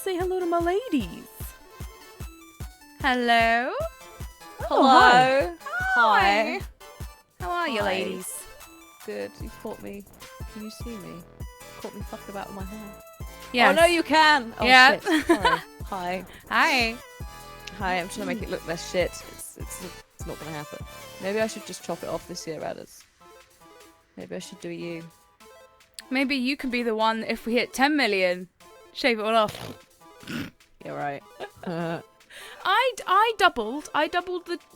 say hello to my ladies. Hello. Hello. Hi. How are you, Hi. ladies? Good. You caught me. Can you see me? Caught me fucking about with my hair. Yes. Oh no, you can. Oh Yeah. shit. Sorry. Hi. Hi. Hi. I'm trying to make it look less shit. It's not gonna happen. Maybe I should just chop it off this year, Adders. Maybe I should do you. Maybe you can be the one if we hit 10 million. Shave it all off. You're right. I doubled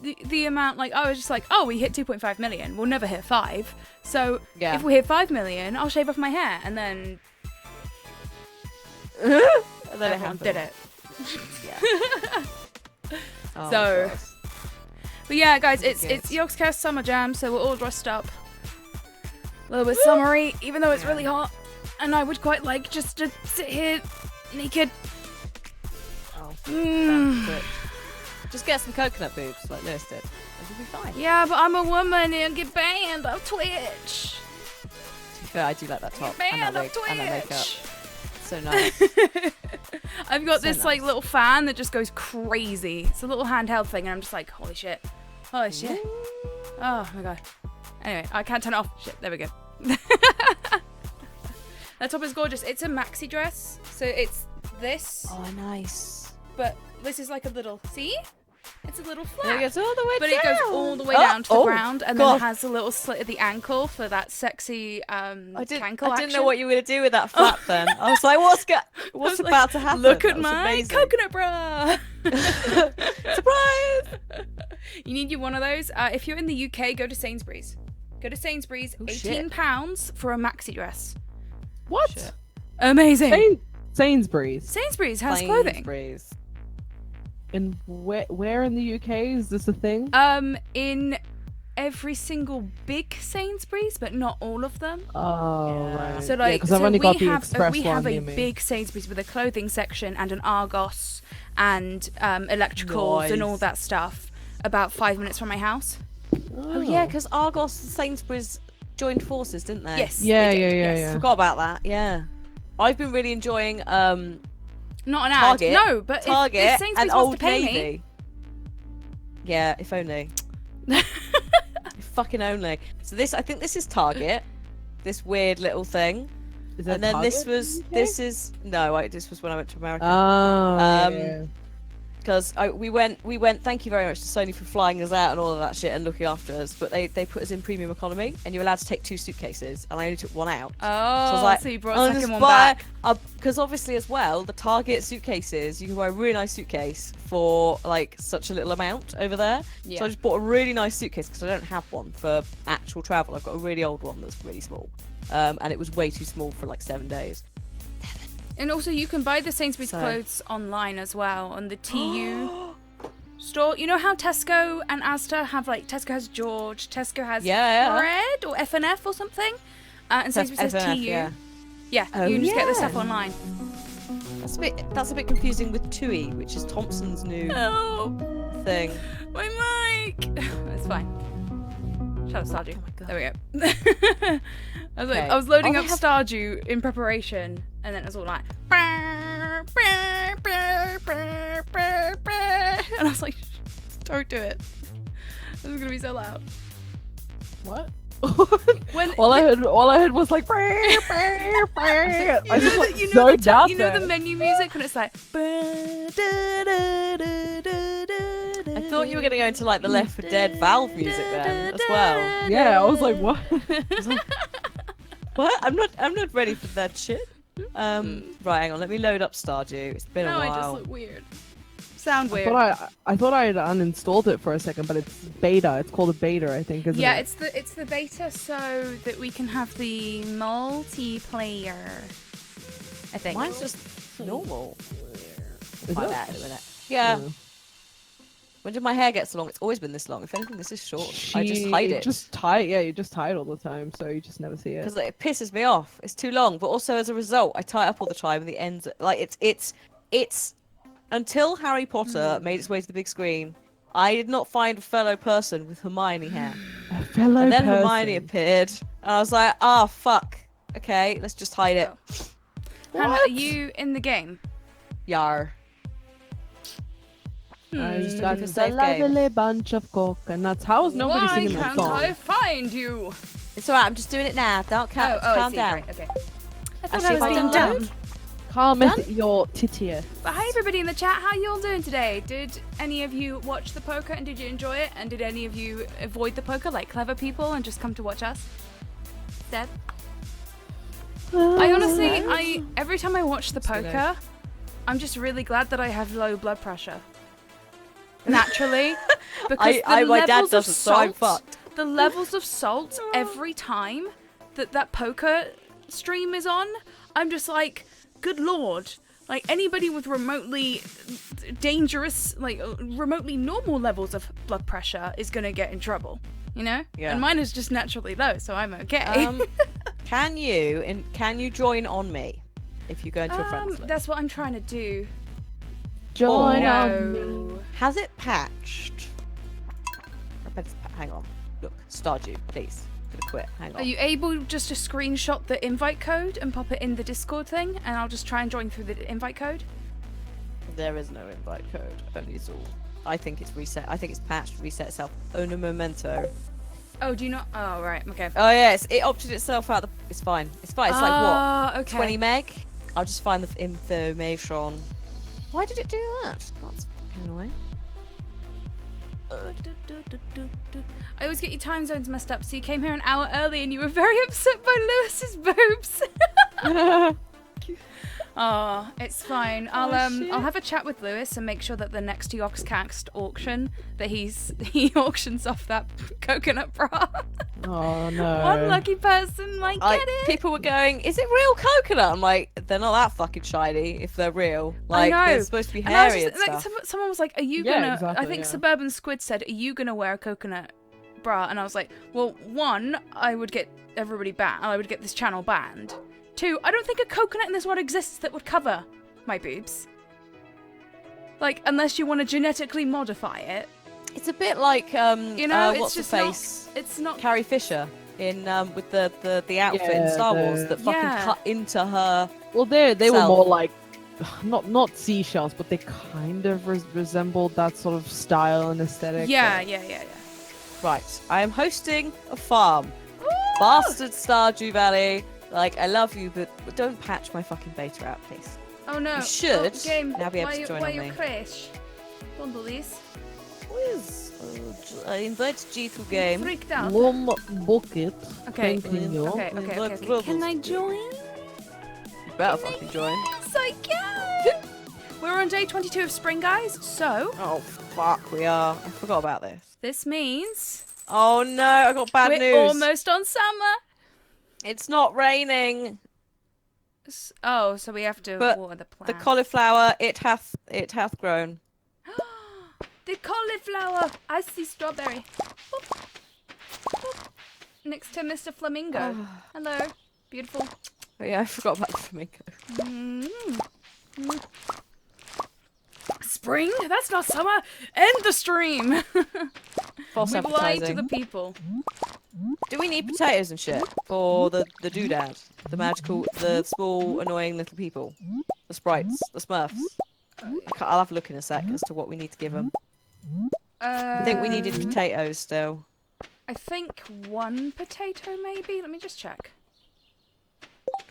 the amount. Like, I was just like, oh, we hit 2.5 million. We'll never hit 5. So Yeah. if we hit 5 million, I'll shave off my hair. And then And then everyone did it. Yeah. Oh, So- God. But yeah, guys, it's Good. Yogscast Summer Jam, so we're all dressed up. A little bit summery, even though it's really hot. And I would quite like just to sit here naked. Oh, Mm. that's it. Just get some coconut boobs like Lewis did. And you'll be fine. Yeah, but I'm a woman and get banned off Twitch. To be fair, I do like that top and Banned that off wig and that makeup. Twitch. So nice. I've got So this like nice. little fan that just goes crazy. It's a little handheld thing, and I'm just like, holy shit, holy shit. Oh my god. Anyway, I can't turn it off. Shit, there we go. That top is gorgeous. It's a maxi dress, so it's this, Oh, nice. but this is like a little. See, it's a little There it flat. goes all the way But down. it goes all the way down to the Oh, ground, and God. then it has a little slit at the ankle for that sexy I didn't action. know what you were going to do with that flap then. I was like, what's I what's was like, about to happen? Look at That was my amazing. coconut bra. Surprise! You need you one of those. If you're in the UK, go to Sainsbury's. Go to Sainsbury's. Oh, shit. £18 for a maxi dress. What? Shit. Amazing. Sainsbury's. Sainsbury's has clothing. Sainsbury's. And where in the UK is this a thing? In every single big Sainsbury's, but not all of them. Oh, Yeah. right. So like, because I've only got the we express have one a near me. big Sainsbury's with a clothing section and an Argos and electricals and all Nice. that stuff. About 5 minutes from my house. Oh, yeah, because Argos and Sainsbury's joined forces, didn't they? Yes. Yeah, they did, yeah, yes. yeah. Forgot about that, yeah. I've been really enjoying Not an Target. ad. No, but Target if Sainsbury's and wants Old to pay Navy. me. Yeah, if only. If fucking only. So I think this is Target. This weird little thing. Is that And then this Target? was, Okay. this was when I went to America. Oh, yeah. Because we went. Thank you very much to Sony for flying us out and all of that shit and looking after us. But they put us in premium economy, and you're allowed to take 2 suitcases, and I only took 1 out. Oh, So I was like, so you brought I'll a second just one buy- back. Because obviously as well, the Target suitcases, you can buy a really nice suitcase for like such a little amount over there. Yeah. So I just bought a really nice suitcase because I don't have one for actual travel. I've got a really old one that's really small, and it was way too small for like 7 days. And also, you can buy the Sainsbury's So- clothes online as well on the TU store. You know how Tesco and Asda have like Tesco has George, Tesco has Yeah. Fred or F&F or something, and Sainsbury's has F&F, TU. yeah. Yeah, Oh, you can just get the yeah. stuff online. That's a bit confusing with TUI, which is Thompson's new Oh, thing. my mic. It's fine. Shut up, Stardew. Oh my God. There we go. Okay. I was loading Oh, up we have- Stardew in preparation, and then it was all like, and I was like, don't do it. This is gonna be so loud. What? When all I heard was like. I just like you know zoned out you know the there. menu music when it's like. I thought you were going to go into like the Left 4 Dead Valve music then as well. Yeah, I was like, what? What? I'm not ready for that shit. Right, hang on. Let me load up Stardew. It's been No, a I just while. look weird. Sound I weird. thought I had uninstalled it for a second, but it's beta. It's called a beta, I think, isn't Yeah, it? it's the beta so that we can have the multiplayer. I think. Mine's just normal. Is My it? bad, isn't it? Yeah. Yeah. When did my hair get so long? It's always been this long. If anything, this is short. I just hide it. You just tie it all the time, so you just never see it. Because it pisses me off. It's too long. But also as a result, I tie it up all the time and the ends like it's until Harry Potter made its way to the big screen, I did not find a fellow person with Hermione hair. A fellow And then person. Hermione appeared, and I was like, fuck. Okay, let's just hide it. Hannah, What? are you in the game? Yar. I've looking got for a safe game. lovely bunch of coconuts. How is nobody Why singing that can't song? I find you? It's alright, I'm just doing it now. Don't I calm see. down. Right, okay. I thought Actually, I was if I being download- dumb. Calm it your tittier. But hi everybody in the chat, how you all doing today? Did any of you watch the poker and did you enjoy it? And did any of you avoid the poker like clever people and just come to watch us? Deb? I honestly, every time I watch the poker, I'm just really glad that I have low blood pressure. Naturally. Because my dad doesn't, so I'm fucked. the levels of salt every time that poker stream is on, I'm just like, good lord. Like, anybody with remotely dangerous, like, remotely normal levels of blood pressure is gonna get in trouble, you know? Yeah. And mine is just naturally low, so I'm okay. Can you join on me if you go into a friends list? That's what I'm trying to do. Join Oh, on me. no. Has it patched? Hang on. Look, Stardew, please. I'm gonna quit. Hang on. Are you able just to screenshot the invite code and pop it in the Discord thing, and I'll just try and join through the invite code? There is no invite code. Only it's all. I think it's reset. I think it's patched, reset itself. Oh no, memento. Oh, do you not? Oh, right, okay. Oh yes, it opted itself out. It's fine. It's fine. It's like what? Okay. 20 meg. I'll just find the information. Why did it do that? That's fucking annoying. I always get your time zones messed up. So you came here an hour early and you were very upset by Lewis's boobs. Oh, it's fine. I'll have a chat with Lewis and make sure that the next Yogscast auction that he auctions off that coconut bra. Oh no. One lucky person might get it. People were going, "Is it real coconut?" I'm like, "They're not that fucking shiny if they're real. Like, I know. they're supposed to be And I was hairy and just, like, stuff." someone was like, "Are you Yeah, gonna?" exactly, I think yeah. Suburban Squid said, "Are you gonna wear a coconut bra?" And I was like, "Well, one, I would get everybody banned. I would get this channel banned. Two, I don't think a coconut in this world exists that would cover my boobs. Like, unless you want to genetically modify it, It's a bit like you know, it's what's just the face? not. It's not. Carrie Fisher in with the outfit in Yeah, Star Wars that fucking Yeah. cut into her. Well, they were Self. more like not seashells, but they kind of resembled that sort of style and aesthetic. Yeah. Right, I am hosting a farm. Ooh! Bastard Stardew Valley. Like, I love you, but don't patch my fucking beta out, please. Oh no. You should Game. now be able why to join why on you me. crash? Don't do this. Whiz. I invite G to game. Freaked out. Lom bucket. Okay. Continue. Okay. Can I join? You better fucking join. Yes, I can. We're on day 22 of spring, guys. So Oh, fuck, we are. I forgot about this. this means Oh no, I got bad we're news. almost on summer. It's not raining. Oh, so we have to But water the plant. The cauliflower, it hath grown. The cauliflower. I see strawberry. Boop. Boop. Next to Mr. Flamingo. Hello. Beautiful. Oh, yeah, I forgot about the flamingo. Mm. Spring? That's not summer. End the stream. False We lie to advertising. the people. Do we need potatoes and shit for the doodad, the magical, the small annoying little people, the sprites, the Smurfs? I'll have a look in a sec as to what we need to give them. I think we needed potatoes still. I think one potato, maybe. Let me just check.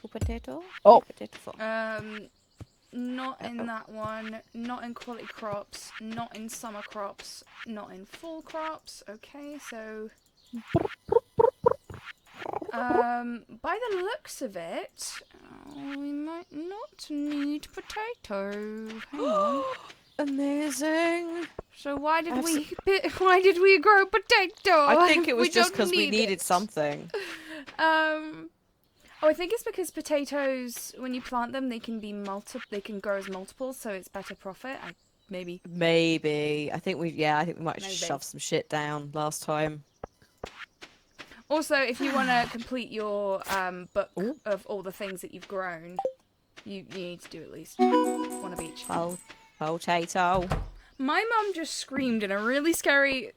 2 potato. Oh. 3 potato 4. Not in that one. Not in quality crops. Not in summer crops. Not in fall crops. Okay, so. By the looks of it, we might not need potato. Hang on. Amazing. So why did we grow potato? I think it was We just don't because we need needed it. something. Oh, I think it's because potatoes, when you plant them, they can be they can grow as multiples, so it's better profit. Maybe. Maybe. I think we might just Maybe. shove some shit down last time. Also, if you want to complete your book Ooh. of all the things that you've grown, you need to do at least one of each. Potato. My mum just screamed in a really scary.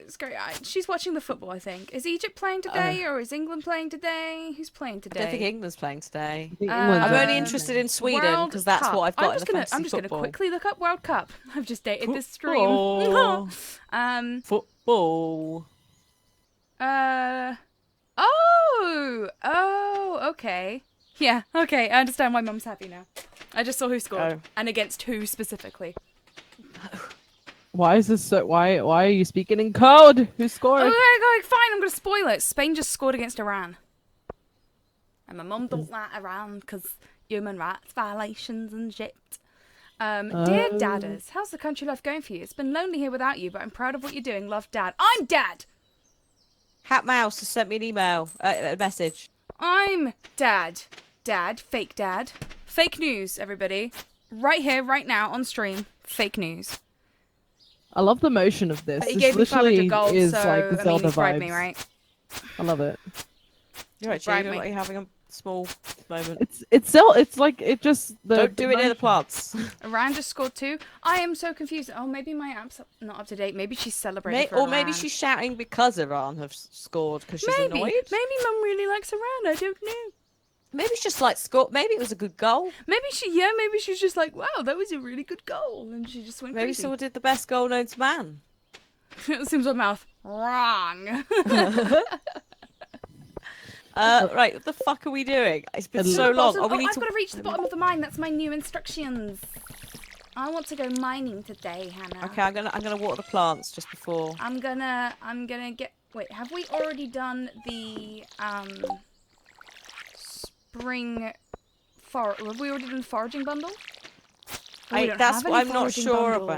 She's watching the football, I think. Is Egypt playing today, or is England playing today? Who's playing today? I don't think England's playing today. I think England's I'm only on. interested in Sweden World because that's Cup. what I've got in the I'm fantasy just gonna football. quickly look up World Cup. I've just dated this stream. Football. Football. Oh, okay. Yeah, okay. I understand why Mum's happy now. I just saw who scored Oh. and against who specifically. Why is this so? Why are you speaking in code? Who scored? Okay, fine. I'm gonna spoil it. Spain just scored against Iran, and my mum don't like Iran because human rights violations and shit. Dear Dadders, how's the country life going for you? It's been lonely here without you, but I'm proud of what you're doing. Love, Dad. I'm Dad. Hat Mouse has sent me an email, a message. I'm Dad. Dad. Fake Dad. Fake news, everybody. Right here, right now, on stream. Fake news. I love the motion of this. He This gave me literally 500 gold, is so like the I mean, Zelda he bribed vibes. me, right? I love it. You're right, Right, Gina. mate. Like you're having a small moment. It's still. It's like it just. Don't do it near the plants. Iran just scored 2. I am so confused. Oh, maybe my app's not up to date. Maybe she's celebrating for Or maybe Iran. she's shouting because Iran have scored because she's Maybe. annoyed. Maybe Mum really likes Iran. I don't know. Maybe it's just like score. Maybe it was a good goal. Maybe she's just like, wow, that was a really good goal, and she just went Maybe crazy. someone did the best goal known to man. It seems my mouth wrong. Right, what the fuck are we doing? It's been To so the long. bottom- Oh, we need I've to. got to reach the bottom of the mine. That's my new instructions. I want to go mining today, Hannah. Okay, I'm gonna water the plants just before. I'm gonna get. Wait, have we already done the spring have we already done foraging bundle? Oh, we don't That's have any what I'm not foraging sure bundles.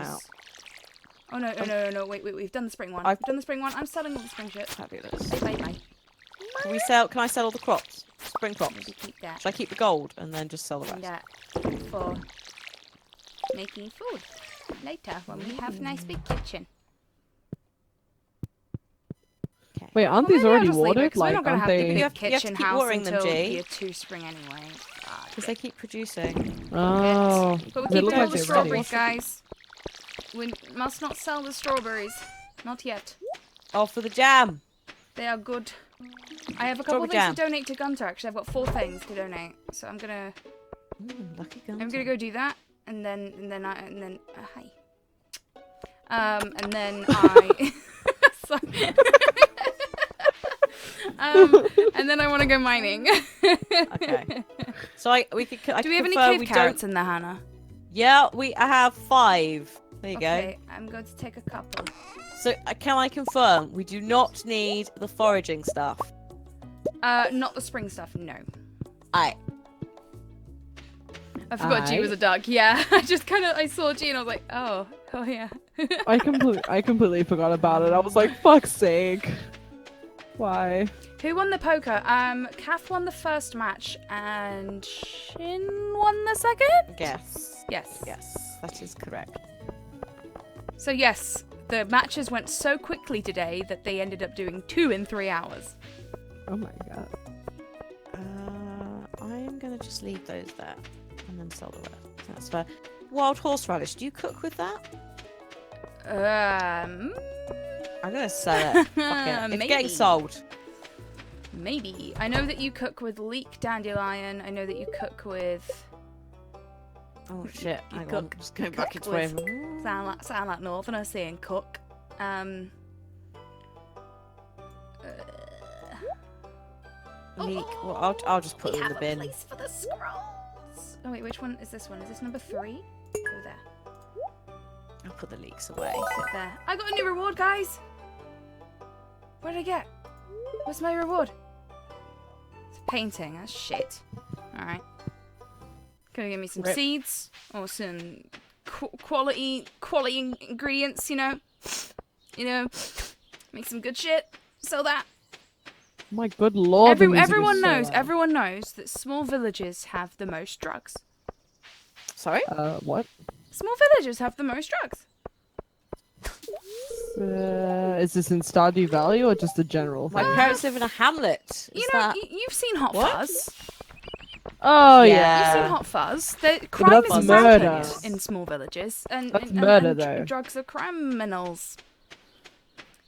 about. Oh no! Wait, we've done the spring one. I've- We've done the spring one. I'm selling all the spring shit. Fabulous. Bye. Can we sell? Can I sell all the crops? Spring crops. Maybe keep that. Should I keep the gold and then just sell the And rest? that for making food later when we have a nice big kitchen. Okay. Wait, aren't Well, these maybe I'll already just leave it, watered? 'cause we're Like, not gonna aren't have the they? big You have to kitchen keep house watering them, until G. year 2 spring anyway. Because they keep producing. Oh, But we're they look keeping all like the they're strawberries, ready. guys. We must not sell the strawberries. Not yet. Oh, for the jam. They are good. I have a couple of Strawberry things to donate to Gunter. Actually, I've got 4 things to donate. So I'm gonna Lucky gun. go do that, and then hi. And then I. Sorry. And then I want to go mining. Okay. So we could. Do we have any confirm cave we carrots don't... in there, Hannah? Yeah, I have 5. There you Okay, I'm going to take a couple. go. So can I confirm we do not need the foraging stuff? Not the spring stuff, no. I. I forgot G was a duck. Yeah, I saw G and I was like, oh yeah. I completely forgot about it. I was like, fuck's sake. Why? Who won the poker? Kath won the first match and Shin won the second? Yes. Yes. Yes, that is correct. So yes, the matches went so quickly today that they ended up doing 2 in 3 hours. Oh my god. I'm gonna just leave those there and then sell the rest. That's fair. Wild horseradish. Do you cook with that? I'm gonna sell it. Fuck it. It's Maybe. getting sold. Maybe. I know that you cook with leek dandelion. I know that you cook with... Oh shit! You Hang on. cook- Just going you back cook into with- frame. Sound like Northerner saying cook. Leek. Well, I'll just put we them in have the a bin. place for the scrolls. Oh wait, which one is this one? Is this number 3? Go there. I'll put the leeks away. Sit there. I got a new reward, guys. What did I get? What's my reward? It's a painting. That's shit. All right. Gonna give me some Rip. seeds or some quality ingredients. You know, make some good shit. Sell that. My good lord. the music is Everyone so knows. loud. Everyone knows that small villages have the most drugs. Sorry. What? Small villages have the most drugs. Is this in Stardew Valley or just a general My thing? parents live in a hamlet. You Is know, that... you've seen Hot What? Fuzz. Oh Yeah. yeah. You've seen Hot Fuzz. The but crime that's is murder. rampant in small villages, and That's and, murder, and though. drugs are criminals.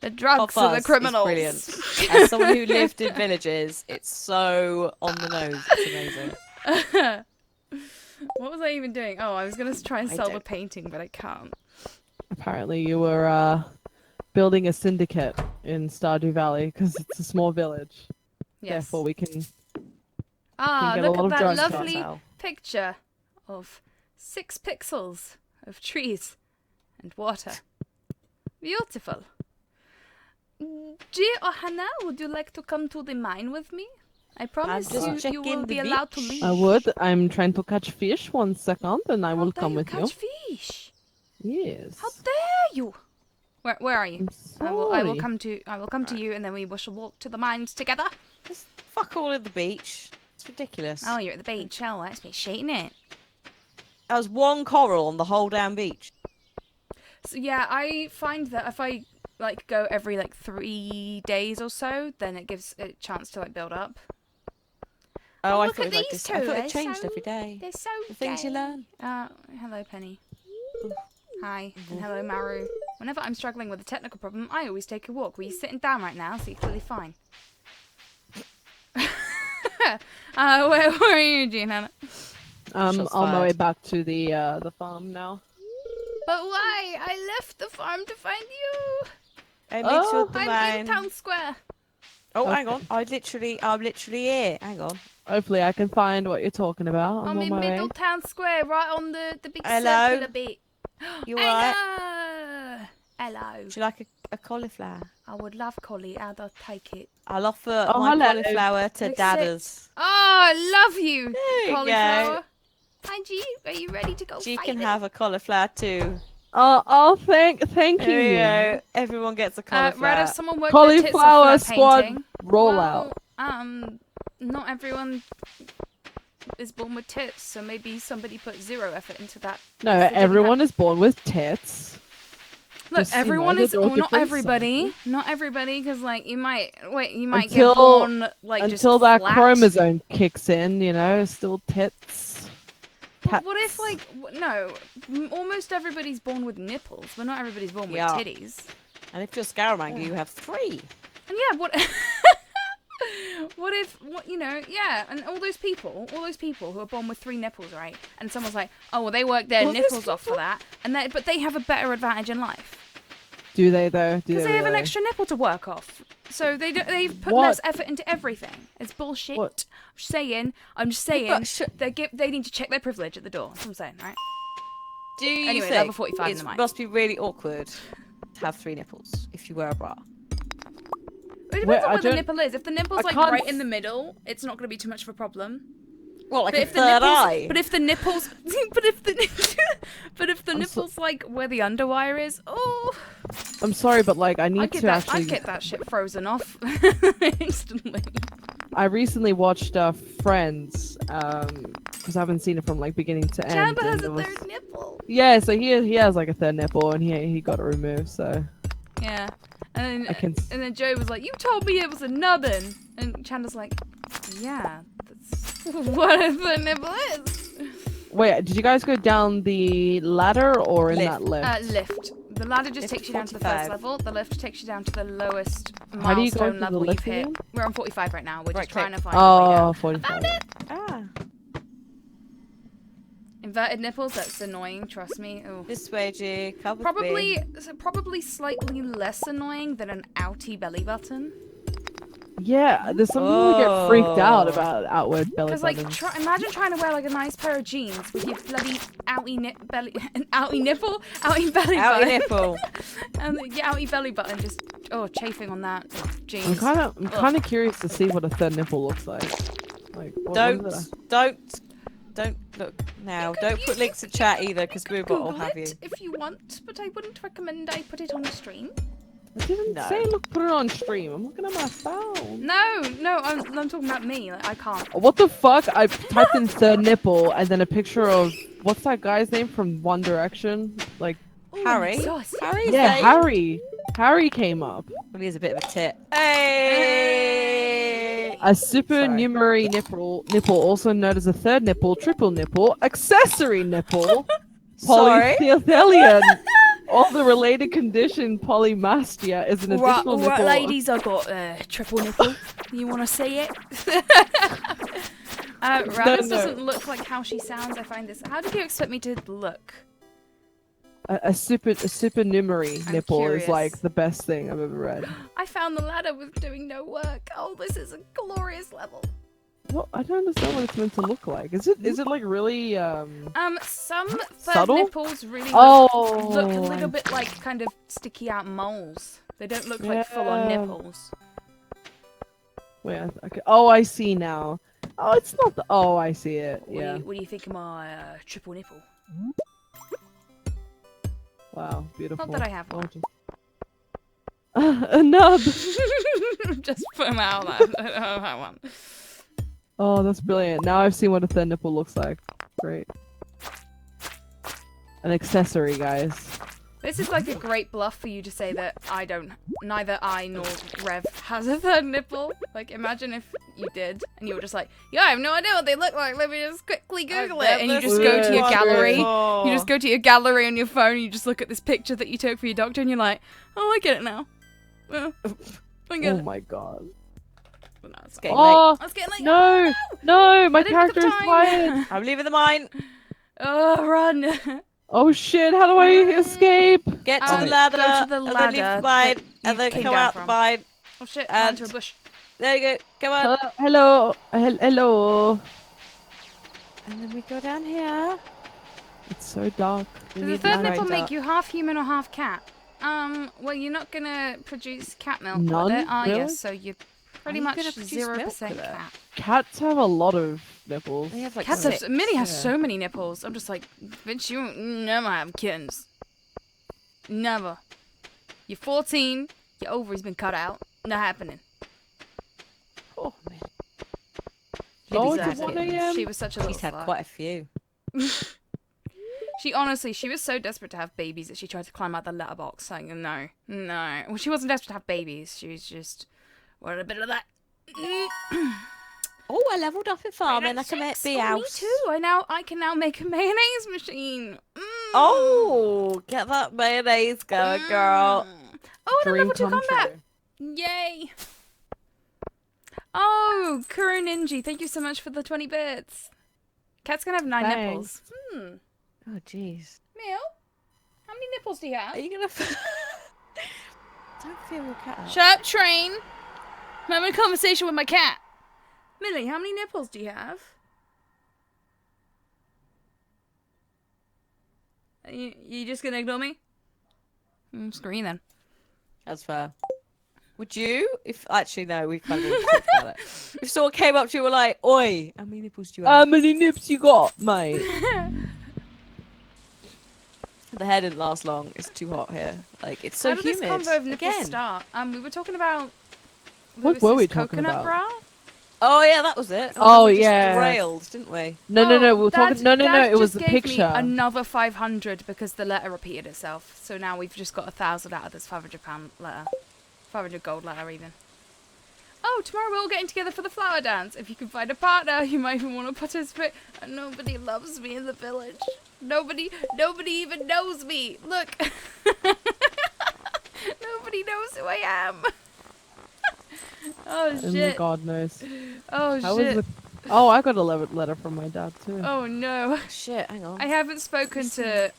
The Hot drugs are the Fuzz criminals. is brilliant. As someone who lived in villages, it's so on the nose. It's amazing. What was I even doing? Oh, I was gonna try and I sell the don't- painting, but I can't. Apparently, you were building a syndicate in Stardew Valley because it's a small village. Yes. Therefore, we can Ah, get a look lot at of that drugs lovely cartel. picture of 6 pixels of trees and water. Beautiful. Dear Ohana, would you like to come to the mine with me? I promise just you checking will the be allowed to beach. leave. I would. I'm trying to catch fish. 1 second, and I How will dare come you with catch fish? you. Yes. How dare you? Where are you? I'm I will sorry. come to you, and then we shall walk to the mines together. Just fuck all in the beach. It's ridiculous. Oh, you're at the beach. Oh, that's a bit shit, isn't it? That was one coral on the whole damn beach. So yeah, I find that if I like go every like 3 days or so, then it gives a chance to like build up. Oh, I look thought at it was like these this. I two, thought they're it changed so- every day. They're so The things you gay. learn. Hello, Penny. Hi, and hello, Maru. Whenever I'm struggling with a technical problem, I always take a walk. Were you sitting down right now? So you're clearly fine. Where are you, Jean Hannah? Shots On my fired. way back to the farm now. But why? I left the farm to find you. I Oh, made sure the I'm line. in town square. Oh, hang Okay. on. I'm literally here. Hang on. Hopefully, I can find what you're talking about. I'm I'm on in my way. Middletown Square, right on the big Hello? circular bit. You alright? Hello. Hello. Would you like a cauliflower? I would love collie, and I'll take it. I'll offer Oh, my hello. cauliflower to Look, Dadders. Oh, I love you, There you cauliflower. Hi, G. Are you ready to go She fight can it? have a cauliflower too. Thank you. There you go. Everyone gets a cauliflower. Rada, someone worked their tits off Cauliflower for that squad painting. rollout. Well, not everyone is born with tits, so maybe somebody put 0 effort into that. No, They didn't everyone is born with tits. Look, Just, you know, everyone they is, do well, not different everybody, not everybody, because like you might get Until- born like just Until that flat. chromosome kicks in, you know, still tits. But what if Tats. like no, almost everybody's born with nipples, but not everybody's born with Yeah. titties. And if you're Scaramanga, you have 3. And yeah, what? Yeah, and all those people who are born with 3 nipples, right? And someone's like, oh, well, they work their All those nipples off for that, but they have a better advantage in life Do they though? Do because they have an really? extra nipple to work off. So they've put What? less effort into everything. It's bullshit. What? I'm just saying. But They need to check their privilege at the door. That's what I'm saying, right? Do you Anyway, think level 45 in it the mic. must be really awkward to have 3 nipples if you wear a bra? It Wait, depends on I where the don't- nipple is. If the nipple's I like can't right in f- the middle, it's not going to be too much of a problem. Well, like But a if the third nipples, eye. but if the nipples, but if the nipples like where the underwire is, oh, I'm sorry, but like I need I'd get to that. actually. I'd get that shit frozen off instantly. I recently watched Friends, because I haven't seen it from like beginning to end. Jabba has and a it was- third nipple. Yeah, so he has like a third nipple, and he got it removed. So Yeah, and I then can. Joe was like, "You told me it was a nubbin," and Chanda's like, "Yeah, that's what a third nipple is." Wait, did you guys go down the ladder or in Lift. that lift? Lift. The ladder just Lift takes you down to the 45. first level. The lift takes you down to the lowest How do you go milestone to the level you've lift hit. again? We're on 45 right now. We're Right just trying to click. find a way Oh, down. 45. Ah, Inverted nipples, that's annoying, trust me. Ooh. this way, G. Come with me. Probably slightly less annoying than an outie belly button. Yeah, there's some people who get freaked out Oh. about outward belly Because like, buttons. imagine trying to wear like a nice pair of jeans with your bloody outie nipple, outie belly Out button, your nipple. and your outie belly button just chafing on that jeans. I'm kind of curious to see what a third nipple looks like. Like, what is it? Don't look now. You could- Don't you- put links in chat either, because You could Boobot will Google have you. it if you want, but I wouldn't recommend I put it on the stream. I didn't No. say look, put it on stream. I'm looking at my phone. No, I'm talking about me. Like, I can't. What the fuck? I typed in third nipple and then a picture of what's that guy's name from One Direction? Like, Ooh, Harry? saucy. Harry's yeah, name? Harry. Harry came up. Well, he's a bit of a tit. Hey! A supernumerary nipple, also known as a third nipple, triple nipple, accessory nipple, Sorry. polythelian, or the related condition polymastia is an additional nipple. ladies, I got triple nipple. You want to see it? This doesn't look like how she sounds. I find this. How did you expect me to look? A supernumerary nipple curious. is like the best thing I've ever read. I found the ladder with doing no work. Oh, this is a glorious level. Well, I don't understand what it's meant to look like. Is it like really Some third subtle? nipples really look a little bit like kind of sticky out moles. They don't look like full-on nipples. Wait, okay. Oh, I see now. Oh, it's not the. Oh, I see it. Yeah. What do you think of my triple nipple? Wow, beautiful. Not that I have one. A nub. Just put them out there. I don't have one. Oh, that's brilliant. Now I've seen what a third nipple looks like. Great. An accessory, guys. This is like a great bluff for you to say that neither I nor Rev has a third nipple. Like, imagine if you did, and you were just like, yeah, I have no idea what they look like. Let me just quickly Google it. And you just go to your gallery. You just go to your gallery on your phone, and you just look at this picture that you took for your doctor, and you're like, oh, I get it now. I get it. Oh my god. But no, it's getting Oh, I was getting like, no, no, my I didn't look at character the is time. quiet. I'm leaving the mine. Oh, run. Oh shit, how do I escape? Get to Um, the ladder. go to the And then ladder leave the that mine. you And then came come down out from. the mine. Oh shit, And- into a bush. There you go. Come on. Hello, hello. And then we go down here. It's so dark. Does We the need third the nipple light make up. you half human or half cat? Well, you're not gonna produce cat milk with None, it, are you? really? So you're pretty you much gonna produce 0% milk with it? cat. Cats have a lot of nipples. They have like Cats six. have, Minnie has yeah. so many nipples. I'm just like, bitch, you never have kittens. Never. You're 14, your ovary's been cut out. Not happening. Oh, man. Oh, it's Exactly. 1 a.m.? She was such a little She's had slut. quite a few. She honestly, she was so desperate to have babies that she tried to climb out the letterbox saying, no. Well, she wasn't desperate to have babies. She was just wanted a bit of that. Oh, I leveled up in farming. I can make the Me house. too. I can now make a mayonnaise machine. Oh, get that mayonnaise going, girl. Oh, and a Dream level 2 come combat. true. Yay. Oh, Kuro Ninja, thank you so much for the 20 bits. Cat's gonna have 9 nipples. Oh, jeez. Meow. How many nipples do you have? Are you gonna? Don't feel your cat out. Shut up, train. I'm having a conversation with my cat. Millie, how many nipples do you have? You just gonna ignore me? Scream then. That's fair. Would you? If actually no, we've kind of already talked about it. If someone came up to you and were like, "Oi, how many nipples do you have?" How many nips you got, mate? The hair didn't last long. It's too hot here. Like it's so How did humid. this convo of nipples Again. start? We were talking about. What were we this talking coconut about? bra? Oh yeah, that was it. Oh, We just yeah. derailed, didn't we? No, we were talking. No, Dad it was just the gave me picture. another 500 because the letter repeated itself. So now we've just got 1,000 out of this £500 letter. 500 gold letter even. Oh, tomorrow we're all getting together for the flower dance. If you can find a partner, you might even want to participate. And nobody loves me in the village. Nobody even knows me. Look. Nobody knows who I am. Oh Only shit. God knows. Oh How shit. was the... Oh, I got a letter from my dad too. Oh no. Shit, hang on. I haven't spoken to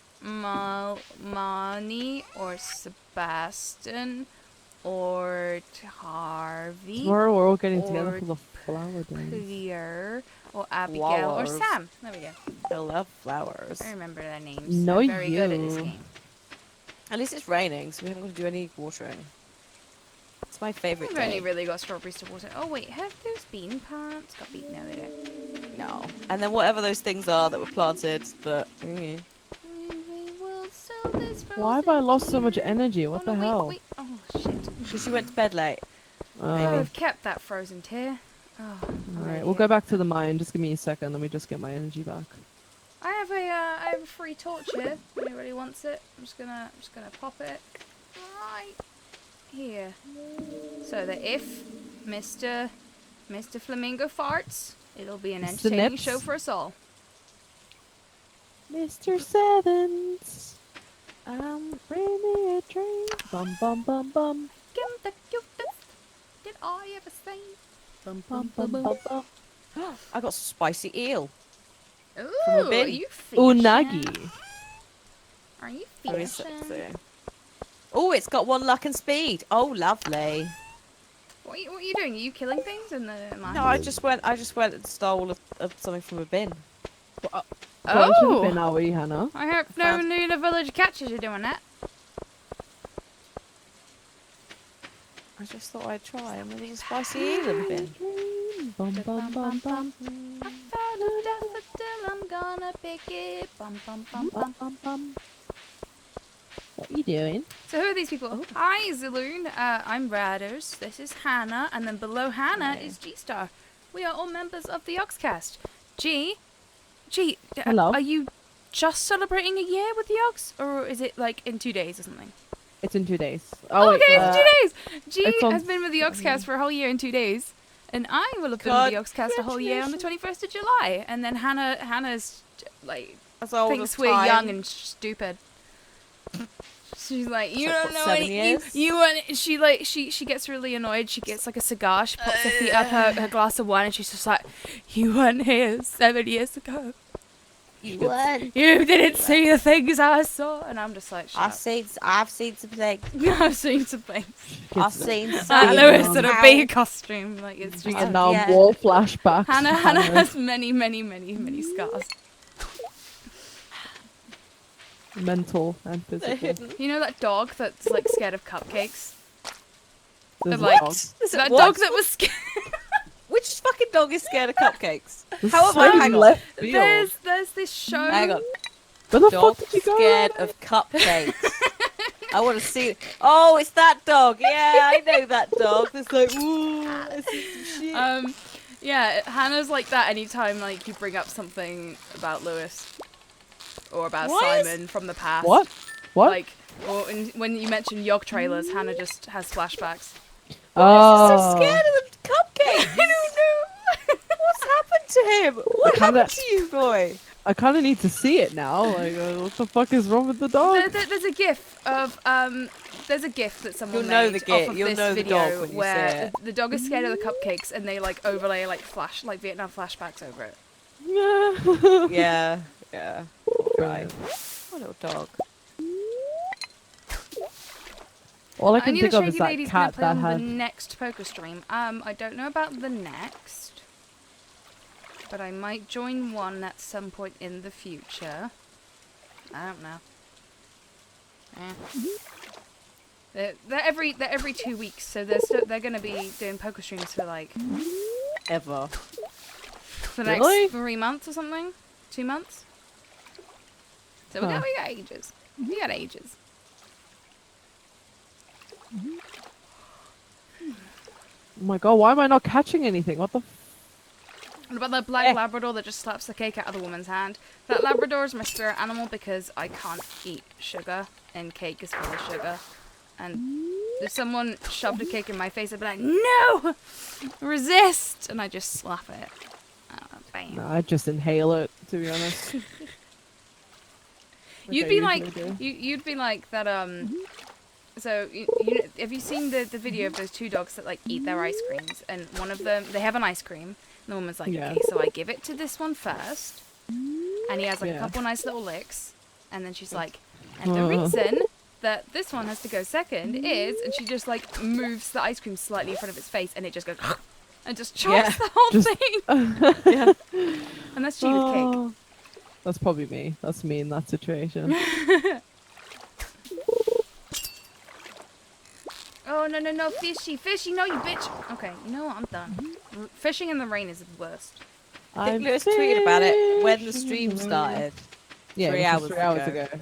Mani or Sebastian or Harvey Tomorrow we're all getting together or for the flower dance. Pierre or Abigail or Flowers. Sam. There we go. I love flowers. I remember their names. No, I'm very good at this you. game. At least it's raining, so we haven't got to do any watering. It's my favourite I've day. only really got strawberries to water. Oh wait, have those bean plants got bean? No, they don't. No. And then whatever those things are that were planted, but... We will sell this Why have I frozen lost so much tea. energy? What Oh, the no, hell? Wait. Oh shit. Because you went to bed late. Oh, Maybe. I've kept that frozen tear. Oh, Alright, we'll go back to the mine. Just give me a second. Let me just get my energy back. I have a free torch here. If anybody wants it, I'm just gonna pop it right here. So that if Mr. Mr. Flamingo farts. It'll be an Mr. entertaining Nips. show for us all. Mr. Sevens, I'm bringing a drink. Bum bum bum bum. Kim the cutest did I ever say? Bum bum bum bum bum. I got some spicy eel. Ooh, From a are bin. you fishing? Unagi. Are you Very fishing? sexy. Oh, it's got 1 luck and speed. Oh, lovely. What are you doing? Are you killing things in the mine? No, I just went and stole something from a bin. Going to the Oh! bin, are we, Hannah? I hope no Found- one in the village catches you doing that. I just thought I'd try. And there was a spicy eel in the bin. Bum bum bum bum. I found a daffodil, I'm gonna pick it. Bum bum bum bum. Bum bum bum. What are you doing? So who are these people? Oh. Hi, Zaloon. I'm Radders. This is Hannah, and then below Hannah Hey. is G-Star. We are all members of the Yogscast. G, Hello. are you just celebrating a year with the Yogs, or is it like in 2 days or something? It's in 2 days. Oh, wait. Okay, it's 2 days. G it's on- has been with the Yogscast for a whole year in 2 days, and I will have been with the Yogscast a whole year on the 21st of July. And then Hannah's like That's old thinks as we're time. young and stupid. She's like, you So don't what, know 7 any. years? You want. She gets really annoyed. She gets like a cigar. She puts her feet up her glass of wine, and she's just like, you weren't here 7 years ago. You You didn't see the things I saw. And I'm just like, shut I've seen some things. up. I've seen some things. I've seen Like some. Lewis in a Ow. bee costume. Like it's just. And now Yeah. more flashbacks. Hannah Hannah. has many, many, many, many scars. Mental and They're physical. hidden. You know that dog that's like scared of cupcakes? There's a like- dog. That What? dog that was scared. Which fucking dog is scared of cupcakes? There's How am so I hang on? left field. There's this show. Hang on. Where the Dog fuck did you go? scared of cupcakes. I want to see. Oh, it's that dog. Yeah, I know that dog. It's like, ooh, I see some shit. Yeah, Hannah's like that anytime like you bring up something about Lewis or about What? Simon from the past. What? What? Like, or when you mention Yog trailers, Hannah just has flashbacks. Oh. So scared of the cupcakes. I don't know. What's happened to him? What kinda- happened to you, boy? I kind of need to see it now. Like, what the fuck is wrong with the dog? There's a gif of there's a gif that someone You'll know made the gif. off of You'll this know the video dog when you see where it. the dog is scared of the cupcakes and they like overlay like Vietnam flashbacks over it. Yeah, yeah. Right. What little dog. All I I can knew think the of is Shady that Ladies gonna cat play that on the had. next poker stream. I don't know about the next, but I might join one at some point in the future. I don't know. They're every 2 weeks, so they're gonna be doing poker streams for like Ever. the Really? next 3 months or something, 2 months. So we Huh. got ages. We got ages. Oh my god, why am I not catching anything? What the? What about the black Labrador that just slaps the cake out of the woman's hand? That Labrador is my spirit animal because I can't eat sugar, and cake is full of sugar. And if someone shoved a cake in my face, I'd be like, no! Resist! And I just slap it. Bam. No, I just inhale it, to be honest. You'd I be usually like, do. you'd be like that, so, have you seen the video of those two dogs that, like, eat their ice creams? And one of them, they have an ice cream, and the woman's like, Yeah. okay, so I give it to this one first, and he has, like, a Yeah. couple nice little licks, and then she's like, and the Uh. reason that this one has to go second is, and she just, like, moves the ice cream slightly in front of its face, and it just goes, and just chokes Yeah, the whole just- thing. Yeah. And that's G with cake. Oh, that's probably me. That's me in that situation. Oh, no, fishy, no, you bitch. Okay, you know what, I'm done. Fishing in the rain is the worst. I think Lewis tweeted about it when the stream started. Yeah, 3 it hours was 3 hours ago. ago.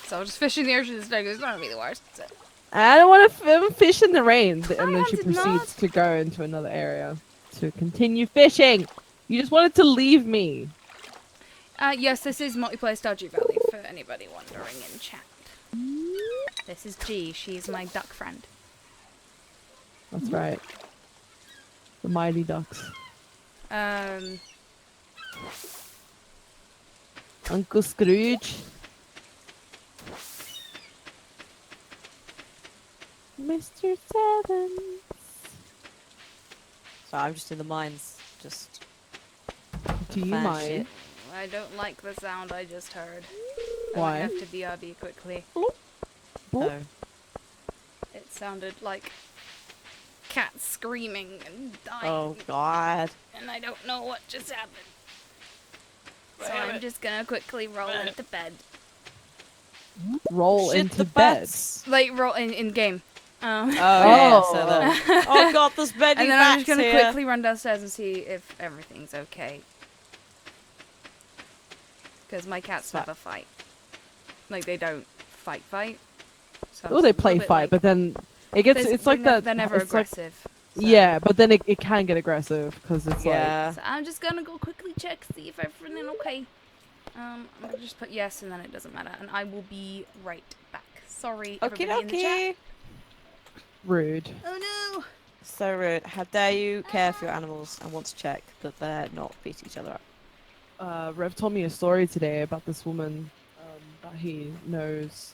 So I'll just fish in the ocean instead because it's not gonna be the worst. So. I don't want to fish in the rain. And I then she did proceeds not. to go into another area to continue fishing. You just wanted to leave me. Yes, this is multiplayer Stardew Valley for anybody wondering in chat. This is G. She's my duck friend. That's right. The Mighty Ducks. Uncle Scrooge. Mr. Sevens. So I'm just in the mines, just Do you fan mind? shit. I don't like the sound I just heard. I Why? might have to BRB quickly. Boop. Oh. It sounded like cats screaming and dying. Oh god. And I don't know what just happened. So I'm just gonna quickly roll into bed. Roll Shit into the bed. bats. Like, roll in game. Oh yeah, so Oh. then. Oh god, there's many And then I'm bats just gonna here. quickly run downstairs and see if everything's okay. Because my cats Slap. never fight. Like, they don't fight. So Oh, they it's a play little bit fight, like- but then it gets. There's- It's like that. They're never it's like- aggressive. so- Yeah, but then it can get aggressive because it's Yeah. So I'm just gonna go quickly check, see if everything okay. I'm gonna just put yes, and then it doesn't matter, and I will be right back. Sorry, Okie everybody in the chat. dokie. like rude. Oh no! So rude. How dare you care for your animals and want to check that they're not beating each other up. Rev told me a story today about this woman that he knows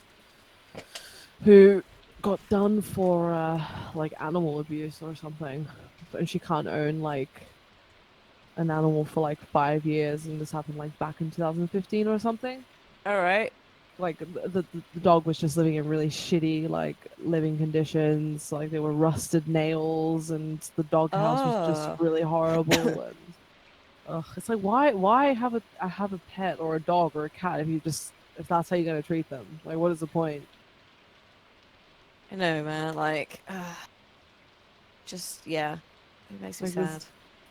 who got done for like animal abuse or something, and she can't own like an animal for like 5 years, and this happened like back in 2015 or something. Alright. Like the dog was just living in really shitty like living conditions. Like there were rusted nails, and the doghouse was Oh. just really horrible. And it's like why have a pet or a dog or a cat if that's how you're gonna treat them? Like, what is the point? I know, man, like just yeah. It makes me Like, this- sad.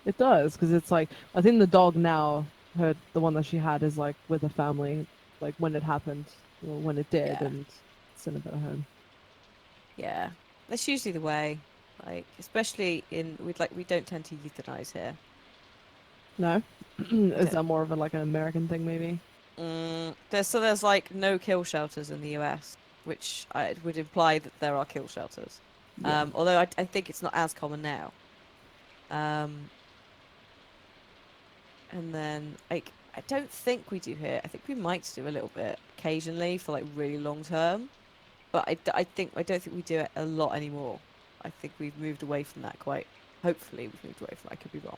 It does, because it's like I think the dog now, the one that she had, is like with the family, like when it happened, or when it did, Yeah. and it's in a better home. Yeah. That's usually the way. Like, especially we don't tend to euthanize here. No, is that more of like an American thing, maybe? There's like no kill shelters in the US, which would imply that there are kill shelters. Yeah. Although I think it's not as common now. And then like I don't think we do here. I think we might do a little bit occasionally for like really long term, but I don't think we do it a lot anymore. I think we've moved away from that quite. Hopefully we've moved away from that. I could be wrong.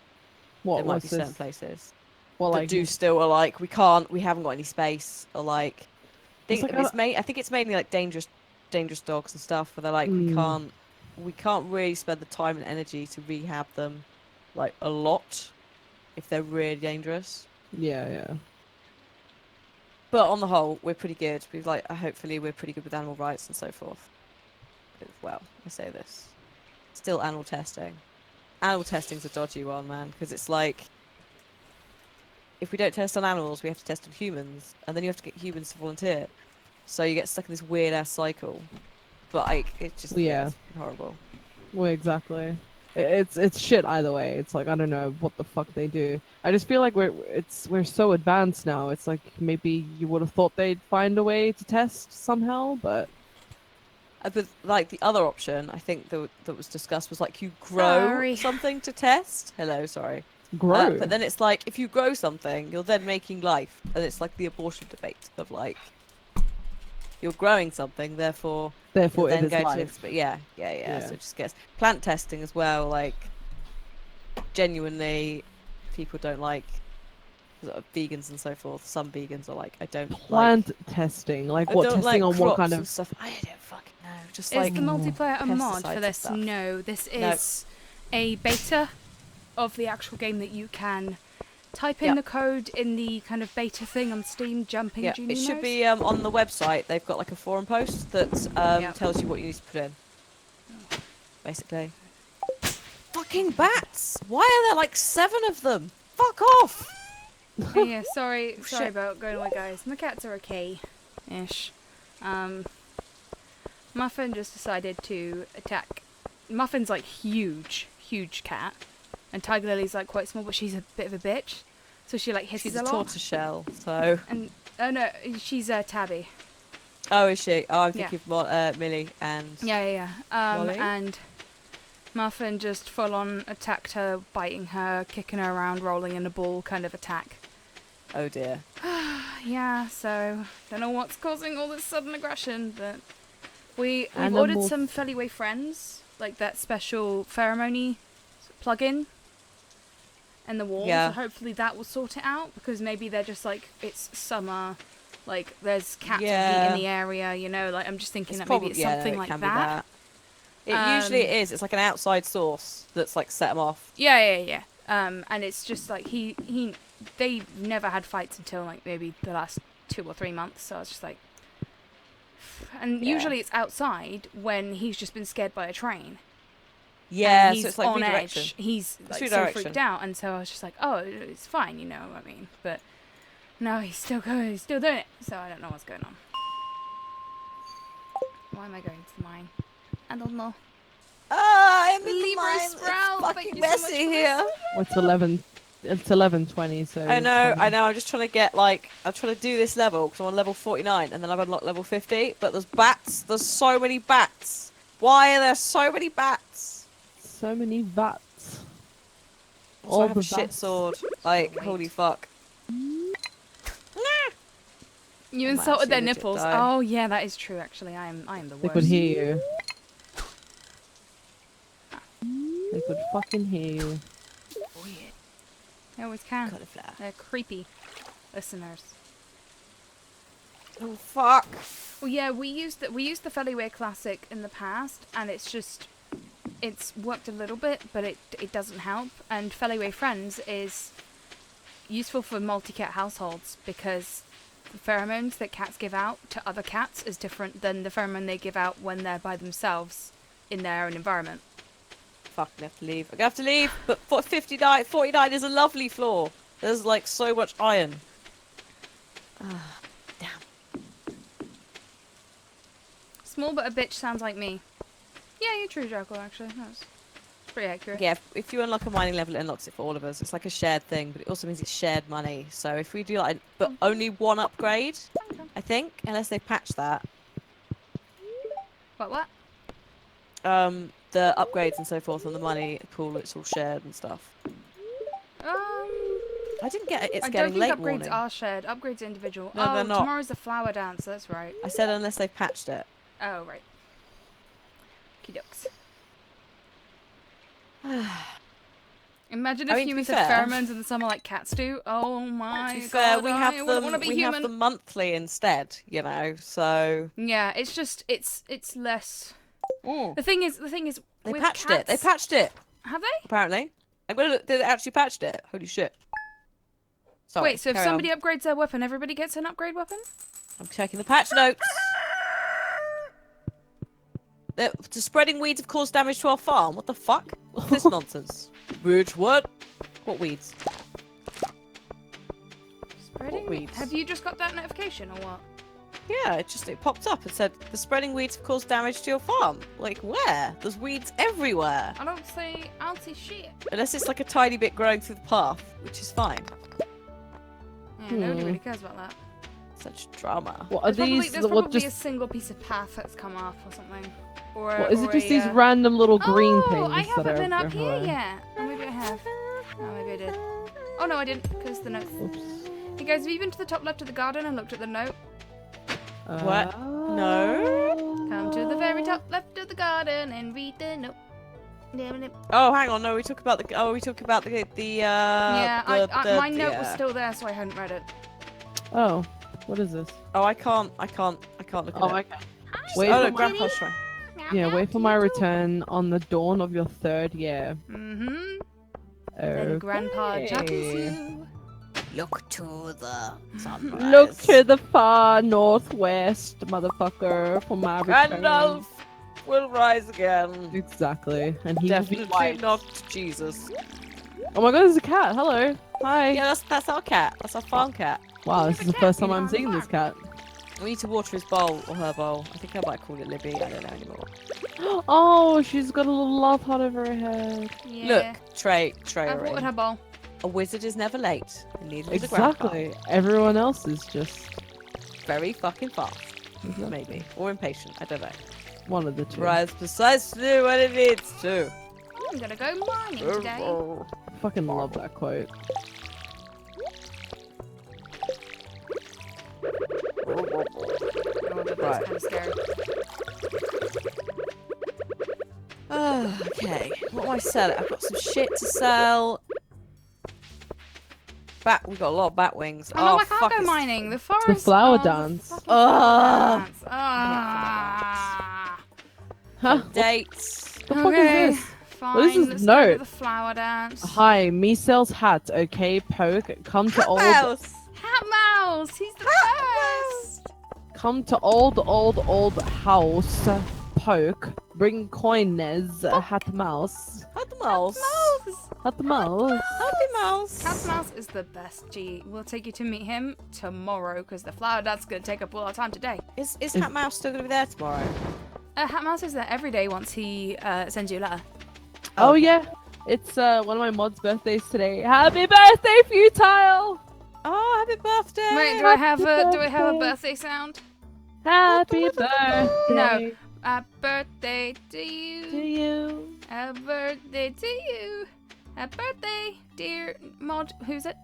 What There might was be this? certain places Well, that like do still are like we haven't got any space, or like It's like I think it's mainly like dangerous dogs and stuff where they're like we can't really spend the time and energy to rehab them like a lot if they're really dangerous. yeah. But on the whole, we're pretty good. We've like hopefully we're pretty good with animal rights and so forth. Well, I say this. Still animal testing. Animal testing's a dodgy one, man, because it's like if we don't test on animals, we have to test on humans, and then you have to get humans to volunteer. So you get stuck in this weird ass cycle. But like it's just Yeah. it's horrible. Well, exactly. It's shit either way. It's like I don't know what the fuck they do. I just feel like we're so advanced now. It's like maybe you would have thought they'd find a way to test somehow, but But like the other option, I think that was discussed was like you grow Sorry. something to test. Hello, sorry. grow. But then it's like if you grow something, you're then making life, and it's like the abortion debate of like you're growing something, therefore Therefore, you'll it then is go life. to yeah. Yeah. So it just gets plant testing as well. Like genuinely, people don't like sort of vegans and so forth. Some vegans are like, I don't Plant testing, like I what don't testing like on what crops kind and of stuff. I don't fucking know. Just Is like the multiplayer a mod pesticides for and this? stuff. No, this No. is a beta of the actual game that you can type in Yep. the code in the kind of beta thing on Steam, jumping yeah, Genie it should mode. be on the website. They've got like a forum post that Yep. tells you what you need to put in. Basically. Fucking bats! Why are there like 7 of them? Fuck off! Oh, yeah, sorry Shit. about going away, guys. My cats are okay-ish. Muffin just decided to attack. Muffin's like huge cat, and Tiger Lily's like quite small, but she's a bit of a bitch, so she like hisses She's a a lot. tortoiseshell, so. And oh no, she's Tabby. Oh, is she? Oh, I'm Yeah. thinking of Millie and. Yeah. Molly? And Muffin just full on attacked her, biting her, kicking her around, rolling in a ball kind of attack. Oh dear. Yeah, so don't know what's causing all this sudden aggression, but we've Animal ordered some Feliway Friends, like that special pheromone plug-in in the wall. Yeah. So hopefully that will sort it out, because maybe they're just like, it's summer, like there's cats with heat in the area, you know, like I'm just thinking that maybe it's something it like can be that. It usually is. It's like an outside source that's like set them off. Yeah. And it's just like they never had fights until like maybe the last 2 or 3 months. So I was just like, and Yeah. usually it's outside when he's just been scared by a train. Yeah, And he's so it's like on redirection. edge. He's It's like so redirection. freaked out, and so I was just like, oh, it's fine, you know what I mean? But no, he's still going. He's still doing it. So I don't know what's going on. Why am I going to the mine? I don't know. Ah, I'm in the Libra mine. Sprout, It's thank fucking you so much messy for here. Well, it's 11. It's 11:20. So I know. I'm just trying to get like I'm trying to do this level because I'm on level 49 and then I've unlocked level 50. But there's bats. There's so many bats. Why are there so many bats? So many vats. Also, I have the a shit bats. sword. Like Wait. holy fuck. You I might insulted their actually legit nipples. die. Oh yeah, that is true. Actually, I am the They worst. could hear you. They could fucking hear you. Weird. They always can. Cauliflower. They're creepy listeners. Oh fuck. Well, yeah, we used the Feliway Classic in the past, and it's worked a little bit, but it doesn't help. And Feliway Friends is useful for multi-cat households because the pheromones that cats give out to other cats is different than the pheromone they give out when they're by themselves in their own environment. Fuck, I have to leave. I have to leave. But 49 is a lovely floor. There's like so much iron. Ah, damn. Small but a bitch sounds like me. Yeah, you're true, Jackal, actually. That's pretty accurate. Yeah, if you unlock a mining level, it unlocks it for all of us. It's like a shared thing, but it also means it's shared money. So if we do like, but only one upgrade, I think, unless they patch that. What? The upgrades and so forth on the money pool, it's all shared and stuff. I didn't get it. It's I getting don't late think upgrades warning. are shared. Upgrades are individual. No, oh, they're not. tomorrow's the flower dance. That's right. I said unless they've patched it. Oh, right. Okey-dokes. Imagine if I mean, to be humans had fair- pheromones in the summer like cats do. Oh my To be god, fair, we I have wouldn't them. want to be We human. have them monthly instead. You know, so. Yeah, it's just it's less. Mm. The thing is, They with patched it. They cats- patched it. Have they? Apparently. I'm gonna look. They actually patched it. Holy shit. Sorry, Wait, so if carry on. somebody upgrades their weapon, everybody gets an upgrade weapon? I'm checking the patch notes. The spreading weeds have caused damage to our farm. What the fuck? What's this nonsense? Which what? What weeds? Spreading. weeds? Have you just got that notification or what? Yeah, it popped up and said the spreading weeds have caused damage to your farm. Like where? There's weeds everywhere. I don't see shit. Unless it's like a tiny bit growing through the path, which is fine. Yeah, nobody really cares about that. Such drama. What are these? There's What probably a just? single piece of path that's come off or something. Or What is or it? Just a, these random little green oh, things I that haven't are been up here everywhere? yet. Oh, maybe I have. Oh, maybe I did. Oh no, I didn't, because the notes. Oops. Hey guys, have you been to the top left of the garden and looked at the note? What? No. Come to the very top left of the garden and read the note. Oh, hang on. No, we talk about the. Oh, we talk about the. Yeah, my note was yeah. still there, so I hadn't read it. Oh, what is this? Oh, I can't look at Oh, it. okay. Just- Wait oh, for look, my- Grandpa's trying. Yeah, wait for my return on the dawn of your 3rd year. Mm-hmm. Okay. Then Grandpa juggles you. Look to the sunrise. Look to the far northwest, motherfucker, for my return. Gandalf will rise again. Exactly, and he will be Definitely white. not Jesus. Oh my god, there's a cat. Hello. Hi. Yeah, that's our cat. That's our farm cat. Wow, this is the first time I'm seeing this cat. We need to water his bowl or her bowl. I think I might call it Libby. I don't know anymore. Oh, she's got a little love heart over her head. Yeah. Look, Trey. I've watered her bowl. A wizard is never late. And neither is a grandpa. Exactly. Everyone else is just Very fucking fast. Maybe. Or impatient. I don't know. one of the two. Rise precisely when it needs to. I'm gonna go mining today. I fucking love that quote. Oh, that's Right. kind of scary. Okay, what am I selling? I've got some shit to sell. We got a lot of bat wings. Oh, no, I fuck, can't go it's- mining. The forest. flower the dance. fucking flower dance. Huh? Dates. The fuck Okay, is this? fine. What is this Let's go to note? the flower dance. Hi, me sells hat. Okay, poke. Come to old. Mouse. Hat Mouse. He's the best. Come to old house. Poke. Bring coins. Hat mouse. Hat mouse. Mouse. Hat mouse. Happy mouse. Cat Mouse is the best, G. We'll take you to meet him tomorrow because the flower dance is going to take up all our time today. Is Hat Mouse still gonna be there tomorrow? Hat Mouse is there every day once he sends you a letter. Oh yeah, it's one of my mod's birthdays today. Happy birthday, Futile! Oh, happy birthday! Wait, do I have a birthday. birthday sound? Happy birthday. No. Happy birthday to To you. you. Happy birthday to you. Happy birthday, dear mod. Who's it?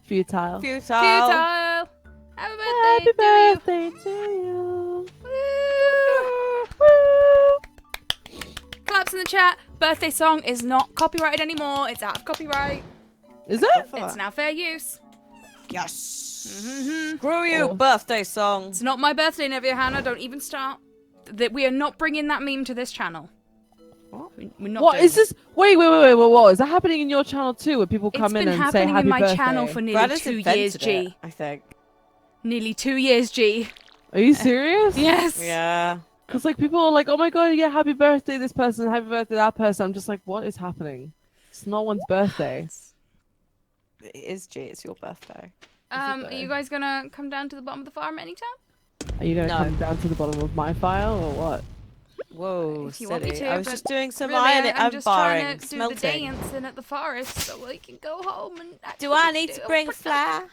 Futile. Futile. Futile. Happy birthday Happy to you. birthday to you. Woo. Claps in the chat. Birthday song is not copyrighted anymore. It's out of copyright. Is it? It's now fair use. Yes. Mhm. Screw you, Oh. birthday song. It's not my birthday, Nevia Hannah. Don't even start. That we are not bringing that meme to this channel. What? We're not. What doing is it. this? Wait, what? Is that happening in your channel too, where people It's come in been and say happening happy in my birthday? channel for nearly Brad has 2 years, invented G. it, I think. Nearly 2 years, G. Are you serious? Yes. Yeah. Because like people are like, oh my god, yeah, happy birthday this person, happy birthday that person. I'm just like, what is happening? It's not one's birthday. It is, G. It's your birthday. Are you guys gonna come down to the bottom of the farm anytime? Are you gonna No. come down to the bottom of my file or what? Whoa, If you want me silly. to, I was but just doing some Really, ironing. I'm just trying barring, to smelting. do the dancing at the forest so we can go home and. Do I actually need do to a bring production. flour?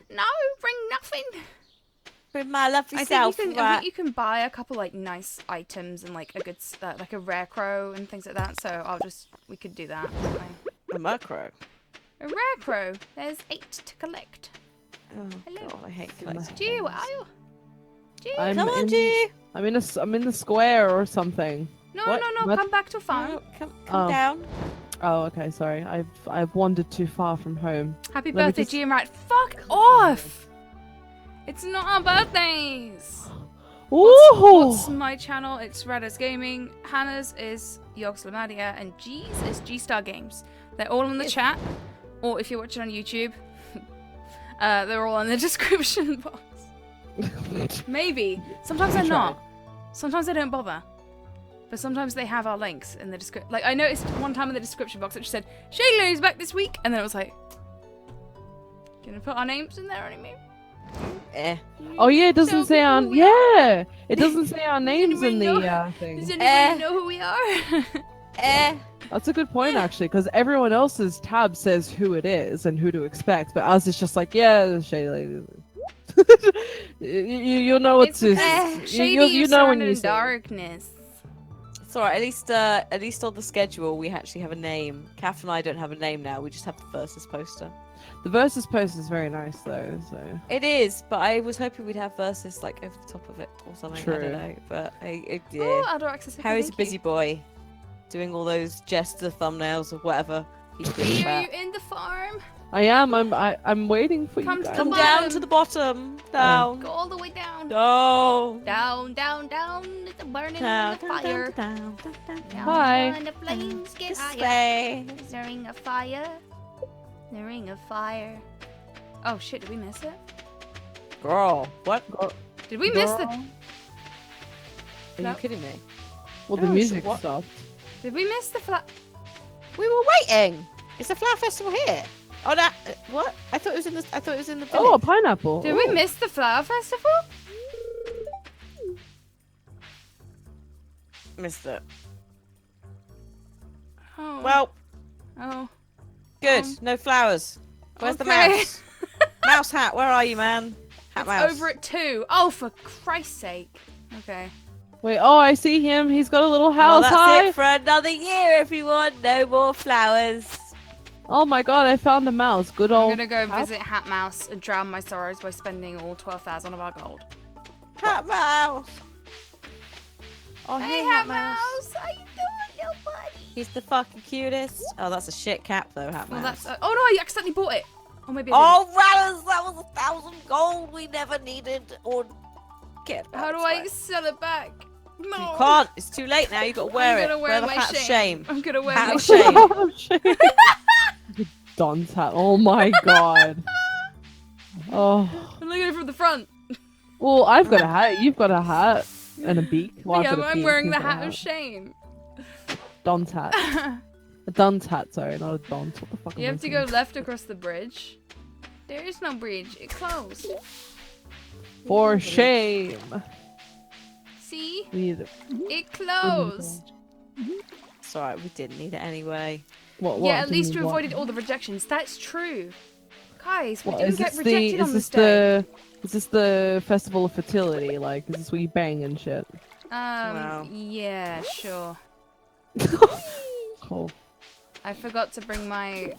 No, bring nothing. Bring my lovely I self. think you can buy a couple like nice items and like a good like a rare crow and things like that. So we could do that. That's fine. A macro. A rare crow. There's 8 to collect. Oh, Hello. God, I hate collecting. G, where are you? G. I'm Come on, in, G. I'm in the square or something. No, What? no, What? come back to farm. Come Oh. down. Oh, okay, sorry. I've wandered too far from home. Happy Let me birthday, just- G and Rat. Fuck off! It's not our birthdays. What's Ooh! my channel? It's Radda's Gaming. Hannah's is Yogscast, and G's is G Star Games. They're all in the chat, or if you're watching on YouTube, they're all in the description box. Maybe. Sometimes they're We not. Sometimes they don't bother. But sometimes they have our links in the description. Like, I noticed one time in the description box it just said, Shady Ladies back this week. And then it was like, gonna put our names in there anymore? Eh. Oh yeah, it doesn't Tell say our people who we are. yeah. It doesn't say our names in anybody the know? thing. Does anybody know who we are? Eh. That's a good point actually, because everyone else's tab says who it is and who to expect, but ours is just like, yeah, Shady Ladies. You'll know what It's to. because Shady You is know when surrounded you in see it. darkness. It's alright, at least on the schedule we actually have a name. Kath and I don't have a name now, we just have the versus poster. The versus post is very nice though. So It is, but I was hoping we'd have versus like over the top of it or something. I True. don't know, but Oh, yeah. outdoor accessibility. Harry's a thank you. busy boy, doing all those jester thumbnails or whatever he's doing. Are you about. in the farm? I am. I'm waiting for Come you to guys. the Come bottom. down to the bottom, down, Go all the way down. down, Down, down, down. It's burning down, in the fire. down, down. Down, Hi. And the flames get This higher. way. There's a ring of fire. The ring of fire. Oh shit, did we miss it? Girl, what? Did we miss the... Girl. Are No. you kidding me? Well, the Oh, music what? stopped. Did we miss the We were waiting. Is the flower festival here? Oh, that what? I thought it was in the. I thought it was in the. Oh, a village. pineapple. Did we Ooh. miss the flower festival? Missed it. Oh. Well, Oh. good. Um, No flowers. Where's the okay. mouse? Mouse hat. Where are you, man? Hat It's mouse. over at 2. Oh, for Christ's sake. Okay. Wait, oh, I see him. He's got a little Well, house. that's Hi. it for another year, everyone. No more flowers. Oh my god, I found a mouse. Good I'm old. gonna go cat. visit Hat Mouse and drown my sorrows by spending all 12,000 of our gold. Hat mouse. Oh, Hey, Hat Mouse! How you doing, little buddy? He's the fucking cutest. Oh, that's a shit cap though, Hat Well, mouse. that's. Oh no! I accidentally bought it. Or maybe. I Oh, Rallers, that was 1,000 gold we never needed or cared didn't. about. How do It's I fine. sell it back? No. You can't. It's too late now. You've got to wear I'm it. gonna wear the my hat of shame. shame. I'm gonna wear Hat my of shame. shame. Oh, shit. Don's hat. Oh my god. Oh. I'm looking at it from the front. Well, I've got a hat. You've got a hat and a beak. Well, I've Yeah, got a I'm beak, wearing you've the got a hat of shame. Don's hat. A Don's hat, sorry, not a Don's. What the fuck? You am I have to go saying? left across the bridge. There is no bridge. It closed. For shame. See? We need It closed. It's alright. We didn't need it anyway. what? Yeah, at do you least mean, we what? avoided all the rejections. That's true. Guys, we What, didn't is get this rejected on is this this day. is this the festival of fertility? Like, is this where you bang and shit? Wow. Yeah, sure. Cool. I forgot to bring my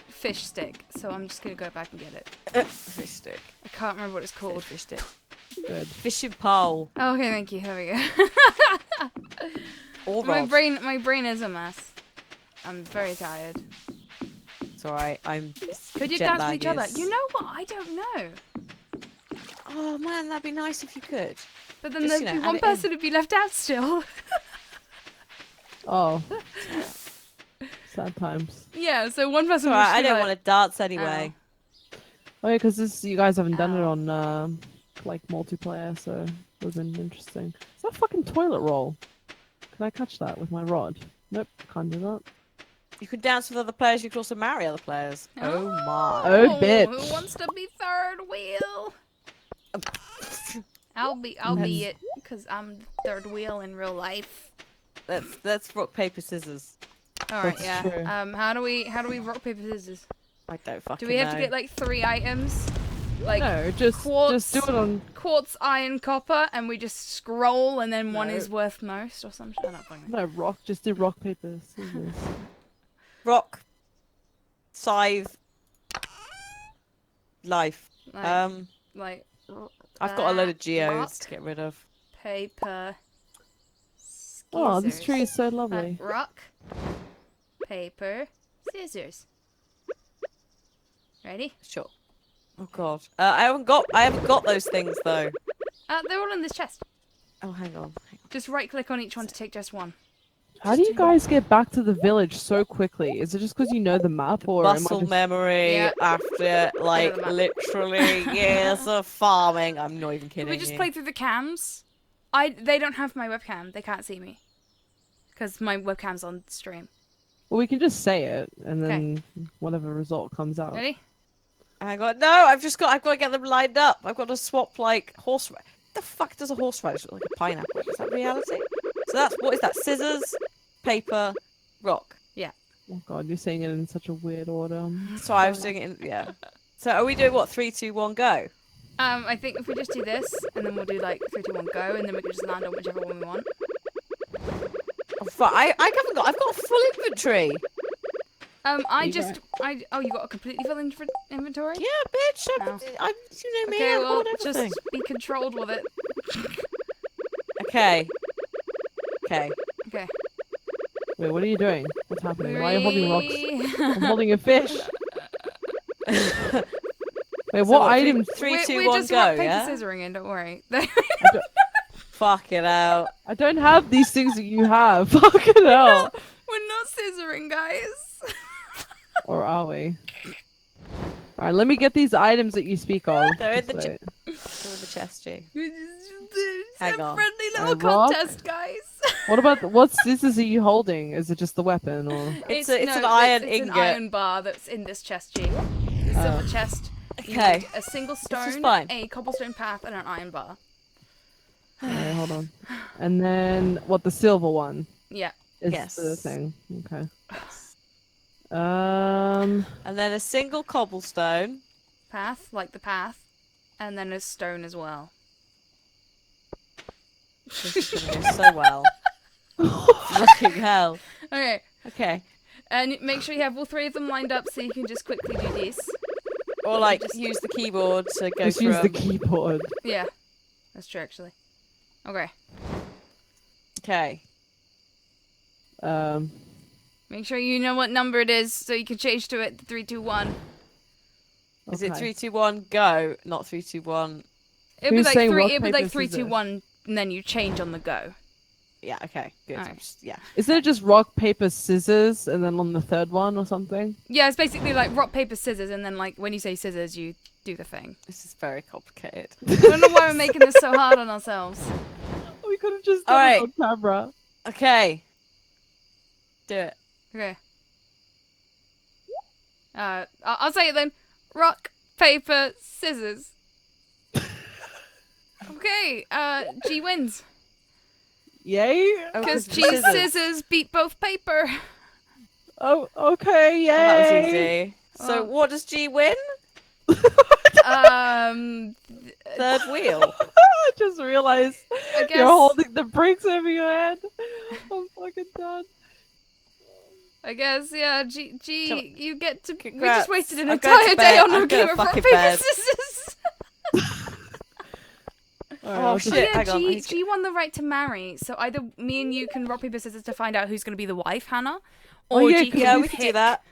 fish stick, so I'm just gonna go back and get it. Fish stick. I can't remember what it's called. Fish stick. Good. Fishing pole. Oh, okay, thank you. There we go. Or my rod. brain is a mess. I'm very tired. It's alright. I'm. Could you jet dance with lag each other? is- You know what? I don't know. Oh man, that'd be nice if you could. But then Just, there'd you be know, one add it in. person who'd be left out still. Oh. Sad times. Yeah, so one person It's would alright. I be don't like, want to dance anyway. Oh yeah, because this you guys haven't done it Ow. on like multiplayer, so it would have been interesting. Is that a fucking toilet roll? Can I catch that with my rod? Nope, can't do that. You can dance with other players. You can also marry other players. Oh my. Oh, Who bitch. wants to be third wheel? I'll be it, because I'm third wheel in real life. Let's rock paper scissors. Alright, That's yeah. true. How do we rock paper scissors? I don't fucking Do we have know. to get like 3 items? Like No, just quartz, do it on. quartz, iron, copper, and we just scroll, and then one No. is worth most, or something. I don't fucking know. No, rock. Just do rock paper scissors. rock, scythe, life. Like, like I've got a load of geodes rock, to get rid of. paper. Oh, this Scissors. tree is so lovely. Rock, paper, scissors. Ready? Sure. Oh god. I haven't got those things though. They're all in this chest. Oh, hang on. Just right click on each one to take just one. How do you guys get back to the village so quickly? Is it just because you know the map, or am I Muscle just... memory Yeah. after like map. literally years of farming. I'm not even Did kidding we just you. play through the cams? They don't have my webcam. They can't see me. Because my webcam's on stream. Well, we can just say it, and then whatever result comes out. Ready? Hang on. No, I've got to get them lined up. I've got to swap like horse. The fuck does a horseradish look like a pineapple? Is that reality? So that's what is that? Scissors, paper, rock. Oh god, you're saying it in such a weird order. So I was doing it in So are we doing what? 3, 2, 1, go? I think if we just do this, and then we'll do like 3, 2, 1, go, and then we can just land on whichever one we want. Oh, fuck. I haven't got. I've got a full inventory. I You just, oh, you got a completely full inventory? Yeah, bitch. Oh. You know me. Okay, I've well, got everything. just be controlled with it. Okay. Okay. Okay. Wait, what are you doing? What's happening? Why are you holding rocks? Three. I'm holding a fish. Wait, So what what, item? 3, we're 2, we're 1, just go. rock, paper, Yeah. scissoring in, don't worry. Fuck it out. I don't have these things that you have. Fucking hell. We're not scissoring, guys. Or are we? Alright, let me get these items that you speak of. They're in the Just ch- wait. Go with the chest, G. It's Hang a on. friendly little rock? contest, guys. What about what scissors are you holding? Is it just the weapon, or? It's no, an iron it's ingot. an iron bar that's in this chest, G. The silver chest. You Okay. need a single is stone, fine. a cobblestone path, and an iron bar. Alright, hold on. And then what? The silver one Yeah. is Yes. the thing. Okay. And then a single cobblestone. Path, like the path, and then a stone as well. This is gonna go so well. Fucking hell. Okay. Okay. And make sure you have all three of them lined up so you can just quickly do this. Or like use the keyboard to go Just through use the 'em. keyboard. Yeah. That's true, actually. Okay. Okay. Make sure you know what number it is so you can change to it. 3, 2, 1. Is it Okay. 3, 2, 1, go? Not 3, 2, 1. It'd be Who's like saying three. rock, It'd be paper, like 3, 2, scissors? 1, and then you change on the go. Yeah, okay, good. Alright. Yeah. Isn't it just rock, paper, scissors, and then on the third one or something? Yeah, it's basically like rock, paper, scissors, and then like when you say scissors, you do the thing. This is very complicated. I don't know why we're making this so hard on ourselves. We could have just All done right. it on camera. Okay. Do it. Okay. I'll say it then. Rock, paper, scissors. Okay. G wins Yay! Oh, because 'cause G scissors. scissors beat both paper. Oh, okay, yay! Oh, that was easy. So Oh. what does G win? Third wheel. I just realized I guess. you're holding the brakes over your head. I'm fucking done. I guess, yeah, G, Come- you get to. We Congrats. just wasted an I'm going to entire day bed. on I'm a game going of rock, fucking paper, bed. scissors. Alright, Oh, I'll just- Oh, shit. yeah, hang on, I need to G won the right to marry. So either me and you can rock, paper, scissors to find out who's going to be the wife, Hannah. Oh, Or yeah, G 'cause can we pick. can do that.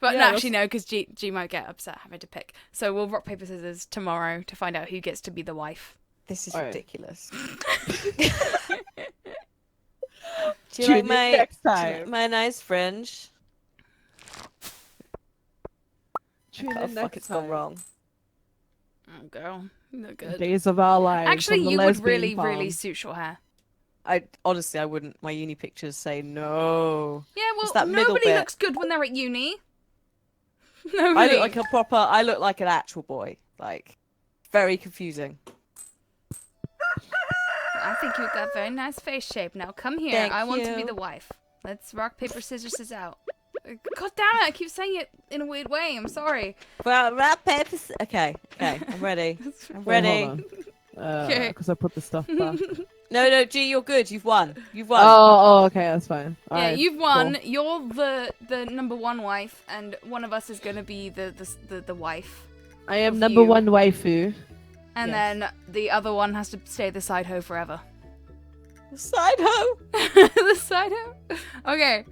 But Yeah, no, that's- actually, no, because G might get upset having to pick. So we'll rock, paper, scissors tomorrow to find out who gets to be the wife. This is Alright. ridiculous. Do you Tune like in my next do you time. like my nice fringe? Tune Oh in fuck, next it's gone time. wrong. Oh, girl, you look good. Days of our lives. Actually, on the you would lesbian really, farm. really suit short hair. I honestly I wouldn't. My uni pictures say no. Yeah, well, that middle nobody bit. looks good when they're at uni. I Nobody. look like a proper. I look like an actual boy. Like very confusing. I think you've got very nice face shape. Now come here. Thank I want to be you. the wife. Let's rock, paper, scissors this out. God damn it! I keep saying it in a weird way. I'm sorry. Well, rock paper. Okay, okay, I'm ready. I'm Wait, ready. hold on. Okay. Because I put the stuff back. No, G, you're good. You've won. You've won. Oh, okay, that's fine. Yeah, Alright, you've won. cool. You're the number one wife, and one of us is gonna be the wife. I am of number you. one waifu. And Yes. then the other one has to stay the side hoe forever. Side hoe. The side hoe? Okay.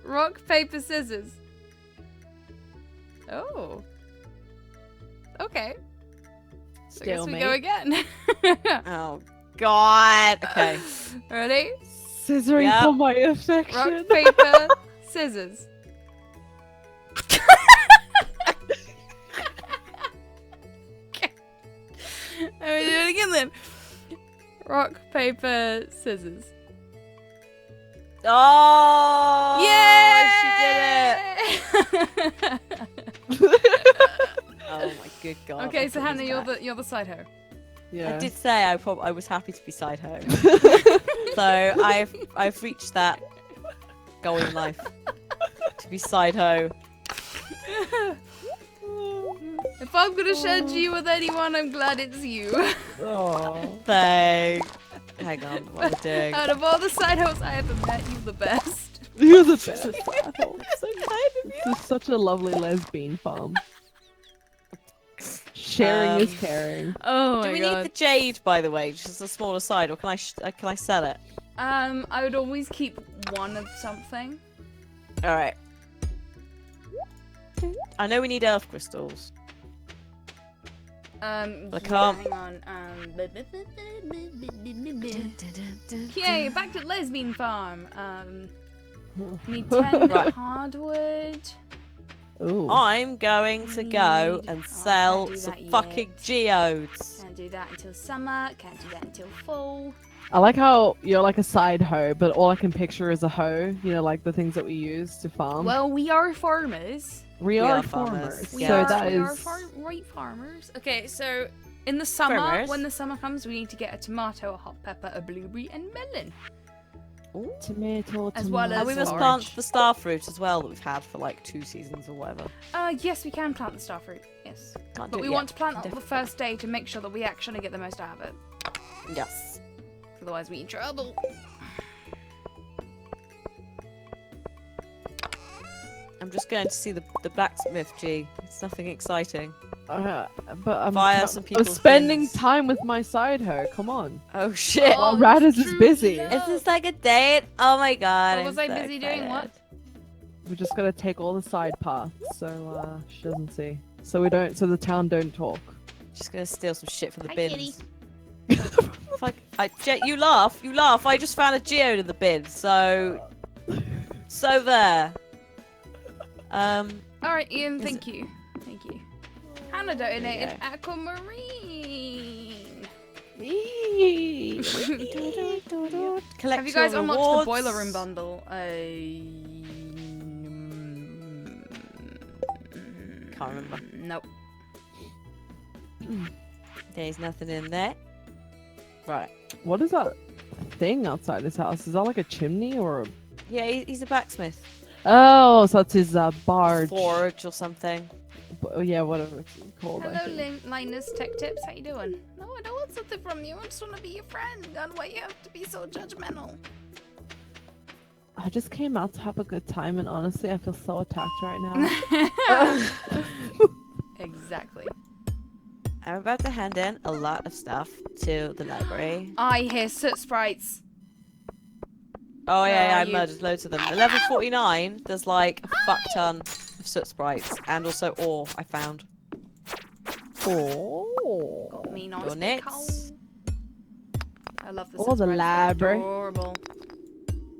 Rock, paper, scissors. Oh. Okay. I guess we go again. Oh God. Okay. Ready? Scissoring Yep. for my affection. Rock, paper, scissors. Okay. Let me do it again then. Rock, paper, scissors. Oh. Yeah! She did it. Oh my good God. Okay, my so God, Hannah, he's you're the side hoe. Yeah. I did say I was happy to be side hoe. So I've reached that goal in life. To be side hoe. If I'm gonna share G with anyone, I'm glad it's you. Oh. Thanks. Hang on, what am I doing? Out of all the side hoes I ever met, you're the best. You're the best. So kind of you. This is such a lovely lesbian farm. Sharing is Um, caring. Oh my Do we god. need the jade, by the way, just a smaller side, or can I sell it? I would always keep one of something. All right. I know we need earth crystals. I can't. Hang on. Okay, back to lesbian farm. Need 10 Right. hardwood. Ooh. I'm going to go Need- and oh, I sell can't do some that fucking yet. geodes. Can't do that until summer. Can't do that until fall. I like how you're like a side hoe, but all I can picture is a hoe. You know, like the things that we use to farm. Well, we are farmers. we are are farmers. farmers. We Yeah. So are, that we is. are right farmers. Okay, so in the summer, Farmers. when the summer comes, we need to get a tomato, a hot pepper, a blueberry, and melon. Tomato, As well tomato. And we must Forage. plant the star fruit as well that we've had for like 2 seasons or whatever. Yes, we can plant the starfruit. Yes, Can't but do we it want yet. to plant it on the Definitely. first day to make sure that we actually get the most out of it. Yes. Otherwise, we in trouble. I'm just going to see the blacksmith, G. It's nothing exciting. But I'm, Fire some I'm people's spending bins. time with my side hoe. Come on. Oh shit. Oh, Radis is true busy. love. Is this like a date? Oh my god. What was I'm I so busy doing? What? excited. We're just gonna take all the side paths, so she doesn't see. So we don't. So the town don't talk. Just gonna steal some shit from the Hi, bins. You laugh. I just found a geode in the bin, so there. All right, Ian. Is Thank you. Thank you. Hannah donated aquamarine. Have you guys unlocked the boiler room bundle? Can't remember. Nope. There's nothing in there. Right. What is that thing outside his house? Is that like a chimney or? Yeah, he's a blacksmith. Oh, so that's his barge. Forge or something. Yeah, whatever it's called. I Hello, think. Linus Tech Tips. How you doing? No, I don't want something from you. I just want to be your friend. God, why you have to be so judgmental? I just came out to have a good time, and honestly, I feel so attacked right now. Exactly. I'm about to hand in a lot of stuff to the library. I hear soot sprites. Oh yeah, I you- murdered loads of them. At level 49, there's like a fuck ton of soot sprites and also ore I found. Oh. Got me nice Your big nits. hole. I love this. Oh, the library. Adorable.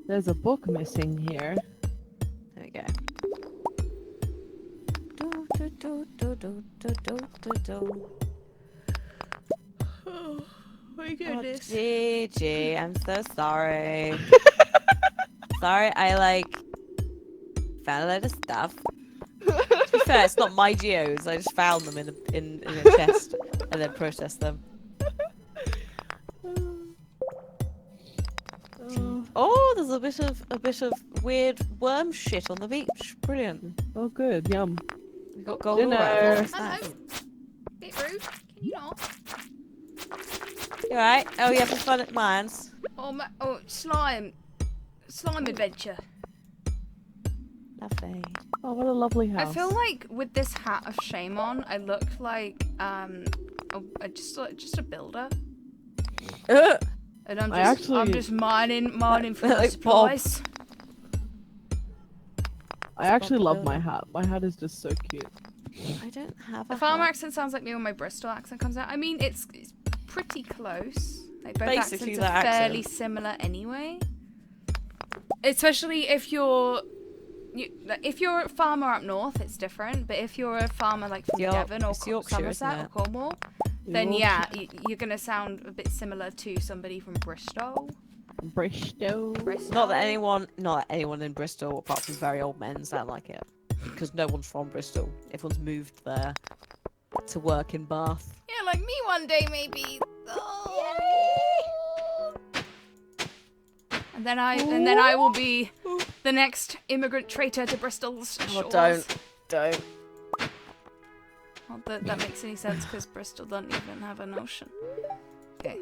There's a book missing here. There we go. Oh my Oh, GG, I'm so sorry. Sorry, I found a load of stuff. To be fair, it's not my geodes. I just found them in a chest and then processed them. Oh, there's a bit of weird worm shit on the beach. Brilliant. Oh, good. Yum. We got gold. Dinner. Alright, what's that? Hello. Bit rude. Can you not? You alright? Oh, you having fun at mines? Oh, slime adventure. Lovely. Oh, what a lovely I house. feel like with this hat of shame on, I look like just a builder, and I'm just mining for the like Bob. supplies. I actually Bob the love my Builder. hat. My hat is just so cute. I don't have a The farmer hat. accent sounds like me when my Bristol accent comes out. I mean, it's pretty close. Like both Basically accents that are fairly accent. similar anyway. Especially if you're a farmer up north, it's different. But if you're a farmer like from Devon or it's Yorkshire, isn't Somerset or it? Cornwall, then yeah, you're gonna sound a bit similar to somebody from Bristol. Bristol. Not that anyone in Bristol, apart from very old men, sound like it. Because no one's from Bristol. Everyone's moved there to work in Bath. Yeah, like me one day maybe. Oh. And then I will be the next immigrant traitor to Bristol's shores. Oh, don't. Not that makes any sense because Bristol doesn't even have an ocean. Okay.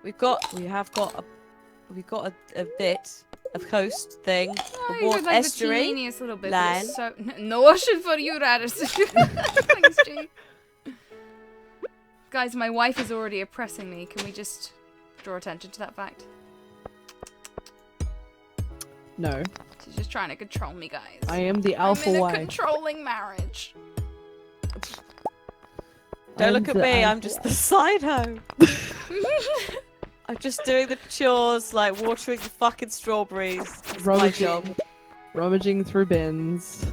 We've got a bit of coast thing. Oh, A you warm did like the estuary. teeniest little bit. line. So no ocean for you, Radis. Thanks, G. Guys, my wife is already oppressing me. Can we just draw attention to that fact? No, She's just trying to control me, guys. I am the alpha I'm in a wife. controlling marriage. Don't look at me, I'm just the side hoe. I'm just doing the chores, like watering the fucking strawberries. That's my job. Rummaging through bins.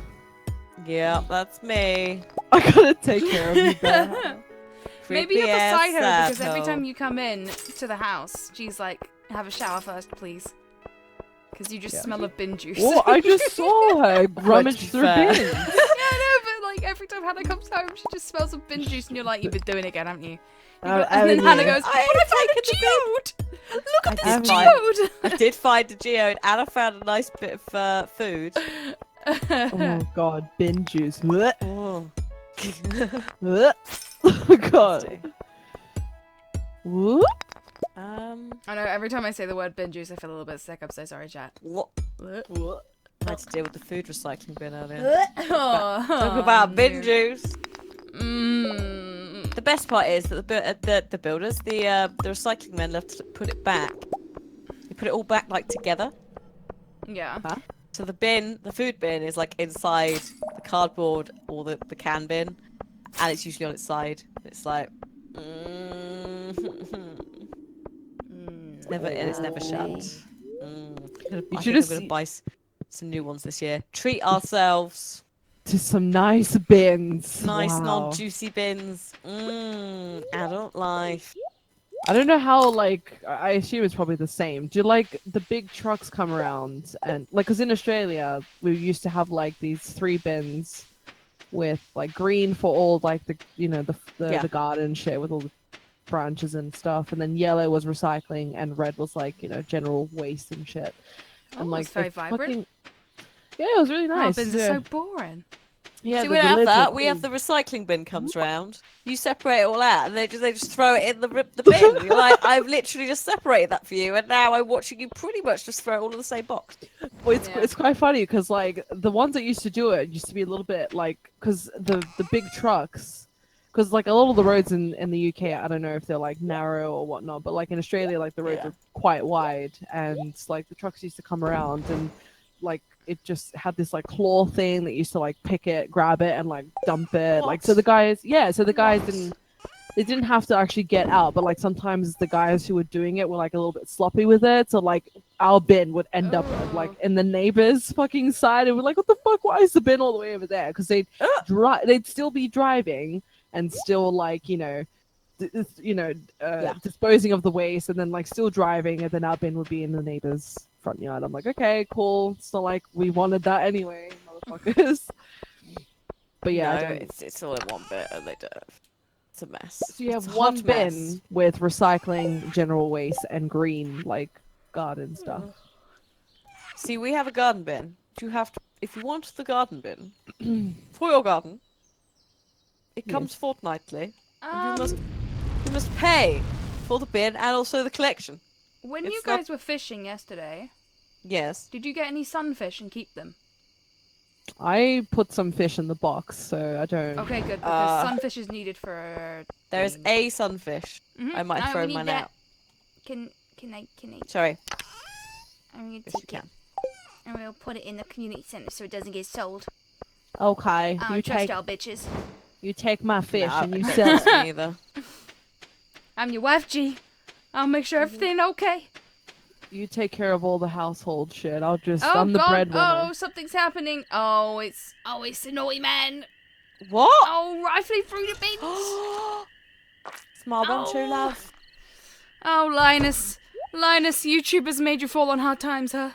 Yeah, that's me. I gotta take care of you, Bear. Maybe you're the Creepy side hoe ass because every asshole. time you come in to the house, she's like, have a shower first, please. Because you just Yeah. smell of bin juice. Oh, I just saw her rummage be through fair. bins. Yeah, I know, but like every time Hannah comes home, she just smells of bin juice, and you're like, you've been doing it again, haven't you? And then Hannah goes, I but I ain't found a geode! Look at I this did find- geode! I did find a geode and I found a nice bit of food. Oh god, bin juice. Blech. Oh. Blech. Oh god. Whoop. I know, every time I say the word bin juice, I feel a little bit sick. I'm so sorry, chat. What? What? I had to deal with the food recycling bin earlier. Oh, Talk about bin juice. Mmm. The best part is that the builders, the recycling men love to put it back. They put it all back like together. Yeah. Huh? So the food bin is like inside the cardboard or the can bin, and it's usually on its side. It's like, it's never shut. I should think I'm have gonna seen- buy some new ones this year. Treat ourselves. To some nice bins. Nice Wow. non-juicy bins. Adult life. I don't know how, like, I assume it's probably the same. Do like the big trucks come around and, like, because in Australia, we used to have, like, these 3 bins with, like, green for all, like, the, you know, the garden shit with all the branches and stuff. And then yellow was recycling and red was, like, you know, general waste and shit. Oh, And, like, it's very the vibrant. Yeah, it was really Oh, nice. bins are so boring. Yeah, See, the we don't have lids that. were We have cool. the recycling bin comes round. You separate it all out, and they just throw it in the bin. You're like, I've literally just separated that for you, and now I'm watching you pretty much just throw it all in the same box. Well, it's Yeah. it's quite funny because like the ones that used to do it used to be a little bit like because the big trucks, because like a lot of the roads in the UK, I don't know if they're like narrow or whatnot, but like in Australia, like the roads Yeah. are quite wide, and like the trucks used to come around and like it just had this like claw thing that used to like pick it, grab it, and like dump it. Like so What? the guys, didn't have to actually get out, but like sometimes the guys who were doing it were like a little bit sloppy with it, so like our bin would end up like in the neighbor's fucking side, and we're like, what the fuck? Why is the bin all the way over there? Because they'd still be driving and still like disposing of the waste, and then like still driving, and then our bin would be in the neighbor's front yard. I'm like, okay, cool. It's not like we wanted that anyway, motherfuckers. But yeah, I no, don't. it's all in one bit, and they don't. It's a mess. So you It's have a one hot bin mess. with recycling, general waste, and green like garden stuff. See, we have a garden bin. You have to, if you want the garden bin for your garden, it comes Yes. fortnightly. And you must pay for the bin and also the collection. When It's you not- guys were fishing yesterday, Yes. did you get any sunfish and keep them? I put some fish in the box, so I don't. Okay, good, because sunfish is needed for. There is a sunfish. Mhm. I might No, throw we need mine that. out. Can I? Sorry. I'm gonna Yes, you take it. can. And we'll put it in the community center so it doesn't get sold. Okay, I don't trust y'all bitches. you take my fish No, and you I sell don't it. trust me either. I'm your wife, G. I'll make sure everything okay. You take care of all the household shit. Oh I'm the God! breadwinner. Oh, something's happening. Oh, it's the naughty man. What? Oh, rifling through the bins. Small one, true Oh. love. Oh, Linus, YouTube has made you fall on hard times, huh?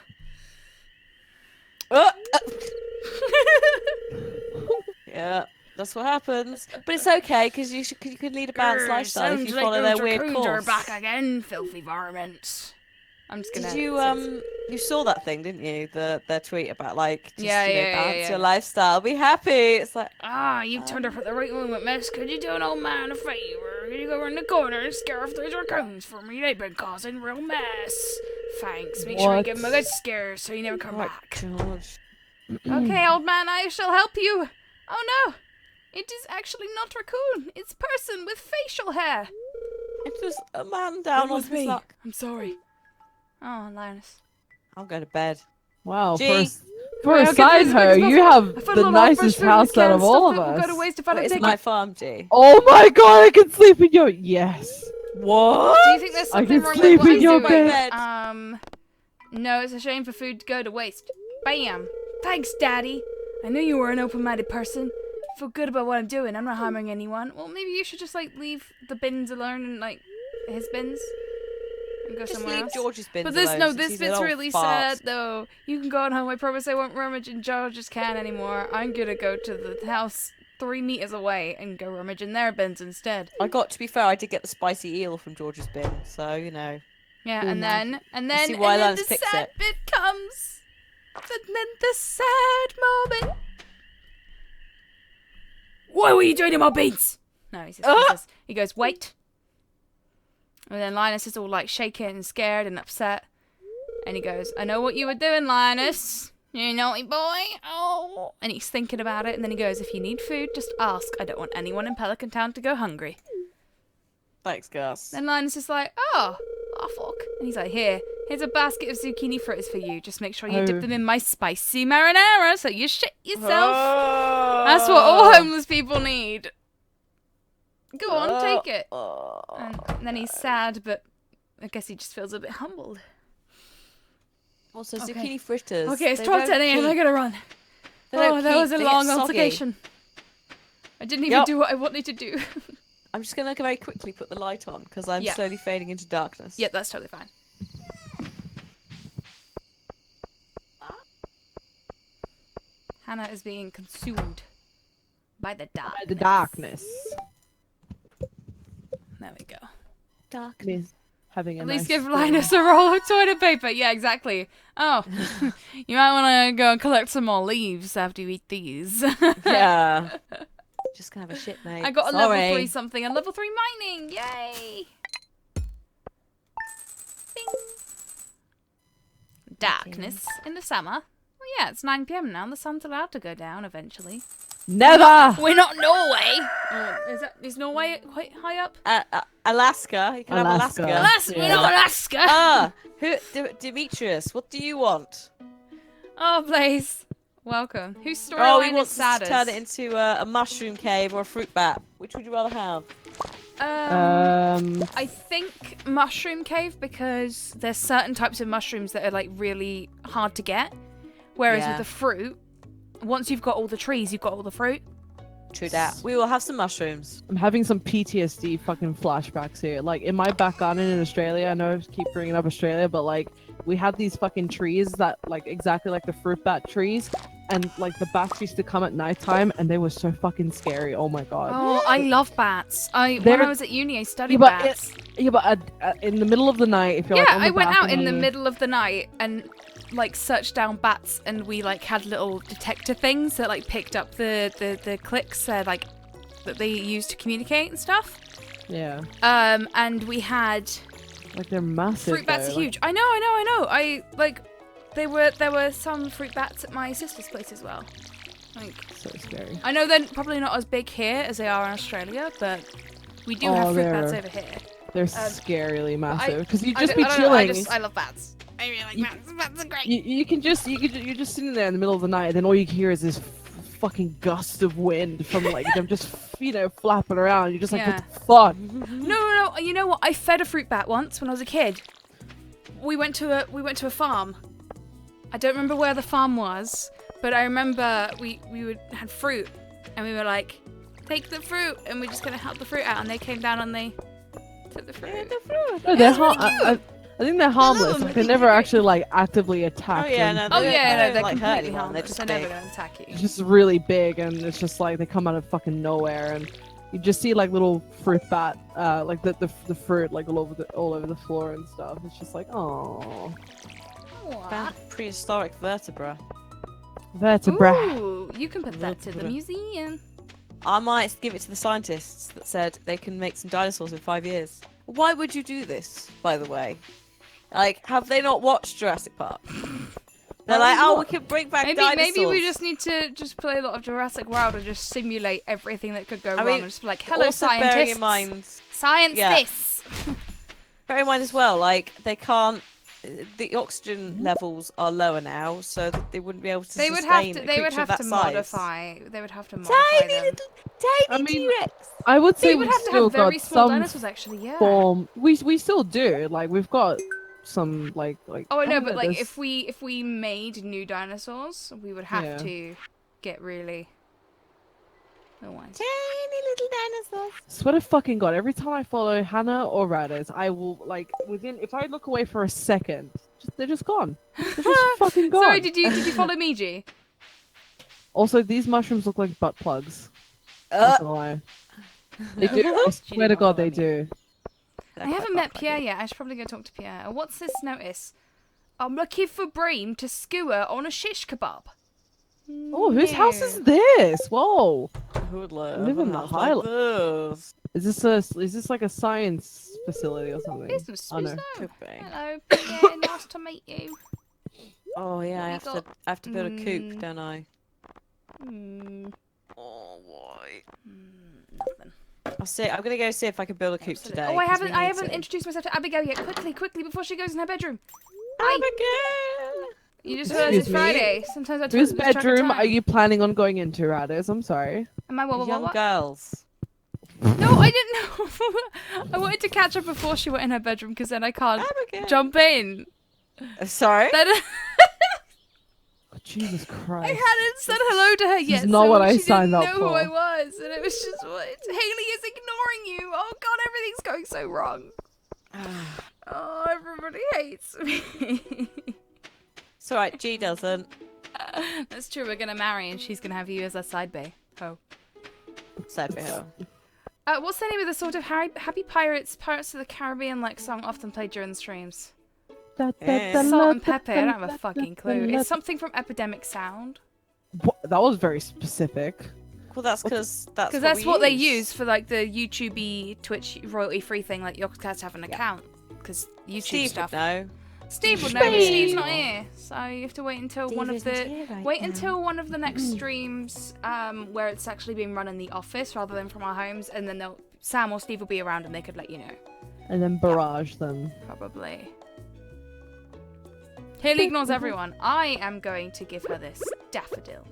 Yeah, that's what happens. But it's okay because you can lead a balanced lifestyle if you follow their weird course. back again, filthy varmints. I'm just gonna. Did you you saw that thing, didn't you? Their tweet about like just balance your yeah. lifestyle, be happy. It's like You turned up at the right moment, miss. Could you do an old man a favor? Could you go around the corner and scare off those raccoons for me? They've been causing real mess. Thanks. Make sure you give them a good scare so you never come back. George. Okay, old man, I shall help you. Oh no, it is actually not raccoon. It's person with facial hair. It was a man down on was his me. luck. I'm sorry. Oh, Linus. I'm going to bed. Wow, Gee. for Wait, a I'll get side this hoe, quick as you possible. have I found a the lot of nicest fresh house food out and of all of stuff that will go to us. waste if I don't It's take my it. farm, G. Oh my god, I can sleep in your yes. What? Do you think there's I something can wrong sleep with what in I'm your doing? bed. No, it's a shame for food to go to waste. Bam. Thanks, Daddy. I knew you were an open-minded person. I feel good about what I'm doing. I'm not harming anyone. Well, maybe you should just like leave the bins alone and like his bins and go Just somewhere leave else. George's bins But this alone, since this he's an bit's old really fart. sad though. You can go on home. I promise I won't rummage in George's can anymore. I'm gonna go to the house 3 meters away and go rummage in their bins instead. To be fair, I did get the spicy eel from George's bin, so you know. Yeah, Oh, and then see why the Lance picks sad it. bit comes. And then the sad moment. What were you doing in my beans? No, he goes, wait. And then Linus is all like shaking and scared and upset. And he goes, I know what you were doing, Linus. You naughty boy. Oh. And he's thinking about it. And then he goes, if you need food, just ask. I don't want anyone in Pelican Town to go hungry. Thanks, Gus. Then Linus is like, oh, fuck. And he's like, here's a basket of zucchini fritters for you. Just make sure you dip them in my spicy marinara so you shit yourself. That's what all homeless people need. Go on, take it. And then he's sad, but I guess he just feels a bit humbled. Also, zucchini fritters. Okay, it's 12:10 a.m. I gotta run. Oh, that was a long altercation. I didn't even do what I wanted to do. I'm just gonna very quickly put the light on because I'm slowly fading into darkness. Yeah, that's totally fine. Hannah is being consumed by the darkness. By the darkness. There we go. Darkness. Having a At least nice give Linus a roll of toilet paper. Yeah, exactly. Oh, you might want to go and collect some more leaves after you eat these. Yeah. Just gonna have a shit, mate. I got a level 3 something, a level 3 mining. Yay! Bing. Darkness in the summer. Well, yeah, it's 9 p.m. now. The sun's allowed to go down eventually. Never! We're not Norway. Is Norway quite high up? Alaska. You can have Alaska. Alaska. We're not Alaska. Demetrius, what do you want? Oh, Blaze. Welcome. Whose He storyline is wants us to saddest? turn it into a mushroom cave or a fruit bat. Which would you rather have? I think mushroom cave because there's certain types of mushrooms that are like really hard to get. Whereas with the fruit, once you've got all the trees, you've got all the fruit. True that. We will have some mushrooms. I'm having some PTSD fucking flashbacks here. Like, in my back garden in Australia, I know I keep bringing up Australia, but, like, we had these fucking trees that, like, exactly like the fruit bat trees, and, like, the bats used to come at nighttime, and they were so fucking scary. Oh, my God. Oh, I love bats. When I was at uni, I studied bats. But in the middle of the night, if you're like, on the I went out in the balcony- middle of the night and like searched down bats, and we like had little detector things that like picked up the clicks like that they used to communicate and stuff. Yeah. And we had Like, they're massive. fruit bats though. are huge. I know. I like there were some fruit bats at my sister's place as well. Like, So scary. I know they're probably not as big here as they are in Australia, but we do have fruit bats over here. They're scarily massive because you just I be don't know, chilling. I love bats. I really like bats. Bats are great. You're just sitting there in the middle of the night, and then all you hear is this fucking gust of wind from like them just flapping around. You're just like, what the fuck? No. You know what? I fed a fruit bat once when I was a kid. We went to a farm. I don't remember where the farm was, but I remember we had fruit, and we were like, take the fruit, and we're just gonna help the fruit out, and they came down and they took the fruit. No, they're I think they're harmless. Like, they never actually like actively attack. They're They're like completely hurting. harmless. They're never gonna attack you. It's just really big, and it's just like they come out of fucking nowhere, and you just see like little fruit bat, like the fruit like all over the floor and stuff. It's just like, oh, Prehistoric vertebra. vertebra. Ooh, you can put that to the museum. I might give it to the scientists that said they can make some dinosaurs in 5 years. Why would you do this, by the way? Like, have they not watched Jurassic Park? They're like, oh, we can bring back dinosaurs. Maybe we just need to just play a lot of Jurassic World and just simulate everything that could go wrong. And just be like, hello, also scientists. bearing in mind, Science this. bear in mind as well, like, they can't. The oxygen levels are lower now, so that they wouldn't be able to. They would sustain have to. a They would creature of have that to size. modify. They would have to modify them. Tiny T-Rex. I would say They would we've have to still have very got small some dinosaurs, actually. Yeah. form. We still do. Like, we've got some like. Oh, I know, don't but like there's- if we made new dinosaurs, we would have Yeah. to get really. Otherwise. Tiny little dinosaurs. Swear to fucking god! Every time I follow Hannah or Radis, I will like within. If I look away for a second, they're just gone. They're just fucking gone. Sorry, did you follow me, G? Also, these mushrooms look like butt plugs. Not gonna lie. They do. I swear to god, they do. I haven't met Pierre yet. I should probably go talk to Pierre. What's this notice? I'm looking for Bream to skewer on a shish kebab. Oh, whose house is this? Whoa. Who would live Live in the house Highlands. this? Is this like a science facility or something? Business. Oh no. Could be. Hello. Yeah, nice to meet you. Oh yeah, What I you have to. got? I have to build a coop, Mm. don't I? Hmm. Oh why? Nothing. I'll see. I'm gonna go see if I can build a coop Absolutely. today. Oh, I 'cause we haven't need to. introduced myself to Abigail yet. Quickly, before she goes in her bedroom. Hi. Abigail. You just realised it's Excuse me? Friday. Sometimes I Whose lose track of bedroom time. are you planning on going into, Radis? I'm sorry. Am I Young what? girls. No, I didn't know. I wanted to catch her before she went in her bedroom because then I can't Abigail. jump in. Sorry. Then Oh, Jesus I Christ. hadn't said hello to her This yet, is not so what I she signed didn't up know who for. I was, and it was just what Haley is ignoring you. Oh God, everything's going so wrong. Oh, everybody hates me. It's alright. G doesn't. That's true. We're gonna marry, and she's gonna have you as a side bae. Oh. Sad for her. What's the name of the sort of Happy Pirates of the Caribbean like song often played during the streams? Salt and Pepper. I don't have a fucking clue. It's something from Epidemic Sound. What? That was very specific. Well, that's because Because that's what they use for like the YouTube Twitch royalty free thing. Like Yogscast have an account because YouTube Steve stuff. would know. Steve would know, but Steve's not Steve. here, so you have to wait until Steve one of isn't the here right wait now. until one of the next streams where it's actually being run in the office rather than from our homes, and then Sam or Steve will be around and they could let you know. And then barrage them. Probably. Haley ignores everyone. I am going to give her this daffodil,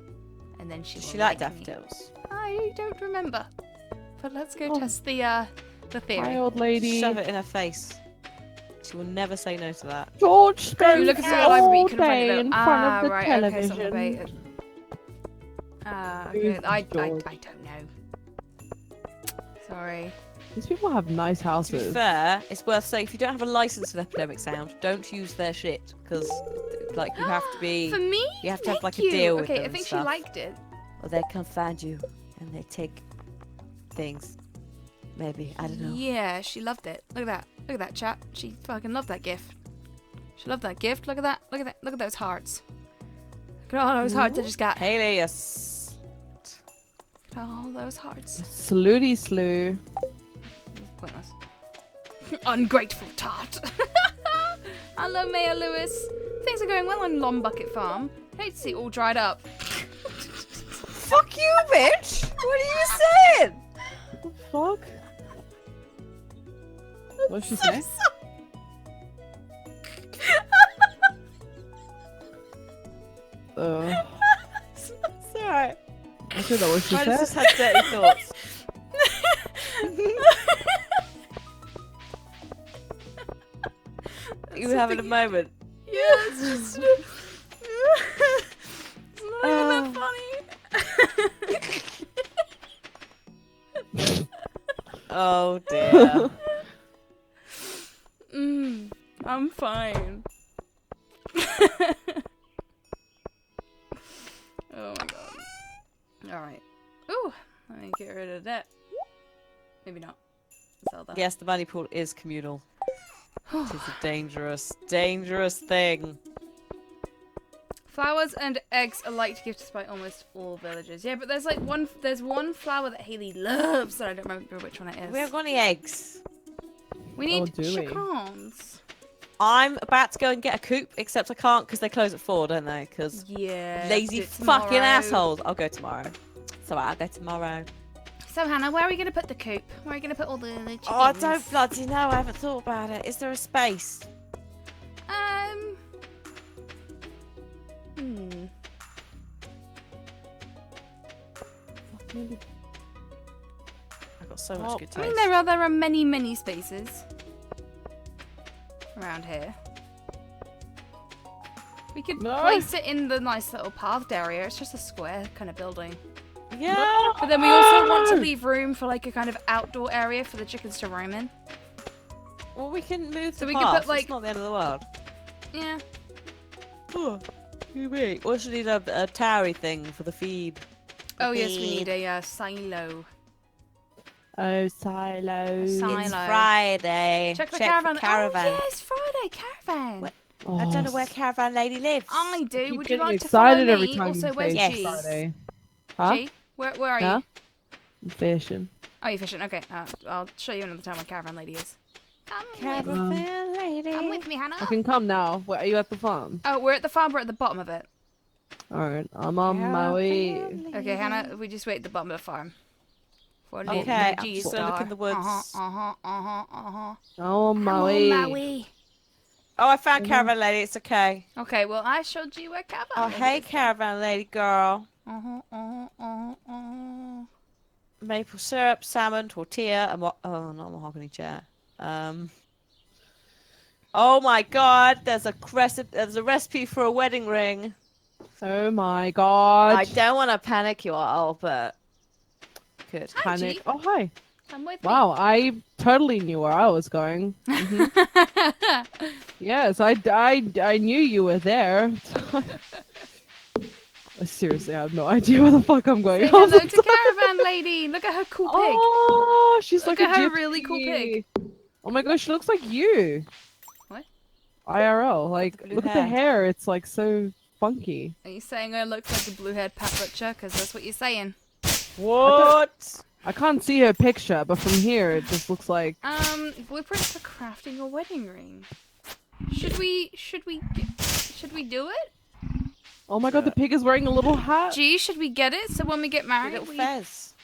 and then she Does will she like like me. daffodils? I don't remember, but let's go Oh. test the Hi, theory. old lady. Shove it in her face. She will never say no to that. George spends You look at the library, you all couldn't find day it. in front of the Right, okay, something television. about it. Who's Okay, I George? don't know. Sorry. These people have nice To be houses. fair, it's worth saying if you don't have a license with Epidemic Sound, don't use their shit because, like, you have to be. For me? You have to have Thank like a you. deal with Okay, them I and think she stuff. liked it. Or they come find you and they take things. Maybe I don't know. Yeah, she loved it. Look at that. Look at that, chat. She fucking loved that gift. She loved that gift. Look at that. Look at that. Look at those hearts. Look at all those hearts I just got. Haley, yes. Look at all those hearts. Slooty slew. Pointless. Ungrateful tart. Hello, Mayor Lewis. Things are going well on Lombucket Farm. Hate to see it all dried up. Fuck you, bitch! What are you saying? What the fuck? What did she say? Sorry. I don't know what she I said. just had dirty thoughts. You were having a moment. Yeah, it's just. It's not even that funny. Oh dear. I'm fine. Oh my god. Alright. Ooh, let me get rid of that. Maybe not. Sell that. Yes, the money pool is communal. It is a dangerous, dangerous thing. Flowers and eggs are like to give to almost all villagers. Yeah, but there's like one flower that Haley loves that I don't remember which one it is. We haven't got any eggs. We need do we? chacons. I'm about to go and get a coop, except I can't because they close at 4, don't they? Because Yeah. lazy do it fucking tomorrow. assholes. I'll go tomorrow. So I'll go tomorrow. So Hannah, where are we gonna put the coop? Where are we gonna put all the chickens? Oh, I don't bloody know. I haven't thought about it. Is there a space? I've got so much good I mean, taste. there are many spaces around here. We could No. place it in the nice little pathed area. It's just a square kind of building. Yeah. But then we also want to leave room for like a kind of outdoor area for the chickens to roam in. Well, we can move So the we could put, path. like- It's not the end of the world. Yeah. Oh, you mean? We should need a towery thing for the feed. Oh yes, we need a silo. Oh, silo. Silo. It's Friday. Check the for caravan. caravan. Oh yes, Friday caravan. What? I don't know where Caravan Lady lives. I do. keep Would you getting like to follow excited every me? time Also, you where's say Yes. G? Friday. Huh? G? Where are Yeah? you? I'm fishing. Oh, you're fishing. Okay. I'll show you another time where Caravan Lady is. Caravan Lady. Come with me, Hannah. I can come now. Where are you at the farm? Oh, we're at the farm. We're at the bottom of it. Alright, I'm on my way. Okay, Hannah. We just wait at the bottom of the farm. For Okay, the I'm G just gonna look star. in the woods. I'm on I'm my on way. my way. Oh, I found Caravan Lady. It's okay. Okay, well, I showed you where Caravan Oh, Lady hey, is. Caravan Lady girl. Maple syrup, salmon, tortilla, and what? Oh, not a mahogany chair. Oh my God! There's a recipe for a wedding ring. Oh my god. I don't want to panic you all, but good. Hi, Panic. G. Oh, hi. Come with Wow, I totally knew where I was going. me. Yes, I knew you were there. I seriously have no idea where the fuck I'm going. Say half hello the to time. Caravan Lady. Look at her cool pig. Oh, she's Look like at a her really cool pig. gypsy. Oh my gosh, she looks like you. What? IRL. Like, Blue look at the hair. It's like so funky. Are you saying I look like a blue-haired Pat Butcher? Because that's what you're saying. What? I can't see her picture, but from here it just looks like. Blueprints for crafting a wedding ring. Should we do it? Oh my god, the pig is wearing a little hat. Gee, should we get it so when we get Your married? little We... fez.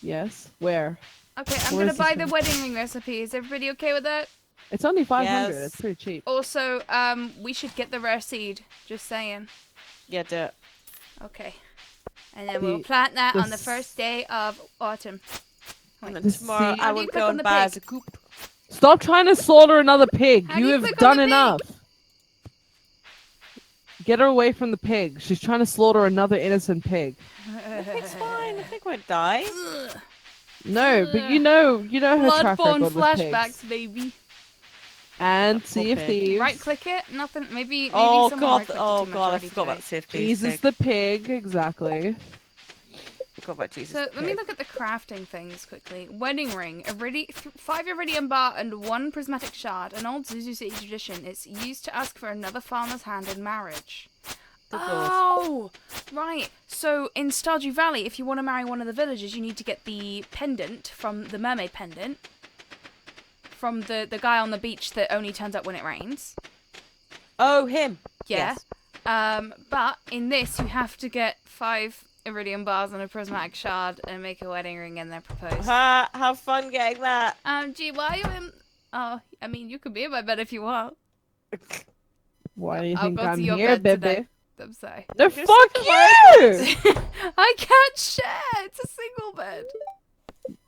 Yes. Where? Okay, I'm Where gonna is buy this the wedding ring recipe. Is everybody okay with that? It's only 500. Yes. It's pretty cheap. Also, we should get the rare seed. Just saying. Yeah, do it. Okay. And then we'll The- plant that on the this- first day of autumn. And then The tomorrow seed- I How do you will click go on and the buy pig? as a coop. Stop trying to slaughter another pig. How do You you have click on done the pig? enough. Get her away from the pig. She's trying to slaughter another innocent pig. It's fine. The pig won't die. Ugh. No, but you know her track Bloodborne record with flashbacks, pigs. baby. And Sea of pig. Thieves. Right click it. Nothing. Maybe. Oh someone God! right-clicked it Oh too much God! I already forgot about today. the safety. Jesus the pig, exactly. Forgot about Jesus. So the let me pig. look at the crafting things quickly. Wedding ring, 5 iridium bar and 1 prismatic shard. An old Zuzu City tradition. It's used to ask for another farmer's hand in marriage. Good lord. Oh, right. So in Stardew Valley, if you want to marry one of the villagers, you need to get the pendant from the mermaid pendant from the guy on the beach that only turns up when it rains. Oh, him. Yeah. Yes. But in this, you have to get 5 iridium bars and a prismatic shard and make a wedding ring and then propose. Ha! Have fun getting that. Gee, why are you in? Oh, I mean, you could be in my bed if you want. Why do you I'll think go to I'm your here, bed baby? today. I'm sorry. No, You're fuck you! I can't share. It's a single bed.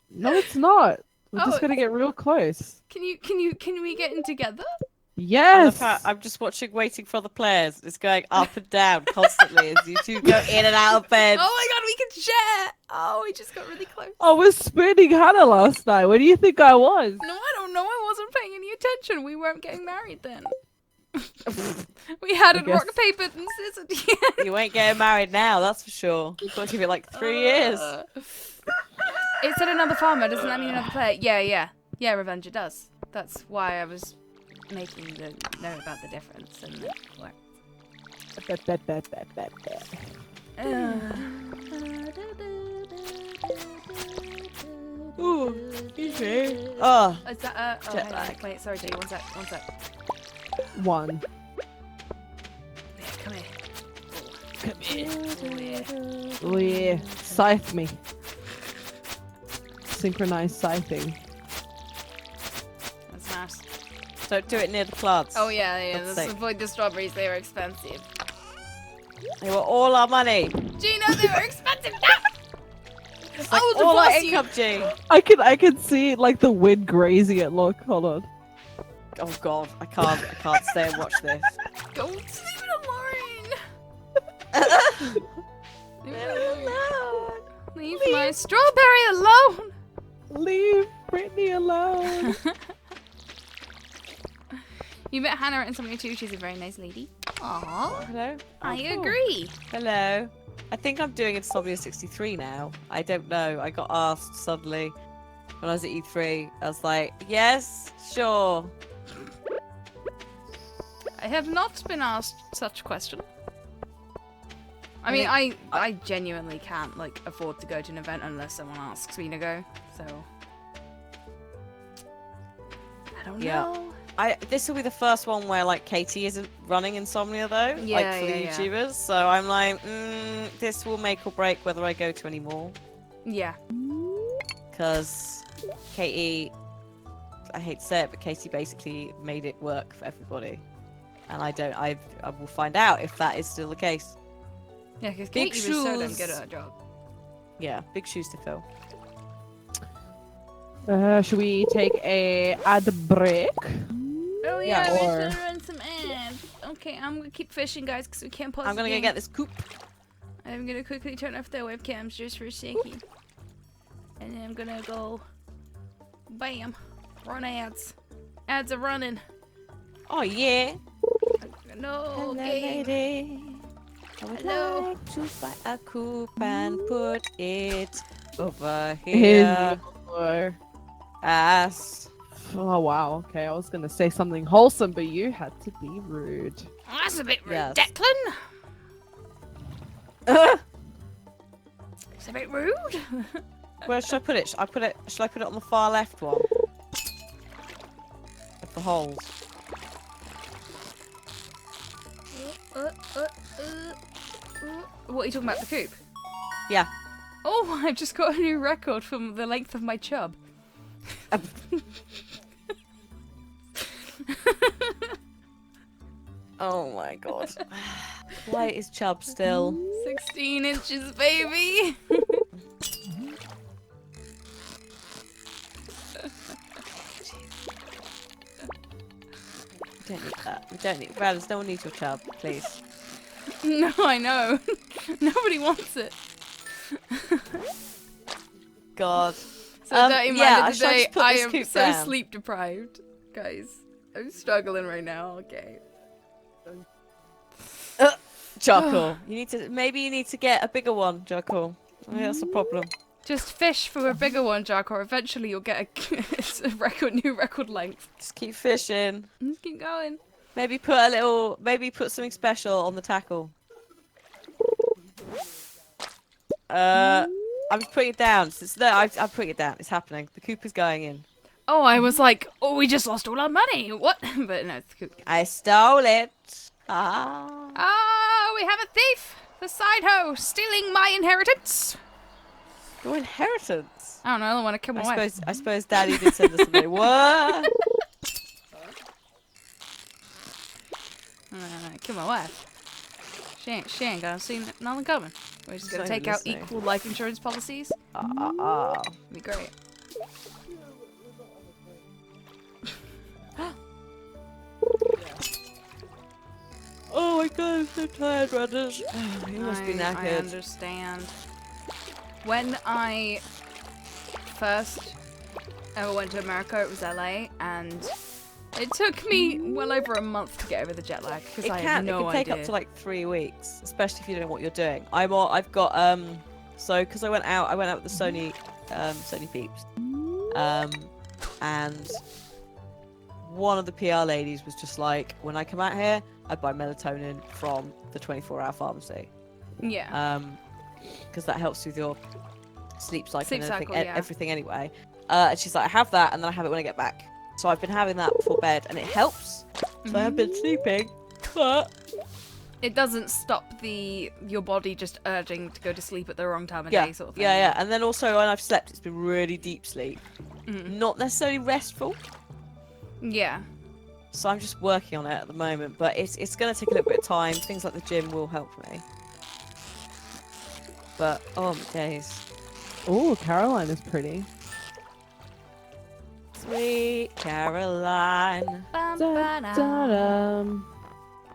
No, it's not. We're Oh, just gonna get real close. Can we get in together? I love Yes! how I'm just watching, waiting for the players. It's going up and down constantly as you two go in and out of bed. Oh my god, we can share. Oh, we just got really close. I was spooning Hannah last night. Where do you think I was? No, I don't know. I wasn't paying any attention. We weren't getting married then. We had I it guess- rock, paper, and scissors. You ain't getting married now, that's for sure. You've got to give it like 3 years. It said another farmer. Doesn't that mean another player? Yeah, Revenge, it does. That's why I was making the know about the difference and the work. Ooh, easy. Oh, Is that Jet hang on. lag. Wait, sorry, Jay, one sec. One. Yeah, come here. Oh, yeah. Oh yeah. Scythe me. Synchronized scything. That's nice. don't do it near the plants. Oh yeah, Let's let's see. avoid the strawberries, they were expensive. They were all our money. Gina, they were expensive! It's like Oh, all our divorce you. income, G. I can see like the wind grazing it. Look, hold on. Oh God, I can't stay and watch this. Don't leave it alone! Leave it alone. Leave my strawberry alone! Leave Brittany alone. You met Hannah at Insomnia too, she's a very nice lady. Aww. Hello. I Oh, cool. agree. Hello. I think I'm doing Insomnia 63 now. I don't know. I got asked suddenly when I was at E3. I was like, yes, sure. I have not been asked such a question. I mean, I genuinely can't like afford to go to an event unless someone asks me to go. So I don't know. This will be the first one where like Katie isn't running Insomnia though, like for the YouTubers. So I'm like, this will make or break whether I go to any more. Yeah. Because Katie, I hate to say it, but Katie basically made it work for everybody, and I will find out if that is still the case. Yeah, because Big Katie was so damn shoes. good at her job. Yeah, big shoes to fill. Should we take a ad break? Oh Yeah, yeah, we or- should run some ads. Okay, I'm gonna keep fishing, guys, because we can't pause. I'm gonna go get this coop. I'm gonna quickly turn off the webcams just for a second, and then I'm gonna go, bam, run ads. Ads are running. Oh yeah. No, Hello, game. lady. I would Hello. like to buy a coop and put it over In here. your- Ass. Oh wow. Okay, I was gonna say something wholesome, but you had to be rude. Oh, that's a bit rude, Yes. Declan. It's a bit rude. Where should I put it? Should I put it on the far left one? Of the holes. What are you talking about, the coop? Yeah. Oh, I've just got a new record from the length of my chub. Oh my god. Why is Chubb still? 16 inches, baby! We don't need that. We don't need. Brothers, no one needs your Chubb, please. No, I know. Nobody wants it. God. So dirty yeah, minded shall I today, just put I this am coop so down? sleep deprived. Guys, I'm struggling right now, okay. Charcoal. Maybe you need to get a bigger one, Charcoal. I think that's a problem. Just fish for a bigger one, Jack, or eventually you'll get a new record length. Just keep fishing. Just keep going. Maybe put something special on the tackle. I'm just putting it down. I'm putting it down. It's happening. The coop is going in. Oh, I was like, oh, we just lost all our money. What? But no, it's the coop. I stole it. Ah. Oh, we have a thief! The side hoe stealing my inheritance! Your inheritance. I don't know, I want to kill my wife. I suppose Daddy did send us something. What? Kill my wife. She ain't gonna see nothing coming. We're just gonna She's not take even out listening. equal life insurance policies. Be great. Oh my god, I'm so tired, brothers. You must be I knackered. understand. When I first ever went to America, it was LA, and it took me well over a month to get over the jet lag because I had no It can take idea. up to like 3 weeks, especially if you don't know what you're doing. I've got so because I went out with the Sony peeps, and one of the PR ladies was just like, when I come out here, I buy melatonin from the 24-hour pharmacy. Yeah. Because that helps with your sleep cycle Sleep and everything, cycle, yeah. everything anyway. And she's like, I have that, and then I have it when I get back. So I've been having that before bed, and it helps. So I have been sleeping, but It doesn't stop your body just urging to go to sleep at the wrong time of yeah, day, sort of thing. yeah. And then also when I've slept, it's been really deep sleep, Mhm. not necessarily restful. Yeah. So I'm just working on it at the moment, but it's going to take a little bit of time. Things like the gym will help me. But oh my days, Oh, Caroline is pretty. sweet Caroline. Bum, Da, ba-da. da, da.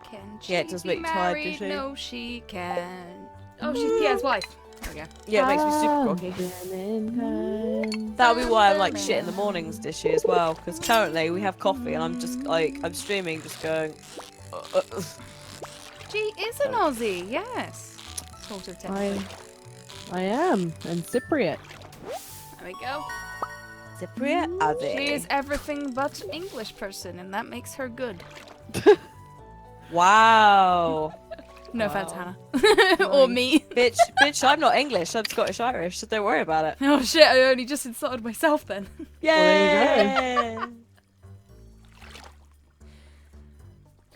Can she Yeah, it does be make you tired, married? doesn't it? No, she can. Oh, she's Pierre's wife. There we go. Yeah, it makes me super groggy. Womankind. That'll be why I'm like shit in the mornings this year as well. Because currently we have coffee and I'm just like I'm streaming, just going. She is an Aussie, yes. Sort of technically. I am, and Cypriot. There we go. Cypriot, are She they? is everything but English person, and that makes her good. Wow. No offense, Wow. Hannah. Or me. Bitch, I'm not English. I'm Scottish Irish, so don't worry about it. Oh shit, I only just insulted myself then. Yeah.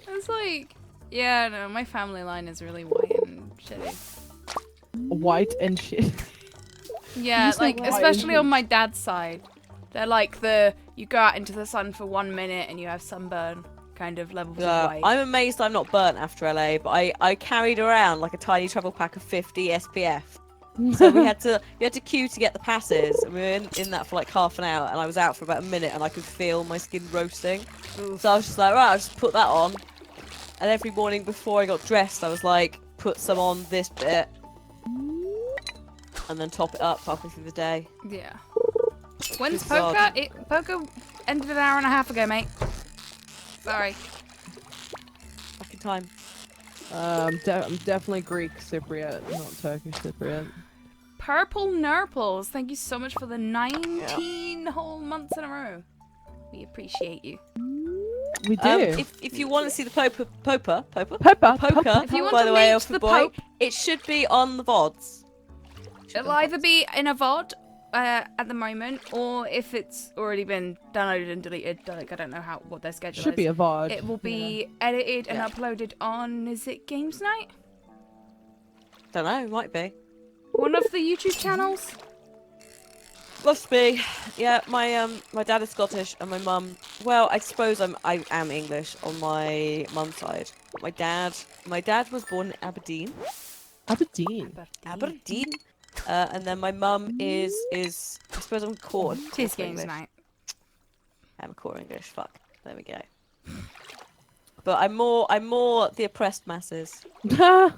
It's like, yeah, no, my family line is really white and shitty. White and shit. Yeah, You said like, white especially and on my dad's side. They're like you go out into the sun for 1 minute and you have sunburn kind of levels of white. I'm amazed I'm not burnt after LA, but I carried around like a tiny travel pack of 50 SPF. So we had to queue to get the passes, and we were in that for like half an hour, and I was out for about a minute, and I could feel my skin roasting. Oof. So I was just like, right, I'll just put that on. And every morning before I got dressed, I was like, put some on this bit, and then top it up halfway through the day. Yeah. When's Good God. poker? Poker ended an hour and a half ago, mate. Sorry. Back in time. I'm definitely Greek Cypriot, not Turkish Cypriot. Purple Nurples, thank you so much for the 19 whole months in a row. We appreciate you. We do. If you want to see the poker, Poker. If you want by to the way, meet Alpha the Boy, Pope, it should be on the VODs. it'll either be in a VOD at the moment, or if it's already been downloaded and deleted, like, I don't know what their schedule Should is. be a VOD. It will be edited and Yeah. uploaded on, is it Games Night? Don't know, might be. One of the YouTube channels? Must be. Yeah, my dad is Scottish and my mum. Well, I suppose I am English on my mum's side. But my dad was born in Aberdeen. Aberdeen. Aberdeen. And then my mum is I suppose I'm quarter. Tis quarter Games English. Night. I'm quarter English. Fuck. There we go. But I'm more the oppressed masses Love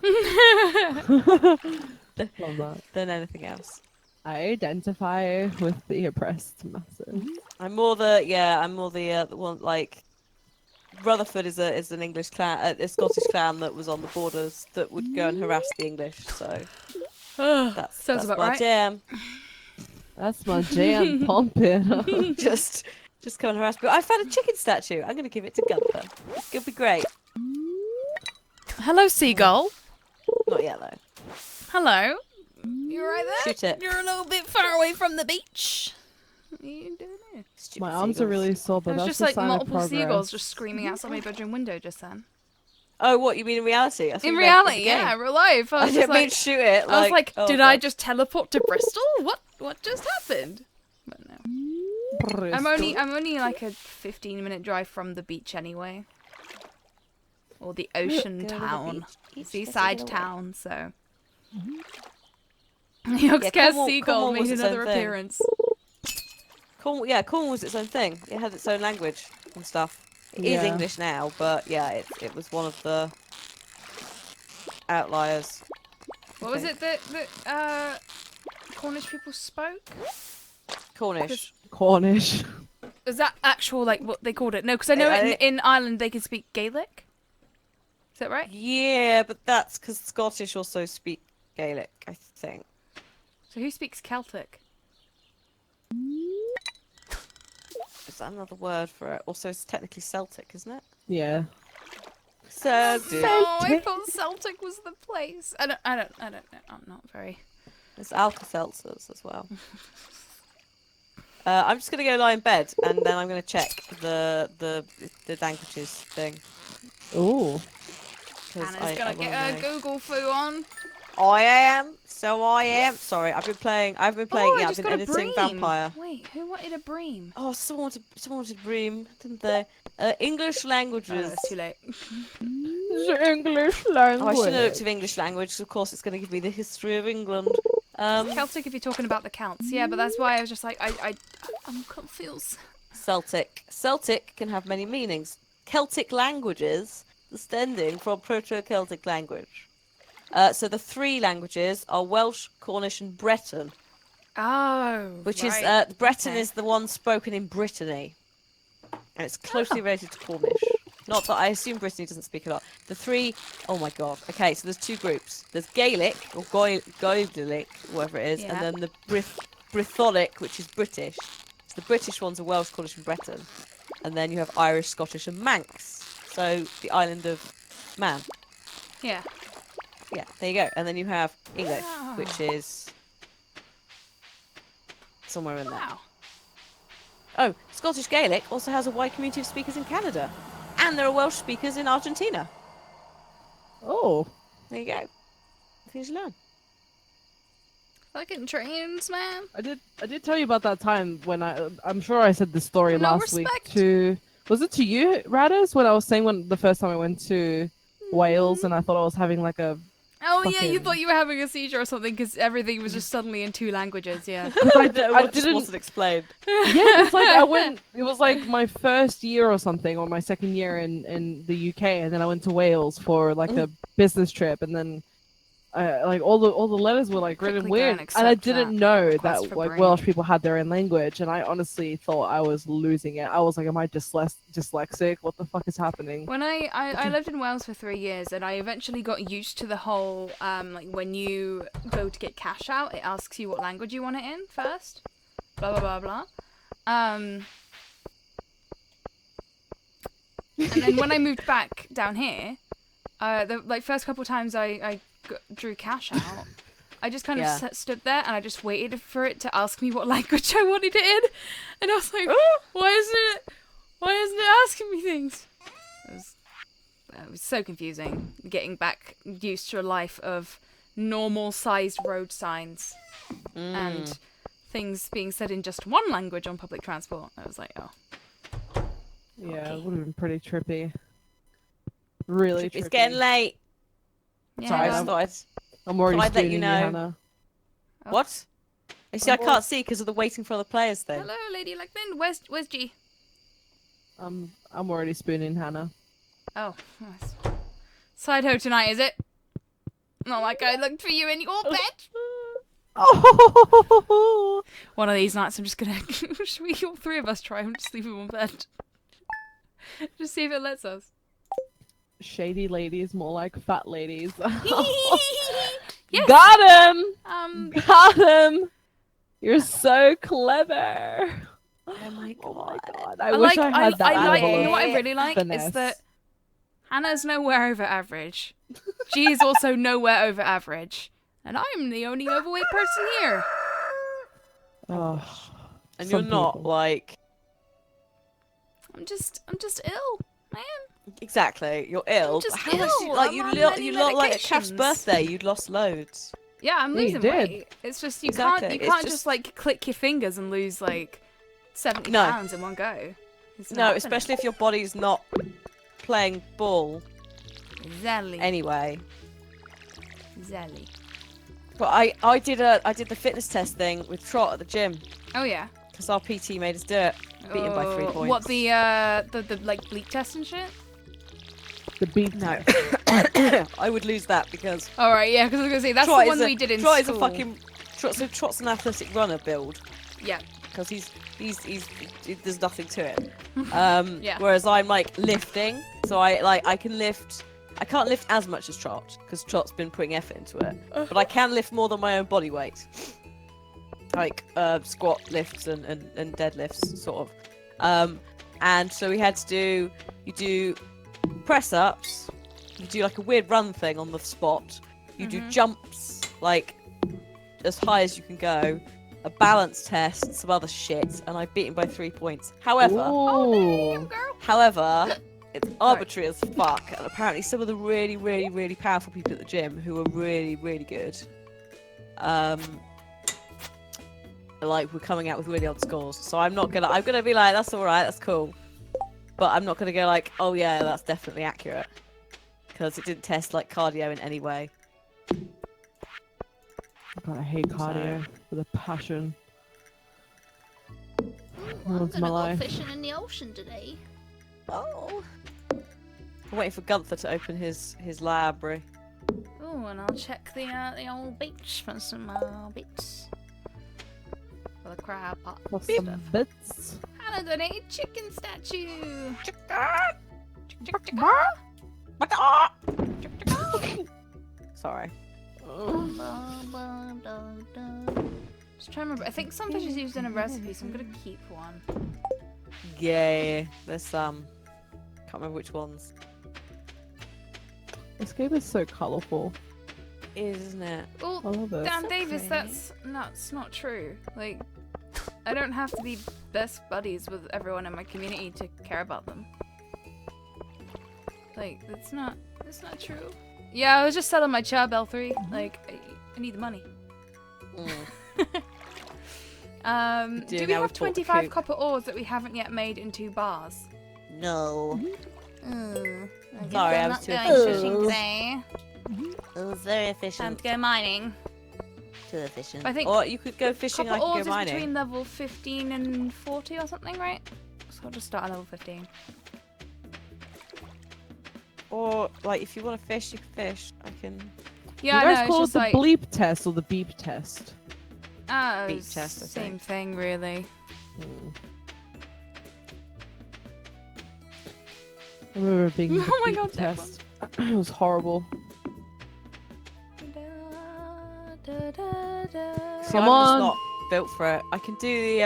that. than anything else. I identify with the oppressed masses. I'm more the one like Rutherford is an English clan, a Scottish clan that was on the borders that would go and harass the English. So that's Sounds about my right. jam. That's my jam pumping. just come and harass. But I found a chicken statue. I'm gonna give it to Gunther. It's gonna be great. Hello, Seagull. Not yet though. Hello. You right there? Shoot it. You're a little bit far away from the beach. What are you doing here? Stupid My arms are seagulls. really sore, but There's that's just a like sign multiple of seagulls progress. just screaming outside my bedroom window just then. Oh, what you mean in reality? I thought In you meant reality, the game. yeah, real life. I was didn't just mean like, shoot it. I was like, oh, did I God. just teleport to Bristol? What just happened? But no. I'm only like a 15-minute drive from the beach anyway. Or the ocean Go to the town. beach. Seaside Let's get away. town, so. Yeah, Yogscast Cornwall Seagull made was its another own thing. appearance. Cornwall was its own thing. It had its own language and stuff. It is Yeah. English now, but yeah, it was one of the outliers. What was it that Cornish people spoke? Cornish. Cornish. Is that actual, like, what they called it? No, because I know in Ireland they can speak Gaelic. Is that right? Yeah, but that's because Scottish also speak Gaelic, I think. So who speaks Celtic? Is that another word for it? Also, it's technically Celtic, isn't it? Yeah. Celtic. Oh, I thought Celtic was the place. I don't know. I'm not very. There's Alka-Seltzers as well. I'm just gonna go lie in bed and then I'm gonna check the languages thing. Ooh. 'Cause Hannah's gonna wanna get her know. Google foo on. I am. Sorry, I've been playing. Oh, I yeah, I've just been got a editing bream. Vampire. Wait, who wanted a bream? Oh, someone wanted Bream, didn't they? English Oh, languages. it's too late. The English language. Oh, I should have looked at English language, 'cause of course it's going to give me the history of England. Celtic if you're talking about the Celts. Yeah, but that's why I was just like, I'm confused. Celtic can have many meanings. Celtic languages, the standing from Proto-Celtic language. So the three languages are Welsh, Cornish, and Breton, Oh, which right. is Breton Okay. is the one spoken in Brittany, and it's closely related to Cornish. Not that I assume Brittany doesn't speak a lot. The three, oh my god. Okay, so there's two groups. There's Gaelic or Gaelic, whatever it is, Yeah. and then the Brythonic, which is British. So the British ones are Welsh, Cornish, and Breton, and then you have Irish, Scottish, and Manx. So the island of man. Yeah. Yeah, there you go. And then you have English, Wow. which is somewhere in there. Wow. Oh, Scottish Gaelic also has a wide community of speakers in Canada. And there are Welsh speakers in Argentina. Oh. There you go. Things you learn. Fucking trains, man. I did tell you about that time when I'm sure I said this story No last week respect. was it to you, Radis, when I was saying when the first time I went to Wales and I thought I was having like a Oh yeah, you fucking- thought you were having a seizure or something because everything was just suddenly in 2 languages. Yeah. I Just didn't wasn't explained. yeah, it's like I went. It was like my first year or something, or my second year in the UK, and then I went to Wales for like a business trip, and then like all the letters were like written Quickly go weird, and and I accept didn't that know request that for like brain. Welsh people had their own language, and I honestly thought I was losing it. I was like, am I dyslexic? What the fuck is happening? When I lived in Wales for 3 years, and I eventually got used to the whole like when you go to get cash out, it asks you what language you want it in first. Blah blah blah blah. And then when I moved back down here, the like first couple times I drew cash out, I just kind of Yeah. stood there and I just waited for it to ask me what language I wanted it in, and I was like, why isn't it asking me things? It was so confusing. Getting back used to a life of normal-sized road signs and things being said in just one language on public transport. I was like, oh. Yeah, it would have been pretty trippy. Really trippy. It's getting late. Yeah. Sorry, I Um, just thought I'd... I'm already I'd let spooning you you, know. Hannah. Oh. What? You see, I can't see because of the waiting for other players thing. Hello, Lady Lackman. Where's G? I'm already spooning Hannah. Oh, nice. Side hoe tonight, is it? Not like I looked for you in your bed. Oh! One of these nights, I'm just gonna. Should we all 3 of us try and just leave him on bed? Just see if it lets us. Shady ladies, more like fat ladies. Yes. Got him! Yes. Got him! You're so clever. Oh my Oh my god. god. I wish I had that I like. level You know of what I really like finesse. is that Hannah's nowhere over average. G is also nowhere over average, and I'm the only overweight person here. Oh, And some you're not people. like... I'm just ill, man. Exactly, you're ill. just How much ill. like I'm you on look many you look like at Calf's medications. birthday, you'd lost loads. Yeah, I'm Yeah, you losing did. weight. It's just you Exactly, can't it's just just- like click your fingers and lose like 70 No. pounds in one go. It's No, not happening. especially if your body's not playing ball Zelly. anyway. Zelly. But I did the fitness test thing with Trot at the gym Oh yeah. because our PT made us do it. Beat him by 3 Oh, points. What the like bleep test and shit? The beat. No, I would lose that because All right, yeah, because I was gonna say that's Trot the is one we did in Trot school. is a fucking Trot's an athletic runner build Yeah. because he's there's nothing to it. Yeah. Whereas I'm like lifting, so I can lift. I can't lift as much as Trot because Trot's been putting effort into it, but I can lift more than my own body weight, like squat lifts and deadlifts, sort of. And so we had to do press ups. You do like a weird run thing on the spot. You do jumps like as high as you can go. A balance test, some other shit, and I beat him by 3 points. However, Ooh. Girl. it's arbitrary as fuck, and apparently some of the really, really, really powerful people at the gym who are really, really good, like we're coming out with really odd scores. So I'm gonna be like, that's all right, that's cool, but I'm not gonna go like, oh yeah, that's definitely accurate, because it didn't test like cardio in any way. God, I hate cardio with a passion. I'm That's gonna my go life. fishing in the ocean today. Oh. I'm waiting for Gunther to open his library. Oh, and I'll check the old beach for some bits. For the crab pot. For stuff. some bits. Hannah donated chicken statue. Sorry. Just trying to remember. I think some fish is used in a recipe, so I'm gonna keep one. Yeah, there's some. Can't remember which ones. This game is so colourful. Isn't it? Well, I love it. Dan So Davis, pretty. that's not true. Like, I don't have to be best buddies with everyone in my community to care about them. Like, that's not true. Yeah, I was just selling my chair Bell 3. Like, I need the money. Mm. Do we now have we've bought the 25 coop. copper ores that we haven't yet made into bars? No. I guess Sorry, I'm I was not too going efficient. fishing today. It was very Time efficient. to go mining. Too efficient. I think or you could go fishing, Copper I could ores go is mining. between level 15 and 40 or something, right? So I'll just start at level 15. Or, like, if you want to fish, you can fish. I can... Yeah, you I guys know, it's call it just the like... bleep test or the beep test? Beach test, I same think. thing, really. I remember being the Oh my beep God, that test. It was horrible. See, Come I'm on. just not built for it. I can do the,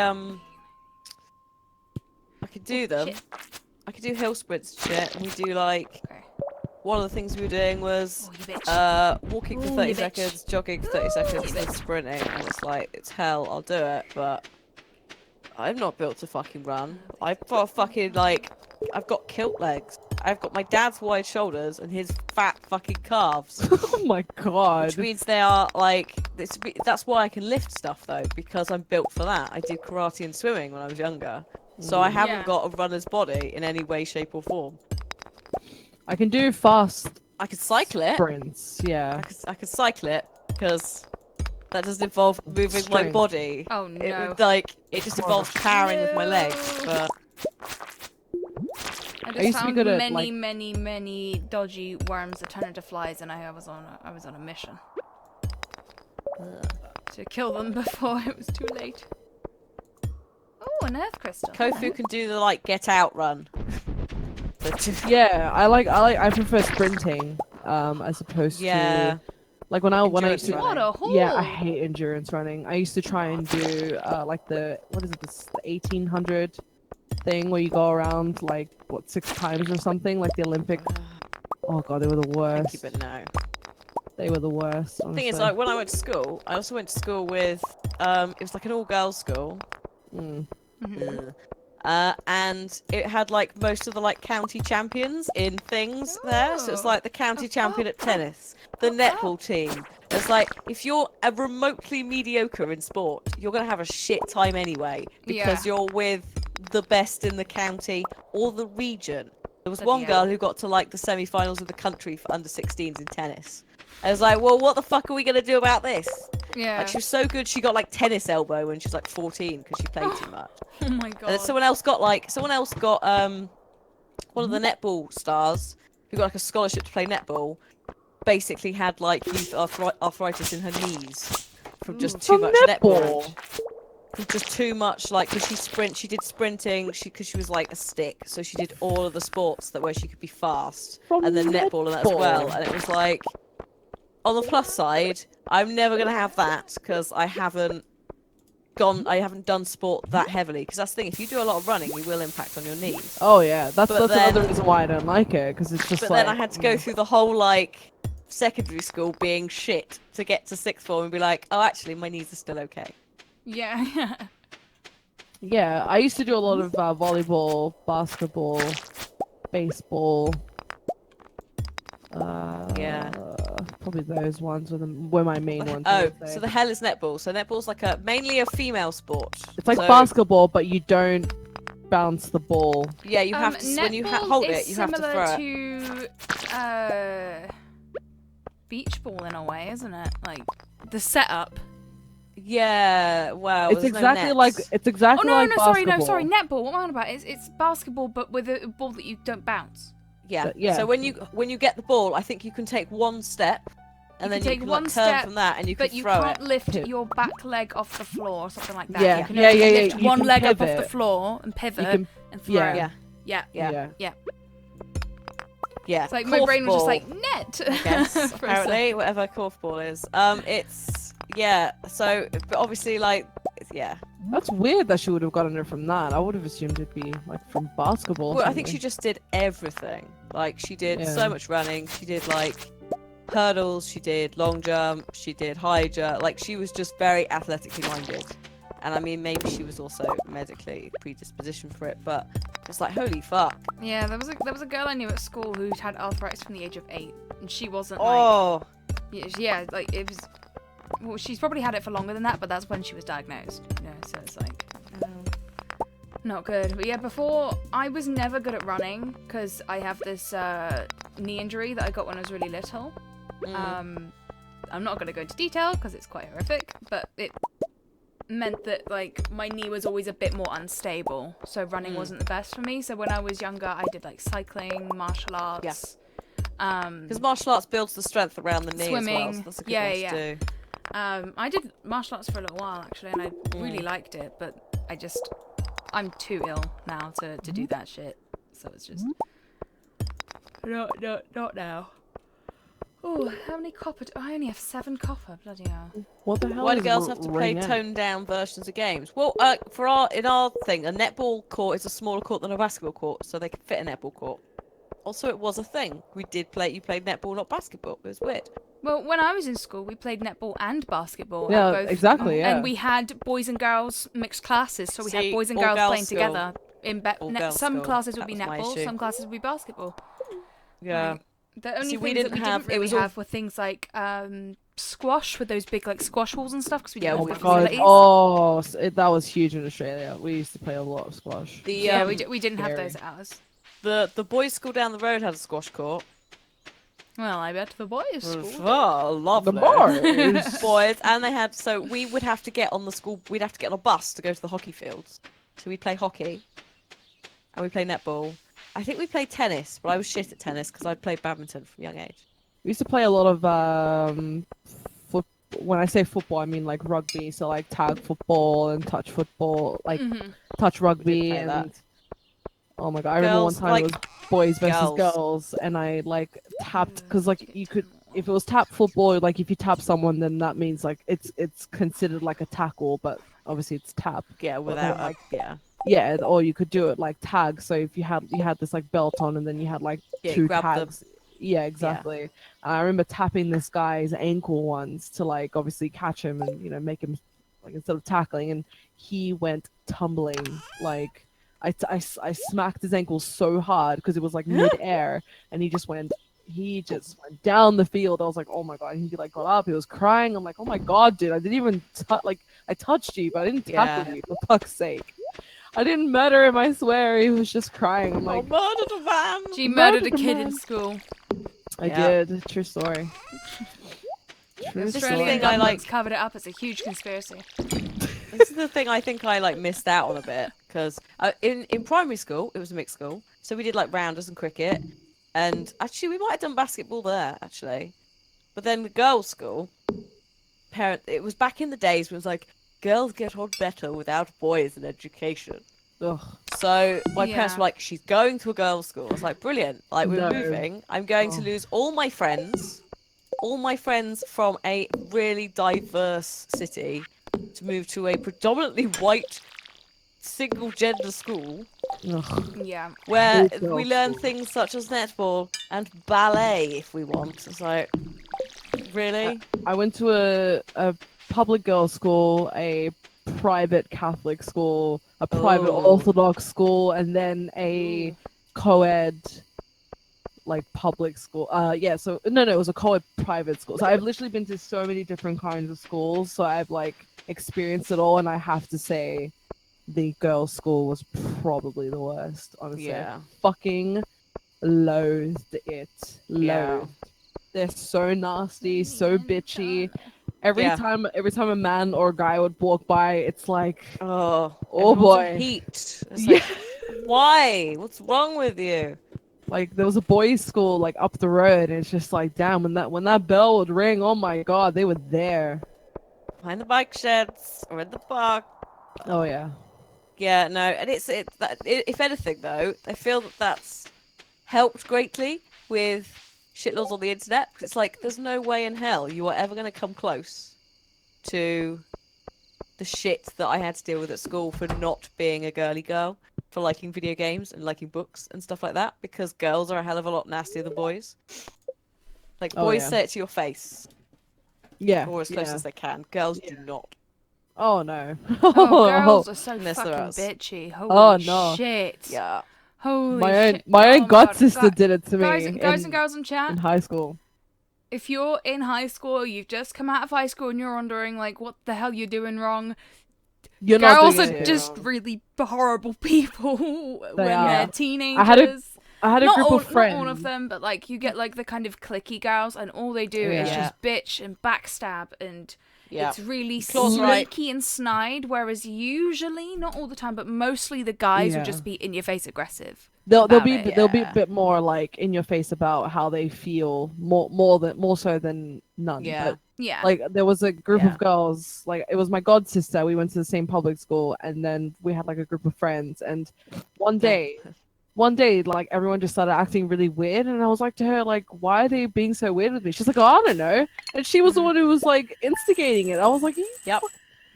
I could do them. Shit. I could do hill sprints and shit, and we do, like... Okay. One of the things we were doing was Oh, you bitch. walking for Ooh, 30 you bitch. seconds, jogging for 30 seconds, then sprinting. And it's like, it's hell, I'll do it, but I'm not built to fucking run. I've got fucking, like, I've got kilt legs. I've got my dad's wide shoulders and his fat fucking calves. Oh my god. Which means they are, like, that's why I can lift stuff, though, because I'm built for that. I did karate and swimming when I was younger. So I haven't Yeah. got a runner's body in any way, shape, or form. I can do fast I could cycle it. sprints, yeah. I could cycle it because that doesn't involve moving my Strength. body. Oh It no. would, like, it just involves powering with my legs. No. But I I just used to be found good at, many, like- many dodgy worms that turn into flies, and I was on a mission to kill them before it was too late. Oh, an earth crystal. Kofu can do the like get out run. The Yeah, I prefer sprinting, as opposed yeah, to like when I Endurance used to. running. What a hole! Yeah, I hate endurance running. I used to try and do like the what is it, the 1800 thing where you go around like what 6 times or something, like the Olympic. Oh god, they were the thank you, worst. but no. They were the worst. The thing is, honestly. like when I went to school, I also went to school with it was like an all girls school. Mm. Mhm. And it had like most of the like county champions in things there. So it's Oh. like the county champion at tennis, the netball team. It's like if you're a remotely mediocre in sport, you're gonna have a shit time anyway because Yeah. you're with the best in the county or the region. There was Bloody one girl hell. who got to like the semi-finals of the country for under 16s in tennis. I was like, well, what the fuck are we gonna do about this? Yeah. Like she was so good, she got like tennis elbow when she was like 14 because she played too much. Oh my And god. then someone else got one of the netball stars who got like a scholarship to play netball. Basically had like youth arthritis in her knees from just too From much netball? netball. From just too much, like, because she did sprinting, because she was like a stick, so she did all of the sports that where she could be fast, From and then netball and that as well. netball? And it was like, on the plus side, I'm never gonna have that because I haven't done sport that heavily. Because that's the thing, if you do a lot of running, you will impact on your knees. Oh yeah, that's But another then- reason why I don't like it, because it's just But like. then I had to go through the whole like secondary school being shit to get to sixth form and be like, oh, actually, my knees are still okay. Yeah. Yeah, I used to do a lot of volleyball, basketball, baseball. Yeah. Probably those ones were my main ones. I Oh, would say. so the hell is netball? So netball's like mainly a female sport. It's like So, basketball, but you don't bounce the ball. Yeah, you have to when you netball hold is it, you have to similar throw it. to beach ball in a way, isn't it? Like the setup. Yeah, well, It's there's no exactly like nets. it's exactly Oh no, like no, basketball. sorry, netball. What am I on about? It's basketball, but with a ball that you don't bounce. Yeah. Yeah. So when you get the ball, I think you can take one step, and You then can you take can one like, turn step, from that, and you can But you throw can't it. lift Pivot. your back leg off the floor or something like that. Yeah, You can yeah, only yeah, yeah, lift you one can leg up off the pivot. floor and pivot You can, and throw. yeah. Yeah. Yeah. Yeah. yeah. Yeah. It's like my brain was just like net. I guess, for a second. apparently, whatever korfball is. It's yeah. So, but obviously, like, yeah. That's weird that she would have gotten it from that. I would have assumed it'd be like from basketball. or Well, I think something. she just did everything. Like, she did Yeah. so much running. She did, like, hurdles, she did long jump, she did high jump. Like, she was just very athletically minded. And I mean, maybe she was also medically predispositioned for it, but it's like, holy fuck. Yeah, there was a girl I knew at school who'd had arthritis from the age of 8, and she wasn't Oh, yeah, like it was. Well, she's probably had it for longer than that, but that's when she was diagnosed. You know, so it's like not good. But yeah, before I was never good at running because I have this knee injury that I got when I was really little. I'm not going to go into detail because it's quite horrific, but it meant that like my knee was always a bit more unstable, so running wasn't the best for me. So when I was younger, I did like cycling, martial arts. because martial arts builds the strength around the knee Swimming. as well, so that's a good one to do. I did martial arts for a little while actually, and I really liked it, but I'm too ill now to do that shit. So it's just not now. Oh, how many copper? I only have 7 copper. Bloody hell. What the hell? Why do is girls have to play ringing? toned down versions of games? Well, in our thing, a netball court is a smaller court than a basketball court, so they can fit a netball court. Also, it was a thing. You played netball, not basketball. It was weird. Well, when I was in school, we played netball and basketball. Yeah, at both, exactly, yeah. And we had boys and girls mixed classes, so we had See, boys and all girls girls playing school. together. All girls Some school. classes would That be was my netball, issue. some classes would be basketball. Yeah. Like, the only See, things we that didn't we have- didn't it really was all- have were things like squash with those big like squash balls and stuff because we Yeah, didn't Oh have my the god! facilities. Oh, that was huge in Australia. We used to play a lot of squash. The Yeah, we didn't have scary. those at ours. the boys' school down the road had a squash court. Well, I bet the boys' school. Oh, lovely. The boys. Boys, and they had, so we would have to get on the school, we'd have to get on a bus to go to the hockey fields. So we'd play hockey, and we play netball. I think we played tennis, but I was shit at tennis because I'd played badminton from a young age. We used to play a lot of when I say football, I mean like rugby, so like tag football and touch football, like touch rugby play and that. oh my god, I remember one Girls, time like, it was boys versus girls. girls, and I like tapped because like you could if it was tap football, like if you tap someone, then that means like it's considered like a tackle, but obviously it's tap. Yeah, But without, then, like yeah. yeah, or you could do it like tag. So if you had this like belt on, and then you had like Yeah, 2 grab them. tags. Yeah, exactly. And I remember tapping this guy's ankle once to like obviously catch him and make him like instead of tackling, and he went tumbling. Like I smacked his ankle so hard because it was like mid-air, and he just went down the field. I was like, oh my god. And he like got up, he was crying. I'm like, oh my god, dude, I didn't even I touched you, but I didn't tackle you, for fuck's sake. I didn't murder him, I swear. He was just crying. I'm like, murdered a van! She murdered a Murdered a kid in man. school. I Yeah. did. True story. True This is the Australian thing I government's like- covered it up. It's a huge conspiracy. This is the thing I think I like missed out on a bit because in primary school it was a mixed school, so we did like rounders and cricket, and actually we might have done basketball there actually, but then the girls' school, it was back in the days when it was like girls get on better without boys in education. Ugh. So my parents Yeah. were like, she's going to a girls' school. I was like, brilliant. Like we're No. moving. I'm going to Oh. lose all my friends from a really diverse city to move to a predominantly white single gender school Ugh. Yeah. where Hate we girls' learn school. things such as netball and ballet if we want. It's like, really? I went to a public girls' school, a private Catholic school, a private Oh. Orthodox school, and then a co-ed like public school. Yeah, so no, it was a co-ed private school. So I've literally been to so many different kinds of schools, so I've like experienced it all, and I have to say the girls' school was probably the worst, honestly. Yeah. Fucking loathed it. Yeah. Loathed. They're so nasty, so bitchy. Every Yeah. time a man or a guy would walk by, it's like, Oh, Oh, everyone's in boy. heat. It's Yeah. like, why? What's wrong with you? like there was a boys' school like up the road, and it's just like, damn, when that bell would ring, oh my god, they were there. Behind the bike sheds or in the park. Oh yeah. Yeah, no, and if anything though, I feel that that's helped greatly with shitloads on the internet. 'Cause it's like there's no way in hell you are ever going to come close to the shit that I had to deal with at school for not being a girly girl. for liking video games and liking books and stuff like that, because girls are a hell of a lot nastier than boys. Like, boys say it to your face, Yeah. or as close as they can. Girls do not. Oh no. Oh, girls are so Unless they're fucking us. bitchy. Oh, Holy no. shit. Yeah. Holy my shit. own Oh god God. sister did it to me. Guys in, and girls in chat, in high school. if you're in high school, you've just come out of high school and you're wondering, like, what the hell you're doing wrong, You're not girls doing are anything just wrong. really horrible people when are. they're teenagers. I had a not group all, of friends. Not all of them, but like you get like the kind of cliquey girls, and all they do is Yeah. just bitch and backstab, and Yeah. it's really Claw's right. sneaky and snide. Whereas usually, not all the time, but mostly the guys Yeah. will just be in your face aggressive. They'll about be it. they'll be a bit more like in your face about how they feel more so than none. Yeah. But Yeah, like there was a group Yeah. of girls, like it was my god sister. We went to the same public school, and then we had like a group of friends. And one day, like everyone just started acting really weird, and I was like to her, like, why are they being so weird with me? She's like, oh, I don't know. And she was the one who was like instigating it. I was like, Yep.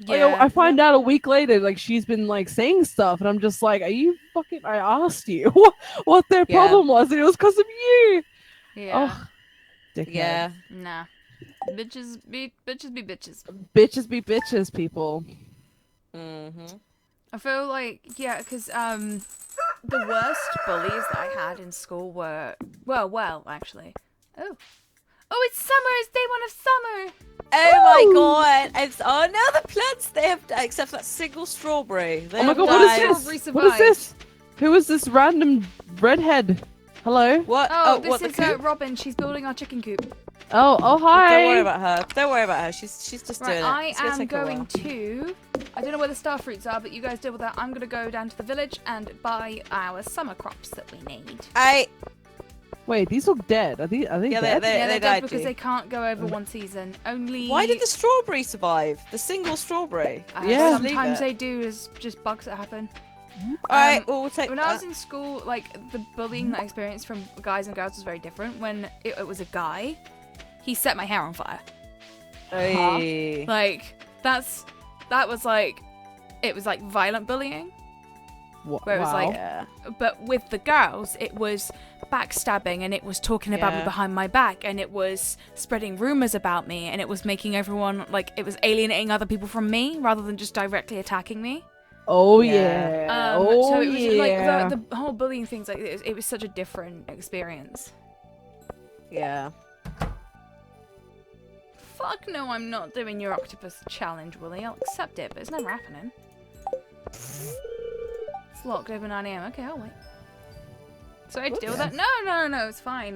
like, I find out a week later, like she's been like saying stuff, and I'm just like, are you fucking? I asked you what their Yeah. problem was, and it was because of you. yeah, Oh, dickhead. Yeah. nah. Bitches be bitches. Bitches be bitches, people. Mm-hmm. I feel like, yeah, because the worst bullies that I had in school were well actually. Oh, it's summer! It's day one of summer. Oh my Woo! god! It's now the plants they have except for that single strawberry. They Oh my have god, died. what is this? What is this? Who is this random redhead? Hello? What? Oh, what, this the is coop? Robin. She's building our chicken coop. Oh, hi. Don't worry about her. Don't worry about her. She's just Right, doing it. I It's gonna am take her a going while. to. I don't know where the star fruits are, but you guys deal with that. I'm gonna go down to the village and buy our summer crops that we need. Wait, these look dead. Are they Yeah, dead? They're they dead died because too. they can't go over one season. Only. Why did the strawberry survive? The single strawberry. Yeah. Sometimes Leave they do. Is just bugs that happen. Alright, well, we'll take When I was that. in school, like the bullying that I experienced from guys and girls was very different. When it was a guy, he set my hair on fire. Hey. Like that was like, it was like violent bullying. Where it was like, Yeah. but with the girls, it was backstabbing, and it was talking about me Yeah. behind my back, and it was spreading rumors about me, and it was making everyone, like, it was alienating other people from me rather than just directly attacking me. Oh Yeah. yeah. So it was yeah. like the whole bullying things, like it was such a different experience. Yeah. Fuck no, I'm not doing your octopus challenge, Willie. I'll accept it, but it's never happening. It's locked over 9 AM. Okay, I'll wait. So I had to deal with that. No, it's fine.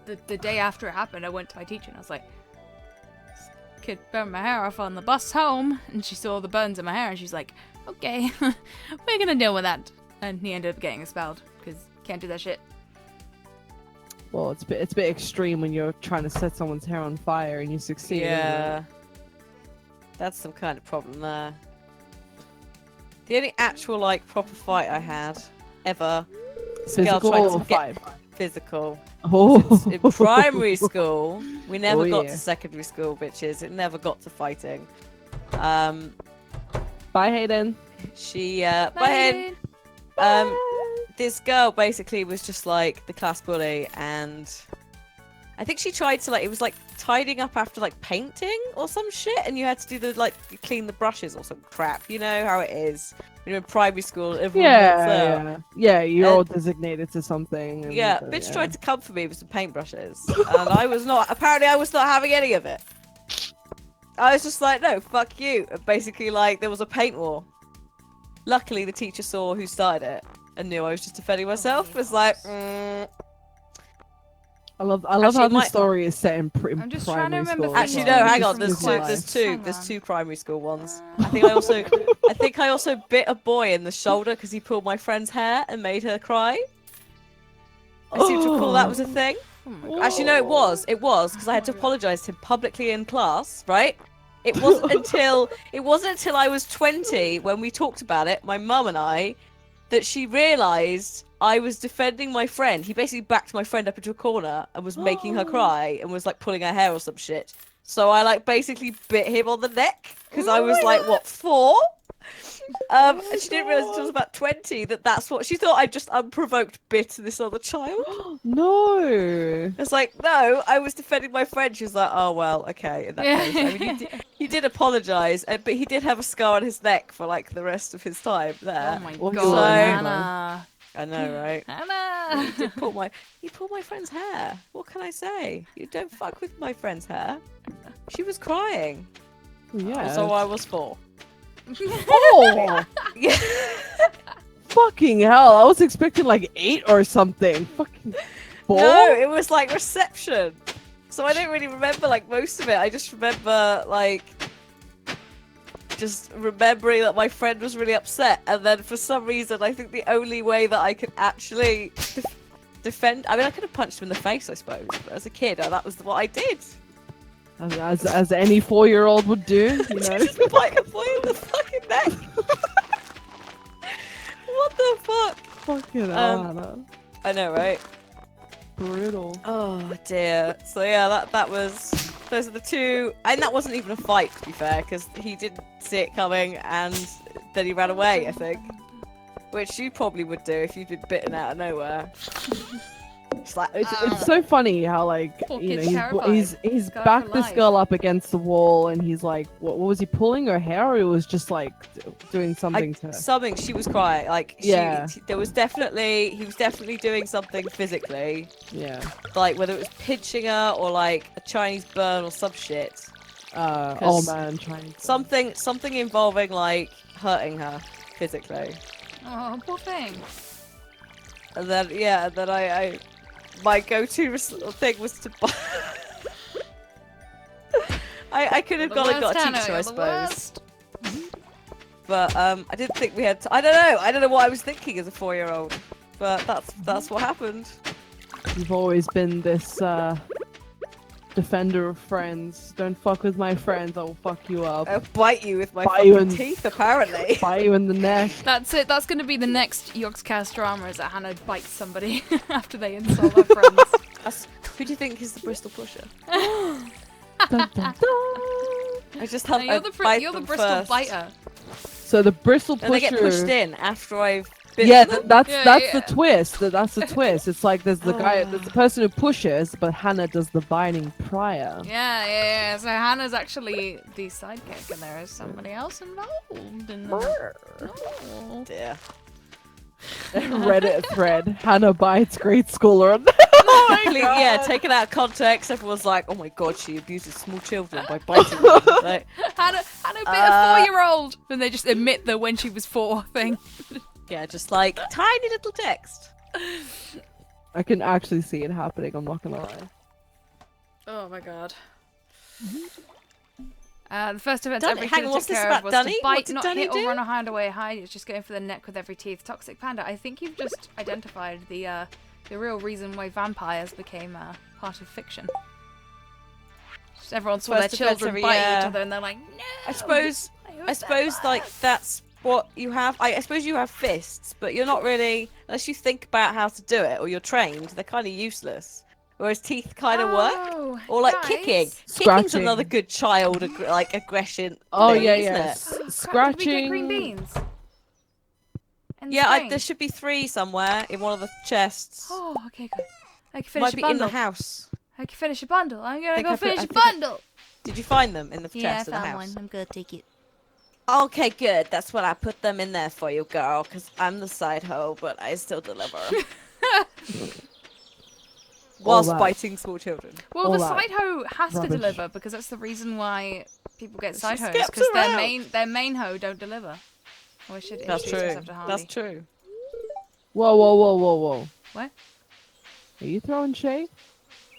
The day after it happened, I went to my teacher and I was like, "This kid burned my hair off on the bus home," and she saw the burns in my hair and she's like, "Okay, we're gonna deal with that." And he ended up getting expelled because can't do that shit. Well, it's a bit extreme when you're trying to set someone's hair on fire and you succeed. isn't it? Yeah. That's some kind of problem there. The only actual, like, proper fight I had ever. this girl Physical tried or to get five? physical. Oh. In primary school, we never Oh, got yeah. to secondary school, bitches. It never got to fighting. Bye, Hayden. She, but this girl basically was just like the class bully, and I think she tried to, like, it was like tidying up after like painting or some shit, and you had to do the, like, clean the brushes or some crap. You know how it is when you're in primary school. Everyone helps out. Yeah, you're And- all designated to something. And, Yeah, bitch tried to come for me with some paintbrushes, and I was not. Apparently, I was not having any of it. I was just like, no, fuck you. And basically, like, there was a paint war. Luckily, the teacher saw who started it and knew I was just defending myself. Was like, I love Actually, how my- this story is set in, I'm just trying to primary remember school. things actually, Well, no, this hang is on. from There's school two. life. There's Hang two on. primary school ones. I think I also bit a boy in the shoulder because he pulled my friend's hair and made her cry. I seem to recall that was a thing. Oh my God. Actually, no, it was because I had to apologise to him publicly in class, right? It wasn't until I was 20 when we talked about it, my mum and I, that she realised I was defending my friend. He basically backed my friend up into a corner and was making her cry and was like pulling her hair or some shit. So I like basically bit him on the neck because I was like, what, 4? And she didn't realise until she was about 20 that that's what she thought. I just unprovoked bit this other child. No. It's like, no, I was defending my friend. She was like, oh well, okay. In that case, I mean, he did apologise, but he did have a scar on his neck for like the rest of his time there. Oh my Well, god, so- Hannah. I know, right? Hannah. He pulled my friend's hair. What can I say? You don't fuck with my friend's hair. She was crying. Yeah. So I was 4. Oh, Yeah. fucking hell! I was expecting like 8 or something. Fucking 4. No, it was like reception. So I don't really remember like most of it. I just remember like just remembering that my friend was really upset, and then for some reason I think the only way that I could actually defend, I mean, I could have punched him in the face, I suppose, but as a kid, that was what I did. As any 4-year-old would do, you know. Just bite a boy in the fucking neck. What the fuck? Fucking hell, Hannah. I know, right? Brutal. Oh dear. So yeah, that was. Those are the two, and that wasn't even a fight, to be fair, because he didn't see it coming, and then he ran away, I think. Which you probably would do if you'd been bitten out of nowhere. It's like, It's so funny how like Poor you kid's know terrified. he's Scarred backed for this life. girl up against the wall and he's like what was he pulling her hair or he was just like doing something to her? something. She was crying. Like, Yeah. he was definitely doing something physically, Yeah. like whether it was pinching her or like a Chinese burn or some shit. Oh 'Cause man, Chinese. Something involving like hurting her physically. Oh, poor thing. And then I my go-to thing was to buy. I could have gone and got a teacher, I suppose. But I didn't think we had. I don't know what I was thinking as a 4-year-old. But that's what happened. You've always been this defender of friends. Don't fuck with my friends, I will fuck you up. I'll bite you with my Bite you fucking in- teeth, apparently. Bite you in the neck. That's it. That's going to be the next Yogscast drama, is that Hannah bites somebody after they insult her friends. Who do you think is the Bristol pusher? Dun, dun, dun. I just No, have. you're the Bristol biter. So the bristle And they pusher. get pushed in after I've. Bitten Yeah, them? that's Yeah, that's yeah. the twist. That's the twist. It's like there's the guy, there's the person who pushes, but Hannah does the biting prior. Yeah. So Hannah's actually the sidekick, and there is somebody else involved in the. Oh. Dear. Reddit thread: Hannah bites grade schooler. Yeah, taken out of context, everyone's like, "Oh my god, she abuses small children by biting them." Like, Hannah bit a 4-year-old, and they just admit the when she was 4 thing. yeah, just like tiny little text. I can actually see it happening. I'm not gonna lie. Oh my god. The first event Dunny, every hang kid on, took what's this care about of was Dunny? to What bite, did not Dunny hit do? or run or hide away. Hide. It's just going for the neck with every teeth. Toxic Panda. I think you've just identified the real reason why vampires became part of fiction. Just everyone saw their First offense children every biting year. each other, and they're like, no. I suppose like that's what you have. I suppose you have fists, but you're not really, unless you think about how to do it or you're trained. They're kind of useless. Whereas teeth kind of work. Oh, Or like guys. kicking. Kicking's Scratching. another good child like aggression. Oh thing, yeah, isn't yeah. it? Did we get Scratching. green beans? In the Yeah, spring? there should be 3 somewhere in one of the chests. Oh, okay, good. I can finish Might a be bundle. in the house. I can finish a bundle. I'm gonna Think go I put- finish I a think I- bundle. Did you find them in the Yeah, I chest in the found house? one. I'm gonna take it. Okay, good. That's what I put them in there for you, girl. Because I'm the side hoe, but I still deliver. Whilst that. biting small children. Well, All the that side hoe has to rubbish. deliver because that's the reason why people get She side hoes skips because around. their main hoe don't deliver. Oh, I should That's introduce true. myself to Harley. That's true. Whoa. What? Are you throwing shade?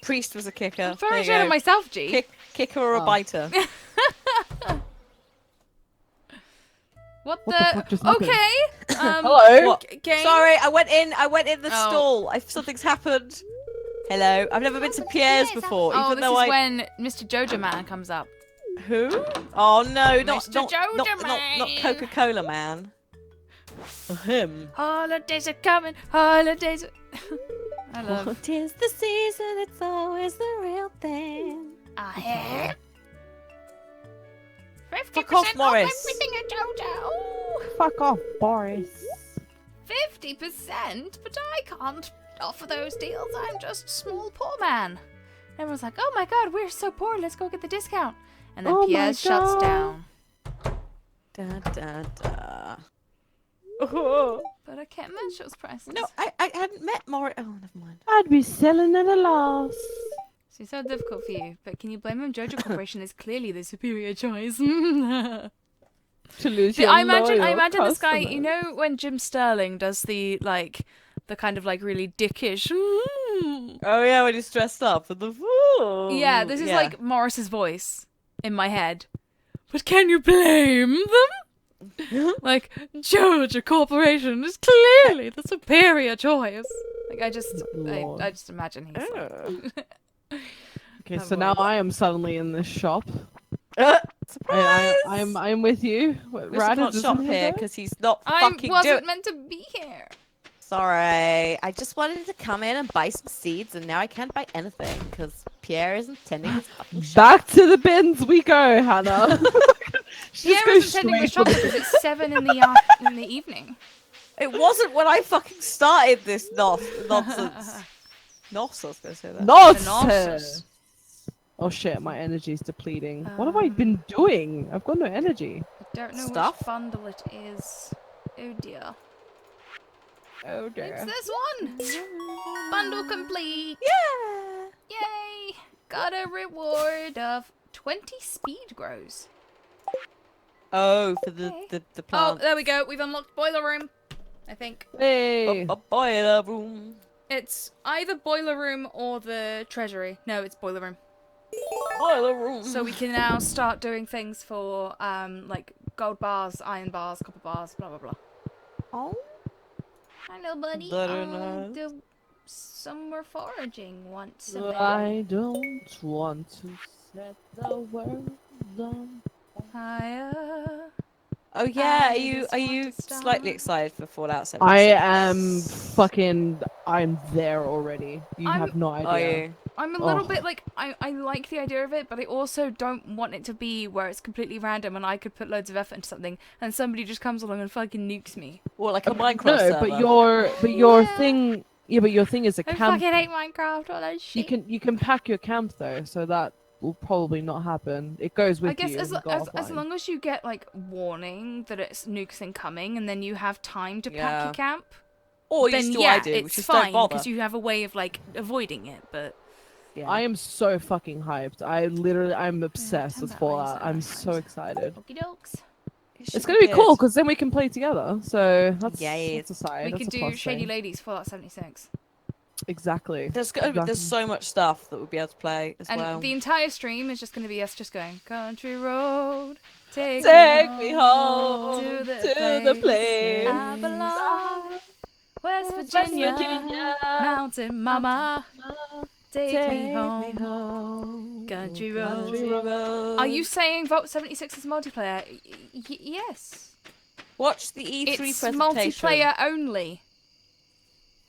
Priest was a kicker. I'm throwing There shit you at go. myself, G. Kicker or a Oh. biter. What What the? the fuck just happened? Okay. Hello? What? Game. Sorry, I went in the Oh. stall. Something's happened. Hello. I've never been to Pierre's before, Oh, even this though is when Mr. Jojo Man comes up. Who? Oh no, not Mr. not not, Jojo not Man. Coca-Cola man. Him. Holidays are coming. Holidays. I love. Tis the season, it's always the real thing. I Fuck off, Morris. everything at Jojo. Fuck off, Boris. 50%? But I can't offer those deals. I'm just a small poor man. Everyone's like, oh my god, we're so poor. Let's go get the discount. And then Oh my Pierre shuts God. down. Da, da, da. But I can't match those prices. No, I hadn't met Morris. Oh, never mind. I'd be selling at a loss. So it's so difficult for you. But can you blame him? Jojo Corporation is clearly the superior choice. To lose See, your I imagine loyal this guy, you customers. know when Jim Sterling does the kind of like really dickish Oh yeah, when he's dressed up for the fool. yeah, this is like Morris's voice in my head. But can you blame them? Like, Georgia Corporation is clearly the superior choice. Like, I just Lord. imagine he's like... Okay, Oh, so now boy. I am suddenly in this shop. Surprise! I'm with you. Mr. Ryder, can't does shop he here know? because he's not I fucking wasn't doing. meant to be here. Sorry, I just wanted to come in and buy some seeds, and now I can't buy anything because Pierre isn't tending his fucking shop. Back to the bins we go, Hannah. She just Yeah, goes I'm attending the straight shop for because it's 7 in the evening. It wasn't when I fucking started this nonsense. Nos, I was gonna say that. Nonsense. Nonsense. Oh shit, my energy's depleting. What have I been doing? I've got no energy. I don't know Stuff? which bundle it is. Oh dear. Oh It's this one! Bundle complete! Yeah. Yay! Got a reward of 20 speed grows. Oh, for the Okay. the Oh, plant. there we go. We've unlocked boiler room. I think. Hey. Boiler room. It's either boiler room or the treasury. No, it's boiler room. Boiler room. So we can now start doing things for like gold bars, iron bars, copper bars, blah blah blah. Oh. Hello, buddy. Very nice. Do some more foraging once a minute. I don't want to set the world on. Higher. Oh yeah, I are you just are want you to start. slightly excited for Fallout 76? I am fucking. I'm there already. You I'm- have no idea. Are you? I'm a little Oh. bit like I like the idea of it, but I also don't want it to be where it's completely random and I could put loads of effort into something and somebody just comes along and fucking nukes me. Well, like a Minecraft No, server. but your Yeah. thing. Yeah, but your thing is a I camp. fucking hate Minecraft. All that You shit. can pack your camp though, so that will probably not happen. It goes with I guess you. as, and go as offline. long as you get like warning that it's nukes incoming and then you have time to pack Yeah. your camp, Or you then still yeah, I do, it's which is fine don't bother. because you have a way of like avoiding it. But Yeah. I am so fucking hyped. I'm obsessed with turn that way, Fallout. so I'm that's so nice. excited. okie dokes. It's gonna be cool because then we can play together. So that's Yay. that's a side. We that's could a do plus Shady thing. Ladies Fallout 76. Exactly. There's Exactly. so much stuff that we'll be able to play as And well. the entire stream is just going to be us just going, country road, take Take me home to the to the place I belong. West Virginia, Mountain Mama, take me home, country road. Are you saying Vote 76 is multiplayer? Yes. Watch the E3 It's presentation. multiplayer only.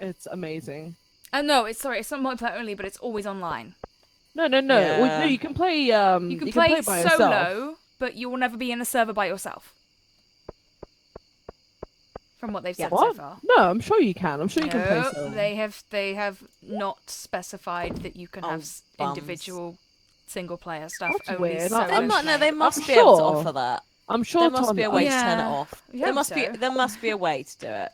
It's amazing. No, it's not multiplayer only, but it's always online. No. Well, no, Yeah. you can play. You can play by solo, yourself. but you will never be in a server by yourself. From what they've said so What? far. No, I'm sure you can. I'm sure you can play No, solo. they have not specified that you can Oh, have bums. individual single player stuff. That's only weird. solo They play. they must I'm be able to sure. offer that. I'm sure There must be a way to turn it Yeah. off. You There hope must be so. there must be a way to do it.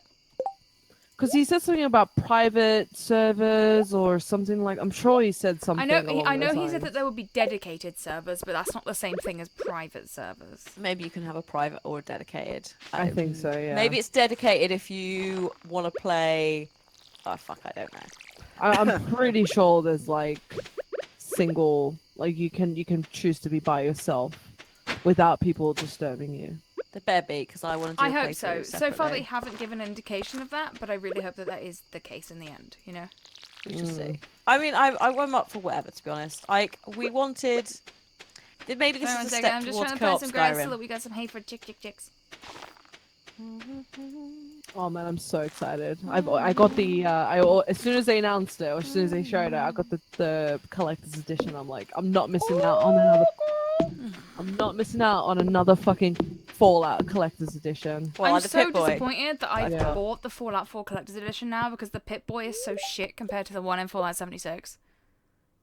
because he said something about private servers or something like. I'm sure he said something. I know. along I know. those He said lines. that there would be dedicated servers, but that's not the same thing as private servers. Maybe you can have a private or a dedicated. I think so. Yeah. Maybe it's dedicated if you want to play. Oh fuck! I don't know. I'm pretty sure there's like single. Like you can choose to be by yourself without people disturbing you. The better be because I want to do. I a hope so. playthrough So far, separately. they haven't given an indication of that, but I really hope that that is the case in the end. You know. We'll just see. I mean, I'm up for whatever. To be honest, like we wanted. Maybe this Hang on is a second, step I'm just towards trying to plant co-op some grass so Skyrim. that we got some hay for chicks. Oh man, I'm so excited. I got the as soon as they announced it, or as soon as they showed it, I got the collector's edition. I'm like, I'm not missing out on another. I'm not missing out on another fucking Fallout Collector's Edition. Well, I'm the so Pip-Boy. disappointed that I Yeah. bought the Fallout 4 Collector's Edition now because the Pip-Boy is so shit compared to the one in Fallout 76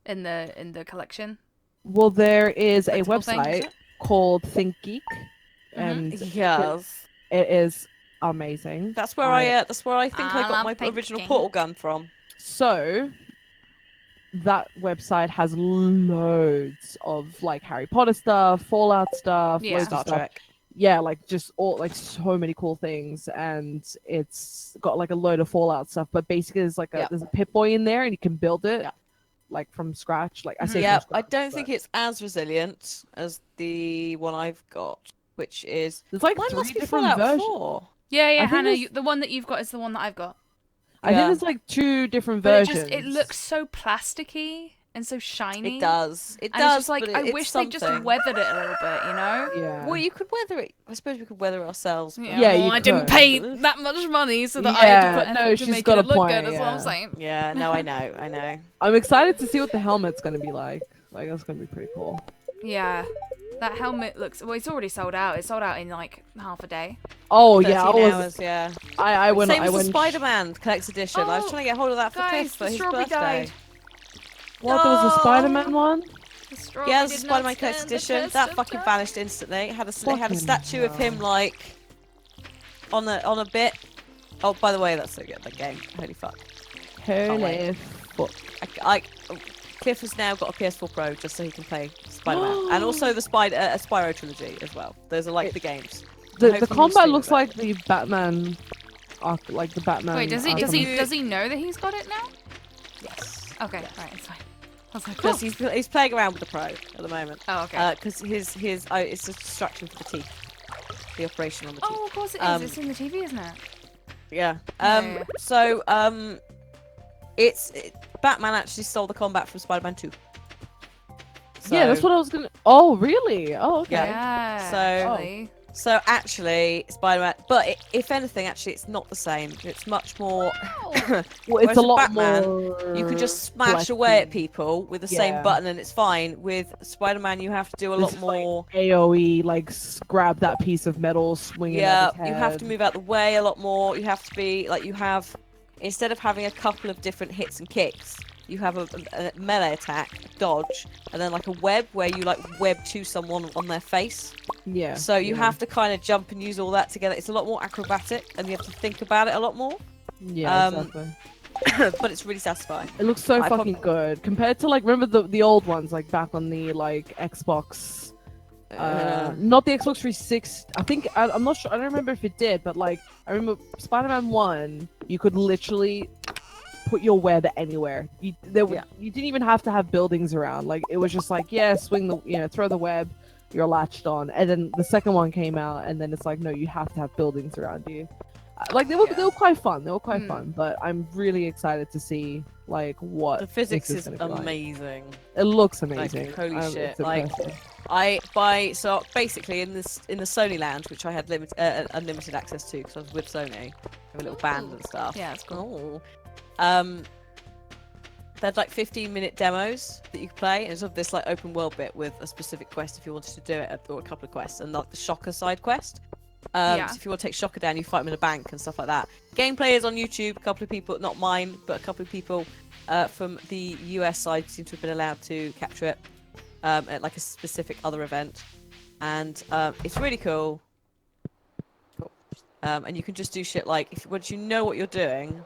in the collection. Well, there is a Collectible thing, is website called Think Geek, and Yes. it is amazing. That's where I think I I got love my original thinking. portal gun from. So that website has loads of like Harry Potter stuff, Fallout stuff, Yeah. loads Star of stuff. Trek. Yeah, like just all like so many cool things, and it's got like a load of Fallout stuff. But basically, there's like Yeah. there's a Pip-Boy in there, and you can build it Yeah. like from scratch. Like I say, Yeah, from scratch, I don't but think it's as resilient as the one I've got, which is there's like mine 3 must be different Fallout versions. 4. Yeah, think Hannah, there's- the one that you've got is the one that I've got. I think Yeah. there's like 2 different But versions. it looks so plasticky and so shiny. It does. It And does. it's just like but I it's wish they just something. weathered it a little bit, you know? Yeah. Well, you could weather it. I suppose we could weather it ourselves. but- Yeah, well, you I didn't could. pay that much money so that I Yeah, had to put no, effort to she's make got it a look point, good. That's what I'm yeah. saying. Yeah, no, I know, I know. I'm excited to see what the helmet's gonna be like. Like that's gonna be pretty cool. Yeah, that helmet looks. Well, it's already sold out. It's sold out in like half a day. Oh yeah, 13 I was. hours, yeah. I went. Same I as the went. Spider-Man Collector's Edition. I was Oh, trying to get hold of that for Guys, Cliff for the his strawberry birthday. died. What? There was a No. Spider-Man one. The strawberry Yeah, there's a did not Spider-Man stand Collector's the Edition. test That of fucking time. vanished instantly. It had a Fucking statue of him hell. like on a bit. Oh, by the way, that's so good. That game. Holy fuck. Holy wait. fuck. Cliff has now got a PS4 Pro just so he can play Spider-Man, and also the Spyro trilogy as well. Those are like the games. The Hopefully we'll combat see looks with it. like the Batman. Like the Batman. Wait, does he Arkham- does he know that he's got it now? Yes. Okay, Yes. right, it's fine. I was like, cool. Because he's playing around with the Pro at the moment. Oh, okay. Because his it's a distraction for the teeth. The operation on the teeth. Oh, of course it is. It's in the TV, isn't it? Yeah. Yeah. So Batman actually stole the combat from Spider-Man 2. Yeah, that's what I was gonna. Oh really? Oh okay. Yeah. So- really. So actually, Spider-Man, but if anything, actually, it's not the same. It's much more. Wow. Well, it's Whereas a with lot Batman, more. You can just smash away at people with the same Yeah. button, and it's fine. With Spider-Man, you have to do a lot This is like more. AOE, like grab that piece of metal, swing it. Yeah, at his you have to head. move out the way a lot more. You have to be like you have instead of having a couple of different hits and kicks, you have a melee attack, dodge, and then like a web where you like web to someone on their face. Yeah. So you yeah. have to kind of jump and use all that together. It's a lot more acrobatic, and you have to think about it a lot more. Yeah, um, exactly. But it's really satisfying. It looks so I fucking good compared to like remember the old ones like back on the like Xbox. Not the Xbox 360. I think I'm not sure. I don't remember if it did, but like I remember Spider-Man 1. You could literally put your web anywhere. You didn't even have to have buildings around. Like it was just like swing the throw the web. You're latched on. And then the second one came out, and then it's like no, you have to have buildings around you. Like they were quite fun. They were quite fun, but I'm really excited to see like what The physics this is gonna be like. amazing. It looks amazing. holy shit, It's like- impressive. So basically in the Sony Lounge, which I had unlimited access to because I was with Sony, I have a little band and stuff. Yeah, it's cool. Oh. They had like 15-minute demos that you could play, and it's of this like open world bit with a specific quest if you wanted to do it, or a couple of quests, and like the Shocker side quest. Yeah. So if you want to take Shocker down, you fight him in a bank and stuff like that. Gameplay is on YouTube. A couple of people, not mine, but a couple of people from the US side seem to have been allowed to capture it at like a specific other event, and it's really cool. And you can just do shit like once you know what you're doing,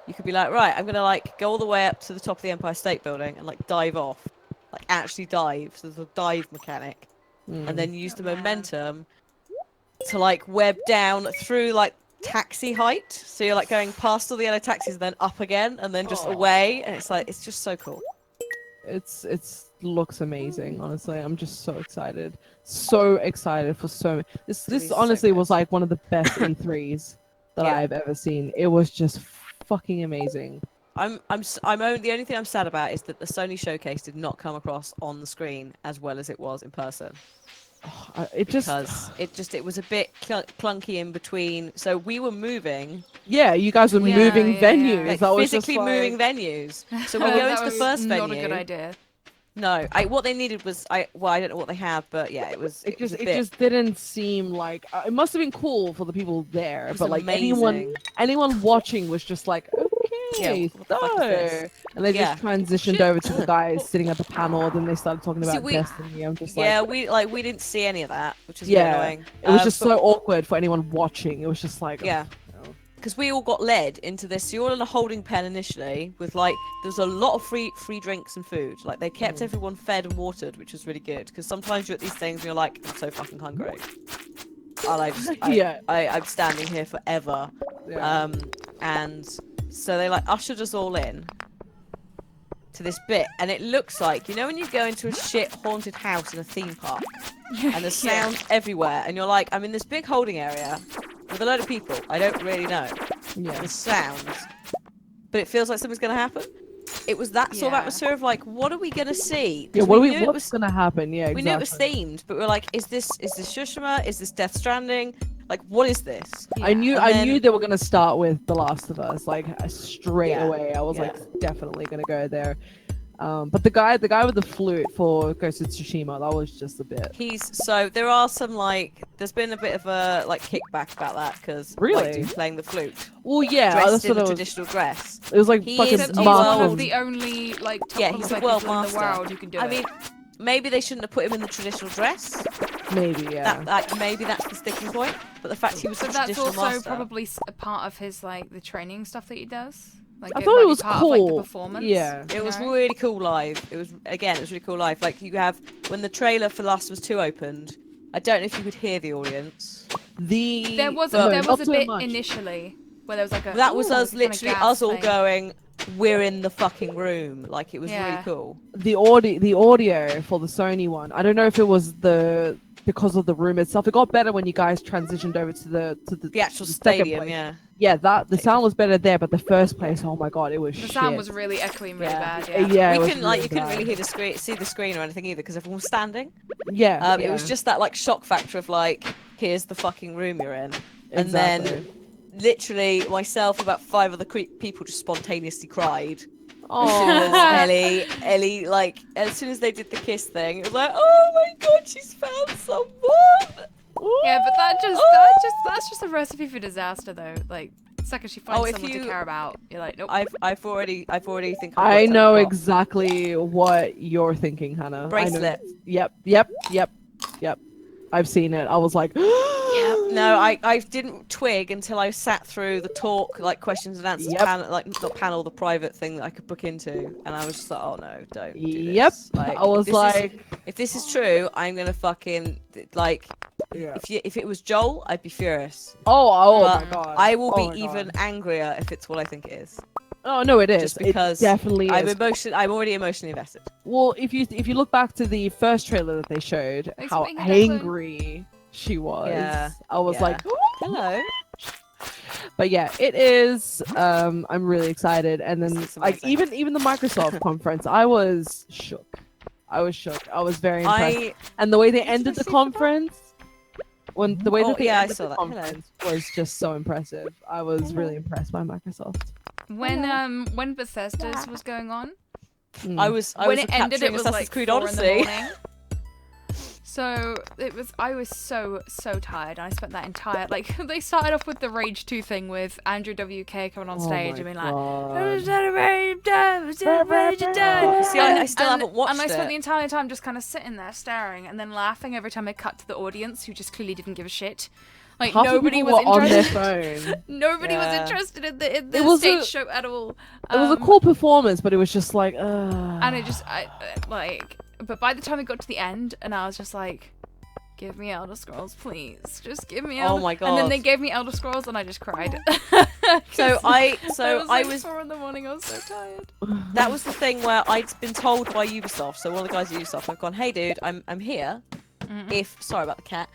you could be like, right, I'm gonna like go all the way up to the top of the Empire State Building and like dive off, like actually dive. So there's a dive mechanic, and then use the man. momentum to like web down through like taxi height. So you're like going past all the yellow taxis, and then up again, and then just away, and it's just so cool. It's looks amazing. Honestly, I'm just so excited. So excited for This be so honestly was good. like one of the best E3s that Yeah. I've ever seen. It was just fucking amazing. The only thing I'm sad about is that the Sony showcase did not come across on the screen as well as it was in person. Because it was a bit clunky in between. So we were moving, you guys were Yeah, moving yeah, venues. yeah. like That was just physically like- moving venues. So we Oh, go that into the was first venue. Not a good idea. No, what they needed was I don't know what they have, but yeah, it was. It was just a bit, just didn't seem like it must have been cool for the people there, it was but like amazing. anyone watching was just like, Yeah, okay, what the fuck is this? and they Yeah. just transitioned over to the guys sitting at the panel. Then they started talking See, about Destiny. I'm just yeah, like, we didn't see any of that, which is a bit yeah, annoying. it was just But, so awkward for anyone watching. It was just like, yeah. oh, Because we all got led into this. So you're all in a holding pen initially, with like there was a lot of free drinks and food. Like they kept everyone fed and watered, which was really good. Because sometimes you're at these things and you're like, I'm so fucking hungry. And Yeah. I'm standing here forever. yeah. And so they like ushered us all in to this bit, and it looks like, you know, when you go into a shit haunted house in a theme park, and there's sounds everywhere, and you're like, I'm in this big holding area with a load of people I don't really know. Yeah. The sounds, but it feels like something's gonna happen. It was that sort of Yeah. atmosphere of like, what are we gonna see? Yeah, 'Cause what we are knew it what's gonna happen? Yeah, we knew it was exactly. themed, but we were like, is this Tsushima? Is this Death Stranding? Like, what is this? I knew And I then- knew they were gonna start with The Last of Us, like straight Yeah, away. I was yeah. like definitely gonna go there. But the guy with the flute for Ghost of Tsushima, that was just a bit. So there are some like, there's been a bit of a like kickback about that because Really? dude playing the flute, Well, yeah, dressed that's in what the it was. traditional dress. It was like He fucking is Except a he's Mark one world- of the only like top Yeah, he's a world people in the master. world who can do I it. mean, maybe they shouldn't have put him in the traditional dress. maybe, yeah. Maybe that's the sticking point. But the fact he was the But that's traditional also master. probably a part of his like the training stuff that he does. Like I it thought might it be was part of, cool. like, the performance. Yeah. It was know? really cool live. It was really cool live. Like you have when the trailer for Last of Us 2 opened. I don't know if you could hear the audience. There was but there not was a so bit much. initially where there was like a That was ooh, us, kind of literally gas us all thing. going, we're in the fucking room. Like it was really Yeah. cool. the audio for the Sony one. I don't know if it was because of the room itself. It got better when you guys transitioned over to The actual the second stadium, place. yeah. Yeah, the sound was better there, but the first place, oh my god, it was The shit. sound was really echoing really Yeah. bad. Yeah. Yeah, it We was couldn't like really you couldn't bad. really hear the screen, see the screen or anything either because everyone was standing. Yeah, It was yeah, just that like shock factor of like, here's the fucking room you're in, and exactly. then literally myself, about 5 other people just spontaneously cried. Oh, Ellie, like as soon as they did the kiss thing, it was like, oh my god, she's found someone. Yeah, but that's just a recipe for disaster though. Like the second she finds if someone to you- care about, you're like, nope. I've already think I've I worked out know the plot. exactly what you're thinking, Hannah. I know- Bracelet. Yep. I've seen it. I was like, Yeah, no, I didn't twig until I sat through the talk, like questions and answers Yep. panel, like not panel, the private thing that I could book into, and I was just like, oh no, don't. Do Yep. this. Like, I was if this is true, I'm gonna fucking like. yeah. If it was Joel, I'd be furious. Oh But my god. I will Oh my be even God. angrier if it's what I think it is. Oh no, it is. Just because it definitely I'm is. I'm already emotionally invested. Well, if you look back to the first trailer that they showed, Thanks how for making that clue. angry she was. Yeah, I was yeah. like, Hello. but yeah, it is. I'm really excited. And then It's like amazing. even the Microsoft conference, I was shook. I was very impressed. And the way they ended the receive the conference, the way Oh, that they yeah, I ended saw the that. Hello. conference was just so impressive. I was really impressed by Microsoft. When Bethesda's was going on, Mm. I was when it ended, it capturing was Assassin's like Creed 4 in the Odyssey. morning. So I was so tired. I spent that entire like they started off with the Rage 2 thing with Andrew WK coming on Oh stage my and being like, God. See, I still haven't watched and I spent it. the entire time just kind of sitting there staring and then laughing every time I cut to the audience who just clearly didn't give a shit. Like Half the nobody people was were on their interested. phone. Nobody was Yeah. interested in the It was stage a- show at all. It was a cool performance, but it was just like, And it just like, but by the time it got to the end, and I was just like, give me Elder Scrolls, please, just give me. Elder... Oh my And then God. they gave me Elder Scrolls, and I just cried. So I I was was 4 in the morning. I was so tired. that was the thing where I'd been told by Ubisoft. So one of the guys at Ubisoft, I've gone, hey dude, I'm here. If sorry about the cat.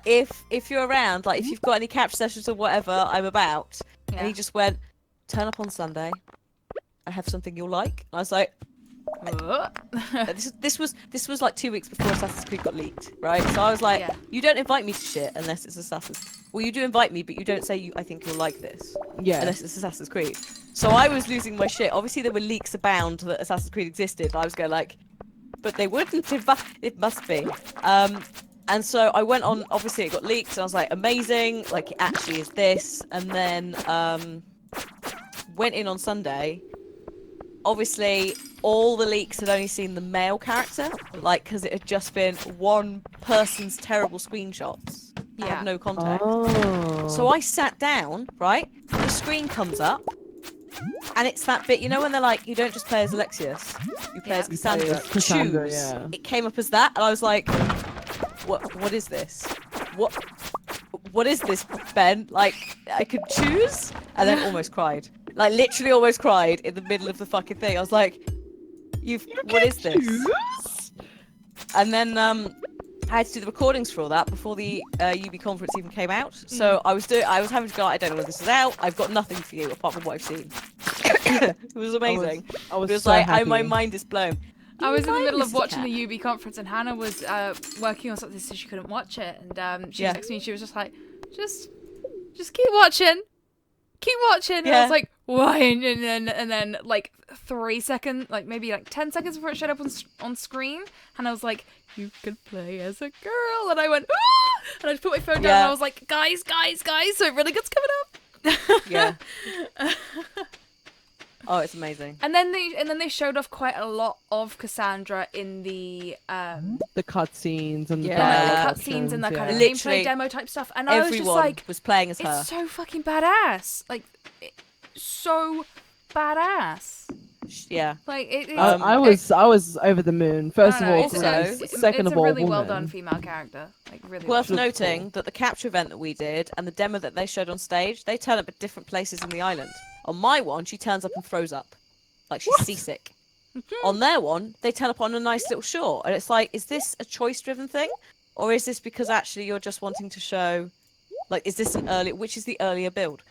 If you're around, like if you've got any capture sessions or whatever, I'm about. Yeah. And he just went, turn up on Sunday. I have something you'll like. And I was like, this was like 2 weeks before Assassin's Creed got leaked, right? So I was like, Yeah. you don't invite me to shit unless it's Assassin's. Well, you do invite me, but you don't say I think you'll like this yeah. unless it's Assassin's Creed. So I was losing my shit. Obviously, there were leaks abound that Assassin's Creed existed. I was going like, but they wouldn't. It must be. And so I went on. Obviously, it got leaked, and I was like, amazing. Like, it actually is this. And then went in on Sunday. Obviously, all the leaks had only seen the male character, like, because it had just been one person's terrible screenshots. Yeah. Had no context. Oh. So I sat down, right? The screen comes up, and it's that bit, you know, when they're like, you don't just play as Alexius, you play Yeah. as Cassandra. Cassandra, Choose. yeah. It came up as that, and I was like, what is this? What is this, Ben? Like, I could choose? And then almost cried. Like, literally almost cried in the middle of the fucking thing. I was like, what is this? Choose? And then I had to do the recordings for all that before the UB conference even came out. So I was having to go, I don't know whether this is out. I've got nothing for you apart from what I've seen. It was amazing. I was It was so like, happy. my mind is blown. I was in the middle of Mr. watching Cat. the UB conference, and Hannah was working on something, so she couldn't watch it. And she Yeah. texted me, and she was just like, just keep watching. Keep watching. And I Yeah. was like, why? And then like 3 seconds, like maybe like 10 seconds before it showed up on screen, and I was like, you could play as a girl. And I went, ah! And I just put my phone down, and I was like, guys, so really good's coming up. Yeah. Oh, it's amazing. And then they showed off quite a lot of Cassandra in the The cutscenes and the Yeah. dialogue cutscenes and the options, kind of yeah. Literally gameplay demo type stuff. And I was just Everyone like, was playing as her. it's so fucking badass. Like, so badass. Yeah. Like it. I was over the moon. First of all, it's Grace. a- Second it's of all, a really well woman. done female character. Like really Worth well done. noting that the capture event that we did and the demo that they showed on stage, they turn up at different places in the island. On my one, she turns up and throws up. Like she's seasick. On their one, they turn up on a nice little shore. And it's like, is this a choice-driven thing? Or is this because actually you're just wanting to show... Like, is this which is the earlier build?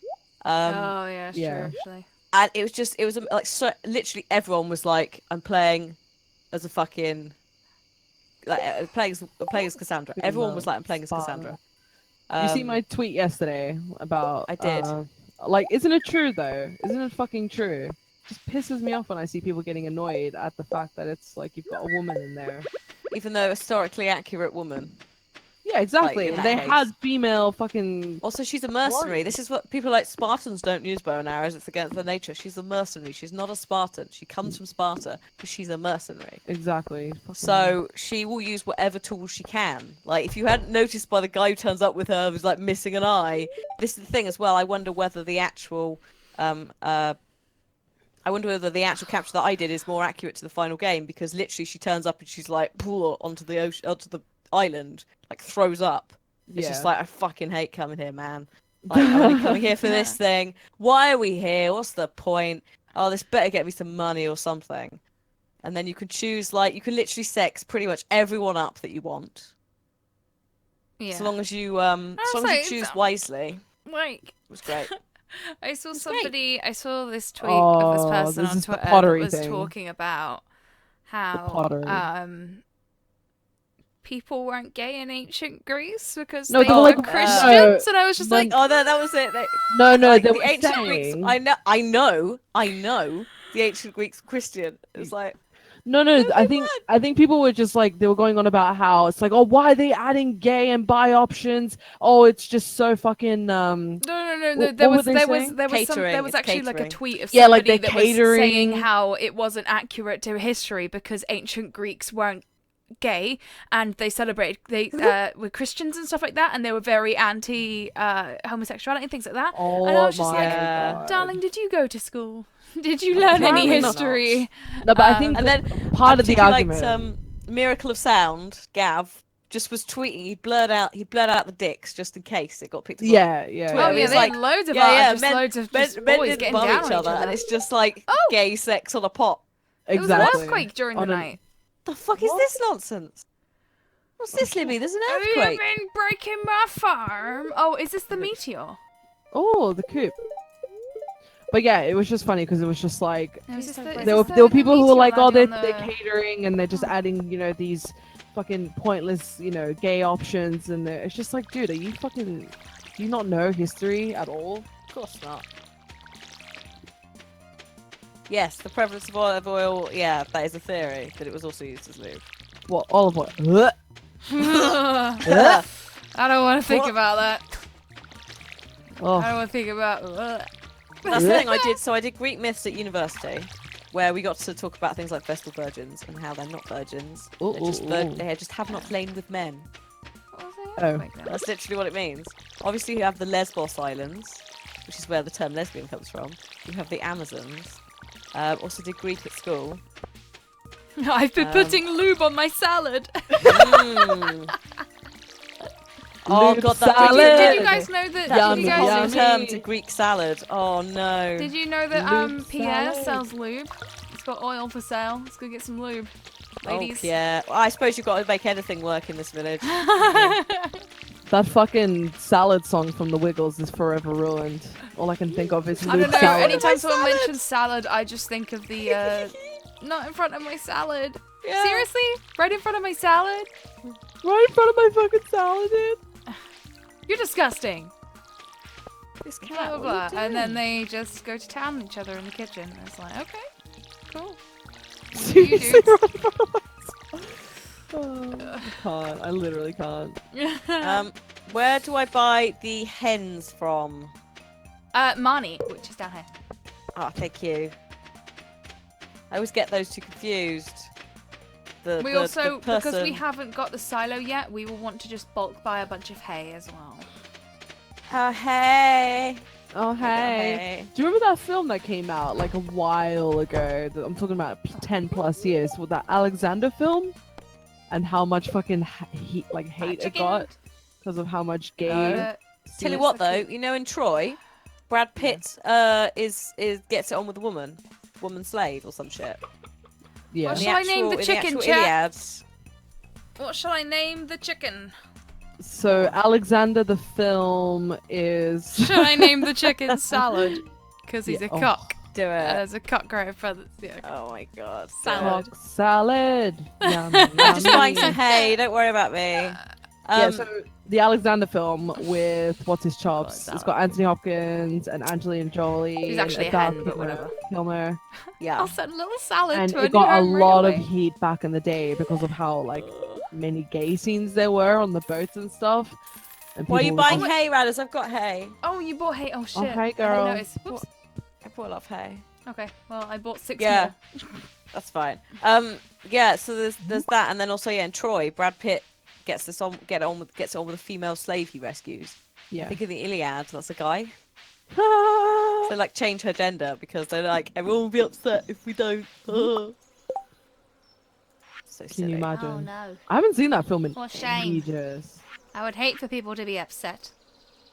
Oh yeah, it's yeah. true actually. And it was like, so literally everyone was like, I'm playing as a fucking... Like, playing as Cassandra. Everyone was like, I'm playing as Cassandra. You see my tweet yesterday about... I did. Like, isn't it true, though? Isn't it fucking true? It just pisses me off when I see people getting annoyed at the fact that it's like you've got a woman in there. Even though historically accurate woman. Yeah, exactly. in that They case. had female fucking... Also, she's a mercenary. This is what people like Spartans don't use bow and arrows. It's against their nature. She's a mercenary. She's not a Spartan. She comes from Sparta, but she's a mercenary. Exactly. So she will use whatever tools she can. Like, if you hadn't noticed by the guy who turns up with her who's like missing an eye, this is the thing as well. I wonder whether the actual capture that I did is more accurate to the final game, because literally she turns up and she's like onto the ocean, onto the island, like throws up. It's just like, I fucking hate coming here, man. Like, I'm only coming here for this thing. Why are we here? What's the point? Oh, this better get me some money or something. And then you can choose, like, you can literally sex pretty much everyone up that you want. Yeah. So long as you like, choose wisely. Like, It was great. I saw It's somebody. I saw this tweet of this person this on is the Twitter that pottery was thing. talking about how pottery. people weren't gay in ancient Greece because No, they they were were like, Christians, and I was just no, like, Oh, that was it. No, Like, they the were ancient saying... Greeks. I know. The ancient Greeks were Christian. It was like, No, I think people were just like, they were going on about how it's like, oh, why are they adding gay and bi options? Oh, it's just so fucking no. what There were was they saying? there was Catering, it's actually like a catering. tweet of Yeah, like somebody they're that was saying catering. how it wasn't accurate to history because ancient Greeks weren't gay and they celebrated were Christians and stuff like that, and they were very anti homosexuality and things like that. Oh and I was just my like, God. darling, did you go to school? Did you learn any Apparently not. history? No, but I think and that then part I of the particularly argument. liked, Miracle of Sound, Gav, just was tweeting. He blurred out the dicks just in case it got picked up. Yeah. Oh Twitter. yeah, It's they like, had loads of men, just men boys didn't getting bum down each on other, each other. and it's just like gay sex on a pot. It was an Exactly. earthquake during the On a- night. The fuck is What? this nonsense? What's this, Libby? There's an Have you earthquake. been breaking my farm? Oh, is this the meteor? Oh, the coop. But yeah, it was just funny because it was just like No, is this the- is there were this there were the people who were meteor like, oh, they're landing on the- catering and they're just adding, these fucking pointless, gay options, and it's just like, dude, do you not know history at all? Of course not. Yes, the prevalence of olive oil, yeah, that is a theory, that it was also used as lube. What olive oil? Ugh. I don't want to think What? about that. Oh, I don't want to think about. That's the thing I did. So I did Greek myths at university, where we got to talk about things like Vestal virgins and how they're not virgins. Ooh, They just have not lain with men. What was it? Oh. Like that. That's literally what it means. Obviously, you have the Lesbos Islands, which is where the term lesbian comes from. You have the Amazons. Also did Greek at school. I've been putting lube on my salad. Mm. Oh Lube god, that salad. Did you guys know that? That's Did you the guys? wrong term to Greek salad. Oh no. Did you know that Lube Pierre salad. sells lube? It's got oil for sale. Let's go get some lube, ladies. Oh, yeah. Well, I suppose you've got to make anything work in this village. that fucking salad song from The Wiggles is forever ruined. All I can think of is I lube don't know. salad. Anytime someone mentions salad, I just think of the not in front of my salad. Yeah. Seriously? Right in front of my salad? Right in front of my fucking salad, dude. You're disgusting. This cat, Blah, blah, what blah. are you And then doing? they just go to town on each other in the kitchen. And it's like, okay, cool. Seriously, dudes. right in front of my salad. I can't. I literally can't. Where do I buy the hens from? Marnie, which is down here. Oh, thank you. I always get those two confused. We also, because we haven't got the silo yet, we will want to just bulk buy a bunch of hay as well. Oh, hey. Oh, hey. Do you remember that film that came out like a while ago? I'm talking about 10 plus years with that Alexander film, and how much fucking hate it got because of how much gay. Tell you what, though, you know, in Troy, Brad Pitt is gets it on with a woman slave or some shit. Yeah. What In shall I name the in chicken, actual chat? Iliads. What shall I name the chicken? So Alexander the film is. Should I name the chicken Salad? Because he's Yeah. a cock. Do it. There's a cock right in front of the Oh my god. Salad. Cock salad. Yum, I'm just buying yummy. some hay. Don't worry about me. Yeah, so the Alexander film with what's his chops? Salad. It's got Anthony Hopkins and Angelina Jolie. He's and actually a Adele hen, but whatever. Kilmer. yeah. I'll send a little salad And to it got a new home lot right of away. heat back in the day because of how like many gay scenes there were on the boats and stuff. And Why are you people were buying just- hay, Radders? I've got hay. Oh, you bought hay. Oh shit. hey, I didn't girl. notice. Whoops. I bought a lot of hay. Okay. Well, I bought 6 Yeah. more. That's fine. Yeah. So there's that, and then also in Troy, Brad Pitt gets it on with a female slave he rescues. I Yeah. think in the Iliad, that's a guy. They like change her gender because they're like everyone will be upset if we don't. So Can silly. you Oh imagine? no. I haven't seen that film in What a shame. ages. I would hate for people to be upset.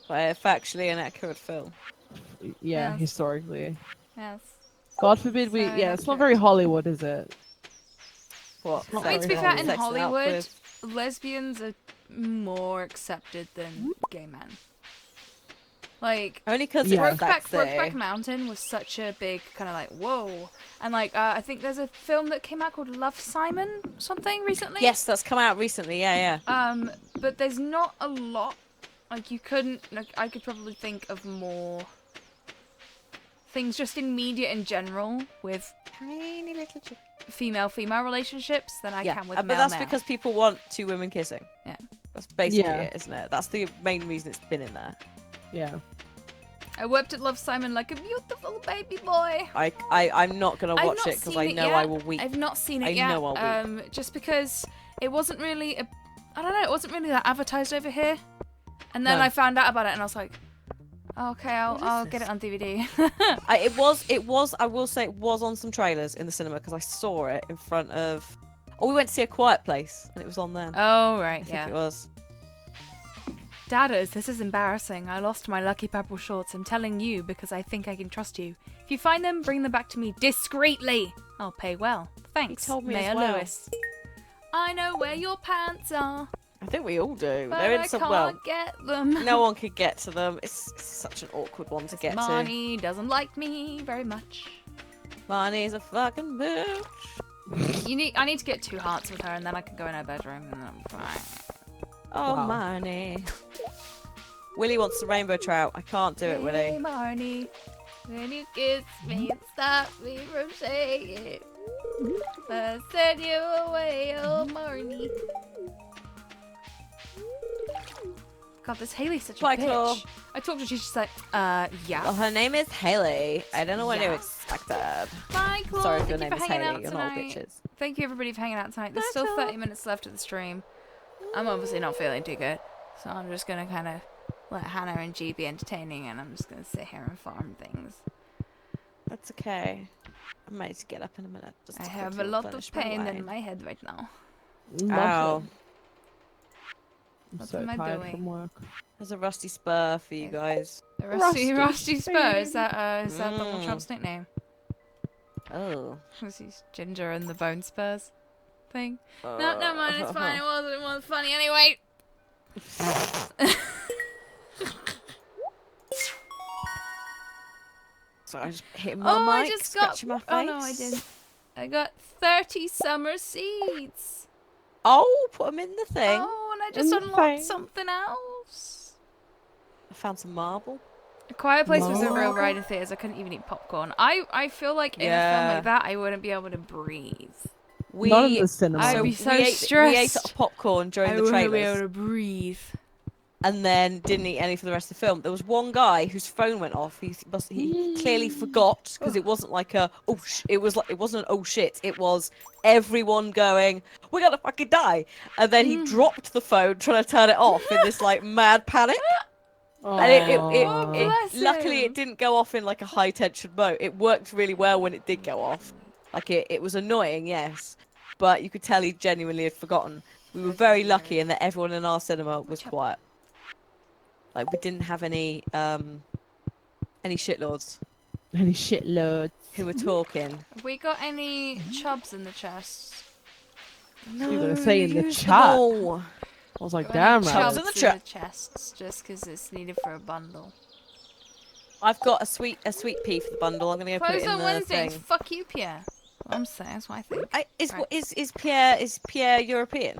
But a factually inaccurate film. Yeah, Yes. historically. Yes. God forbid we. So Yeah, it's not inaccurate. very Hollywood, is it? What? not I mean, to be very fair, in Sexing up Hollywood, with- lesbians are more accepted than gay men. Like, Only because Yeah. it's Brokeback sexy. Mountain was such a big kind of like whoa, and like I think there's a film that came out called Love Simon something recently. Yes, that's come out recently. Yeah, yeah. But there's not a lot. Like you couldn't. Like I could probably think of more things just in media in general with Tiny little chick. female relationships than I can with but male that's male. because people want two women kissing. Yeah. That's basically Yeah. it, isn't it? That's the main reason it's been in there. Yeah. I wept at Love Simon like a beautiful baby boy. I'm not gonna I've watch not it because seen I it know yet. I will weep. I've not seen it I yet. know I'll Just because it wasn't really I don't know, it wasn't really that advertised over here. And then No. I found out about it and I was like, oh, okay, What is I'll get this? it on DVD. It was. I will say it was on some trailers in the cinema because I saw it in front of. Oh, we went to see A Quiet Place and it was on there. Oh, I right, think yeah. it was. Dadders, this is embarrassing. I lost my lucky purple shorts. I'm telling you because I think I can trust you. If you find them, bring them back to me discreetly. I'll pay well. Thanks, told me Mayor as well. Lewis. I know where your pants are, I think we all do. but They're in I some. can't Well, get them. no one could get to them. It's such an awkward one to get to. Marnie doesn't like me very much. Marnie's a fucking bitch. I need to get 2 hearts with her, and then I can go in her bedroom, and then I'm fine. Oh, Wow. Marnie. Willie wants the rainbow trout. I can't do it, Hey, Willie. Marnie. When you kiss me and stop me from shaking. I send you away, oh Marnie. God, this Haley's such a Michael. bitch. I talked to her, she's just like, yeah. Well, her name is Haley. I don't know what you Yeah. expected. Michael, Sorry if thank your you name for is hanging Haley. out You're not all tonight. bitches. Thank you everybody for hanging out tonight. There's still Michael. 30 minutes left of the stream. I'm obviously not feeling too good, so I'm just gonna kind of let Hannah and G be entertaining, and I'm just gonna sit here and farm things. That's okay. I might need to get up in a minute. Just I to have a quickly lot of replenish my pain in wine. my head right now. Ow. I'm What so am I tired doing? from work. There's a rusty spur for you guys. The Rusty Rusty Spur, is spoon. that Donald Trump's nickname? Oh. Was he Ginger and the Bone Spurs thing? No, never mind, it's fine, it wasn't funny anyway. So I just hit my mic, I just got. scratching my face. Oh no, I didn't. I got 30 summer seeds. Oh, put them in the thing. Oh, and I just the unlocked thing. something else. I found some marble. A Quiet Place was a real Marble. ride in theaters. I couldn't even eat popcorn. I feel like in a film Yeah. like that, I wouldn't be able to breathe. Not in the cinema. I'd be so we ate stressed. popcorn during I the wouldn't be able trailers, to breathe. and then didn't eat any for the rest of the film. There was one guy whose phone went off. He clearly forgot because it wasn't like a it wasn't an oh shit. It was everyone going, we're gonna fucking die, and then he dropped the phone trying to turn it off in this like mad panic. And Oh, bless luckily him. it didn't go off in like a high tension mode. It worked really well when it did go off. Like it was annoying, yes, but you could tell he genuinely had forgotten. We were very lucky in that everyone in our cinema was quiet. Like we didn't have any shitlords Any shitloads. who were talking. Have we got any chubs in the chest? No, You're gonna say in the use them chat. all. I was like, Got damn any right. Chubs chubs in the in the chests, just because it's needed for a bundle. I've got a sweet pea for the bundle. I'm gonna go put it Closed in on the Wednesdays. thing. Fuck you, Pierre. Well, I'm saying that's what I think. Right. Is Pierre European?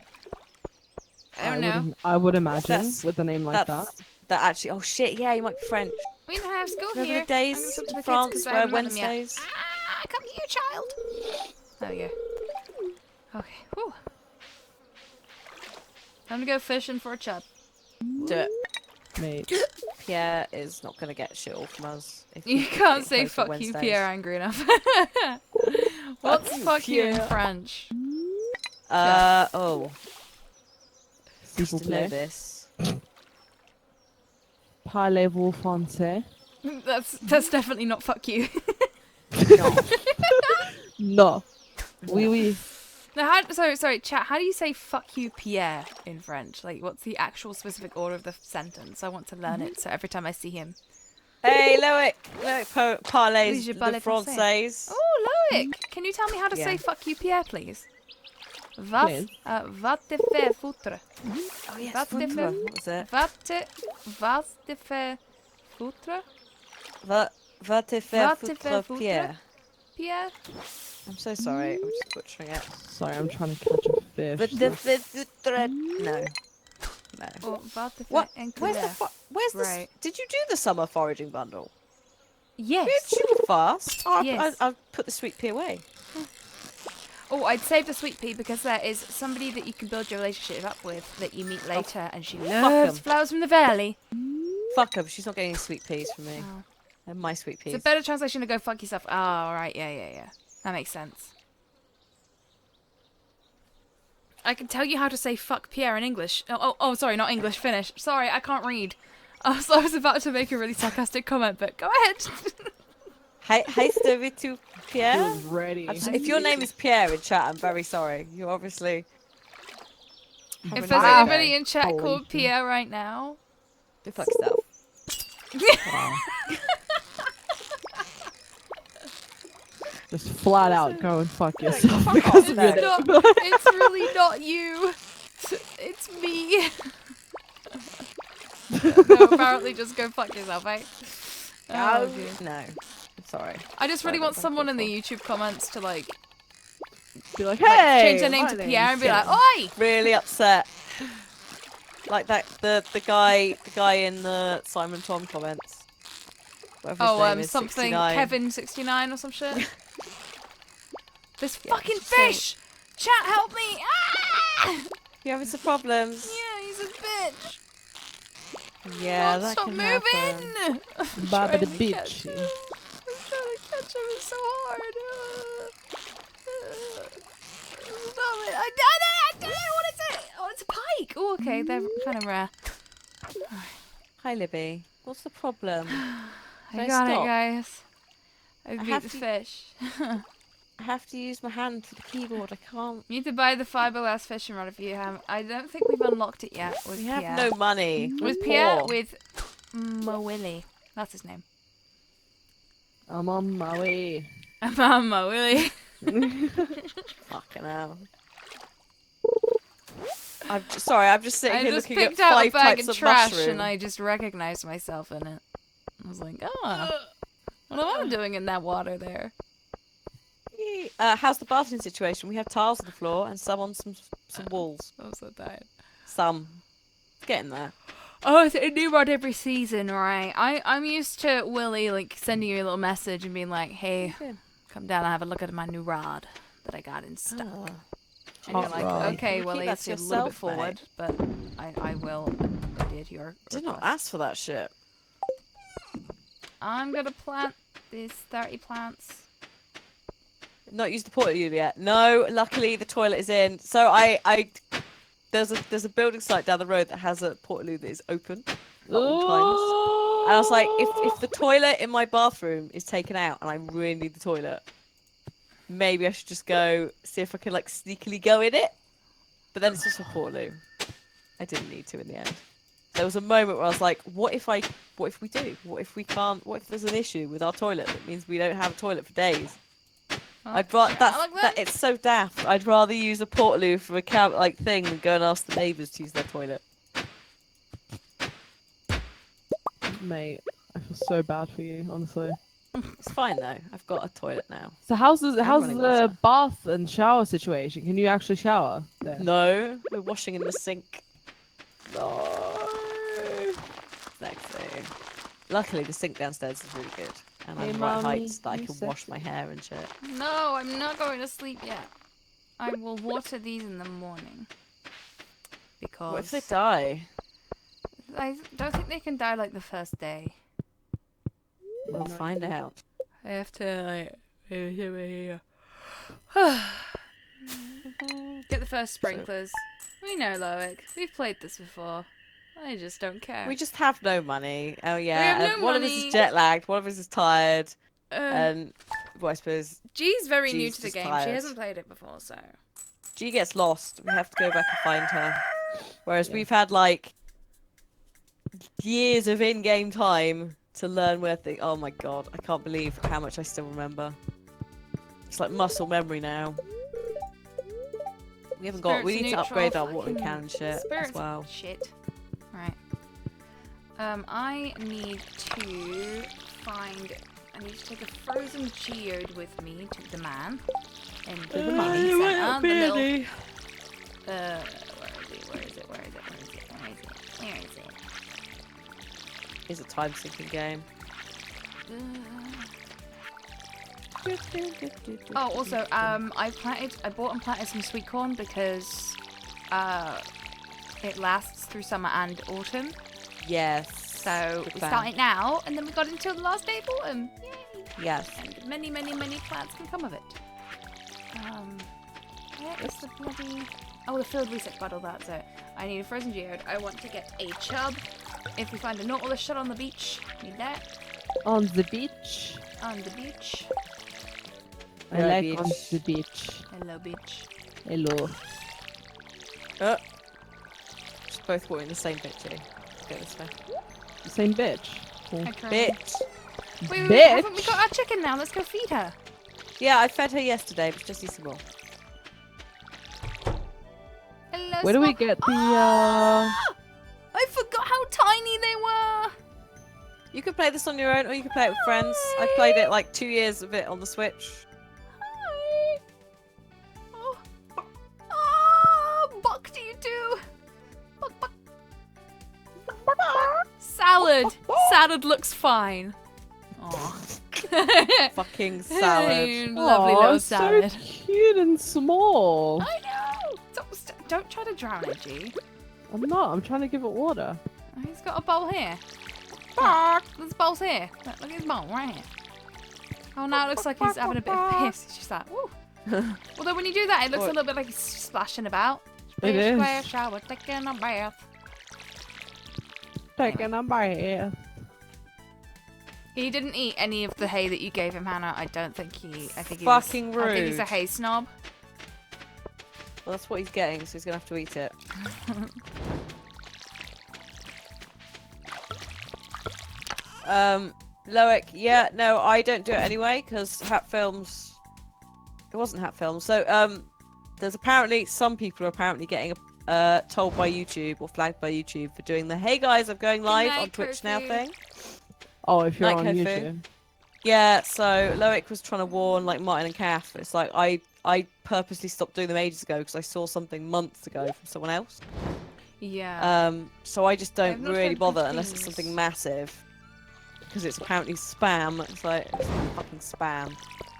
I don't know. I would imagine That's- with a name like that. That actually. Oh shit! Yeah, you might be French. We don't have school Remember here. the days I'm gonna talk to in the France kids 'cause I where haven't met them yet. Wednesdays? Ah, come here, child. There we go. Okay. Whew. Time to go fishing for a chub. Do it. Mate. Pierre is not gonna get shit all from us. If You we can't get say close to fuck you, Wednesdays. Pierre, angry enough. What's fuck you in Pierre. French? Oh. S'il vous Just to know plaît. this. Parlez-vous français? That's definitely not fuck you. No. Oui, oui. No, sorry, chat. How do you say "fuck you, Pierre" in French? Like, what's the actual specific order of the sentence? I want to learn it, so every time I see him. Hey, Loic parles Oui, je le parle français. Oh, Loic, can you tell me how to say Yeah. "fuck you, Pierre," please? Va, Please. va te faire foutre. Oh yes, Va te foutre. faire- What was it? Va te faire foutre, Va te faire foutre, Pierre. Pierre. I'm so sorry. I'm just butchering it. Sorry, I'm trying to catch a fish. Va te faire foutre. No. No. Or va te faire What? Where's enculer. Where's the? Right. Did you do the summer foraging bundle? Yes. Bitch, you were fast. Oh, Yes. I put the sweet pea away. Oh, I'd save the sweet pea because there is somebody that you can build your relationship up with that you meet later, and she loves 'em. flowers from the valley. Fuck her. She's not getting any sweet peas from me. Oh. They're my sweet peas. It's a better translation to go fuck yourself. Oh, alright, yeah. That makes sense. I can tell you how to say fuck Pierre in English. Oh, sorry, not English, Finnish. Sorry, I can't read. I was about to make a really sarcastic comment, but go ahead. Hey, Stevie to Pierre. Ready. If your name is Pierre in chat, I'm very sorry. You obviously. If haven't there's had anybody it. in chat Holy called shit. Pierre right now, Go fuck yourself. Wow. Just flat out go and fuck yourself fuck because off of then. your it's, name. it's really not you. It's me. No, apparently just go fuck yourself, eh? Oh, dear. No. I'm sorry. I just really Sorry, want that's someone in the uncalled YouTube comments to like Be like, like, hey, change their name my to name's Pierre and be like, Sarah." "Oi!" Really upset. Like that, the guy in the Simon Tom comments. Whatever his name is, something 69. Kevin69 or some shit. This Yeah, fucking so- fish! Chat, help me! Ah! You having some problems? Yeah, he's a bitch. Yeah, Won't that stop can moving. happen. I'm Baba trying the to catch bitch. him. I'm trying to catch him. It's so hard. Stop it! I done it! What is it? Oh, it's a pike. Oh, okay. They're kind of rare. Hi, Libby. What's the problem? I Don't got it, stop. guys. I beat have the to- fish. I have to use my hand for the keyboard. I can't. You need to buy the fiberglass fishing rod if you have. I don't think we've unlocked it yet with We Pierre. have no money. With We're Pierre, poor. with Willy. That's his name. I'm on my way. Mama Willy. Fucking hell. I'm just sitting I here just looking at picked out a 5 bag types of of trash mushroom. and I just recognized myself in it. I was like, oh, what am I doing in that water there? How's the bathroom situation? We have tiles on the floor and some on some walls. I'm so tired. Some. It's getting there. Oh, it's a new rod every season, right? I'm used to Willy like sending you a little message and being like, hey, come down and have a look at my new rod that I got in stock. Oh. And you're Hot like, rod. okay, You Willy, keep that it's to a little bit yourself, mate. forward, but I will adhere to your Did not request. ask for that shit. I'm gonna plant these 30 plants. Not used the portal yet. No, luckily the toilet is in. So there's a building site down the road that has a portaloo that is open at all times. And I was like, if the toilet in my bathroom is taken out and I really need the toilet, maybe I should just go see if I can like sneakily go in it. But then it's just a portaloo. I didn't need to in the end. There was a moment where I was like, what if we do? What if we can't? What if there's an issue with our toilet that means we don't have a toilet for days? I'd rather that it's so daft. I'd rather use a portaloo for a camp like thing than go and ask the neighbours to use their toilet. Mate, I feel so bad for you, honestly. It's fine though. I've got a toilet now. So how's running the water. bath and shower situation? Can you actually shower there? No, we're washing in the sink. No. Sexy. Luckily, the sink downstairs is really good, and Hey, I'm right Mommy, heights that I you can wash sexy. my hair and shit. No, I'm not going to sleep yet. I will water these in the morning. Because What if they die? I don't think they can die like the first day. We'll find out. I have to like get the first sprinklers. We know, Loic. We've played this before. I just don't care. We just have no money. Oh yeah, have and no one of us money. is jet lagged, one of us is tired, Uh, and well, I suppose G's very new G's to the just game. She tired. hasn't played it before, so. G gets lost. We have to go back and find her. Whereas Yeah. we've had like years of in-game time to learn where things. Oh my god, I can't believe how much I still remember. It's like muscle memory now. We haven't got. We Spirits need to neutral, upgrade our watering fucking can and shit Spirits as well. shit. Right. I need to find. I need to take a frozen geode with me to the man. And the man. The little. Where is it? Where is it? Where is it? Where is it? Where is it? Where is it? It's a time-sinking game. Oh, also, I bought and planted some sweet corn because, it lasts through summer and autumn. Yes. So good we plan. started now, and then we got until the last day of autumn. Yay! Yes. And many, many, many plants can come of it. Where is the bloody... Oh, the filled reset bottle, that's it. I need a frozen geode. I want to get a chub. If we find a nautilus shell on the beach, need that. On the beach. On the beach. I Yeah, like beach. on the beach. Hello, beach. Hello. Just both watering the same picture. Go this way. Same bitch. Cool. Hi, Corinne. Bitch. Wait, haven't we got our chicken now? Let's go feed her. Yeah, I fed her yesterday, but just need some more. Hello, Where do we small- get the I forgot how tiny they were. You could play this on your own, or you could play it with friends. I played it like 2 years of it on the Switch. Hi. Oh. Oh, Buck, do you do? Buck, buck. Salad. Salad looks fine. Fucking salad. Lovely Aw, little so salad. cute and small. I know. Don't try to drown it, G. I'm not. I'm trying to give it water. Oh, he's got a bowl here. Bark. There's bowls here. Look at his bowl right here. Oh, now it looks like he's having a bit of piss. It's just like, woo. Although when you do that, it looks a little bit like he's splashing about. It is. Splash, shower, taking a bath. Taking a bath. He didn't eat any of the hay that you gave him, Hannah. I don't think he. I think Fucking rude. I think he's a hay snob. Well, that's what he's getting, so he's gonna have to eat it. Loic, yeah, no, I don't do it anyway because Hat Films. It wasn't Hat Films. So there's apparently some people are apparently getting told by YouTube or flagged by YouTube for doing the "Hey guys, I'm going live on Twitch now" thing. Oh, if you're Night on curfew. YouTube. Yeah, so Loic was trying to warn like Martin and Kath. It's like I purposely stopped doing them ages ago because I saw something months ago from someone else. Yeah. So I just don't not really heard bother good unless it's things. something massive. Because it's apparently spam. It's like it's fucking spam.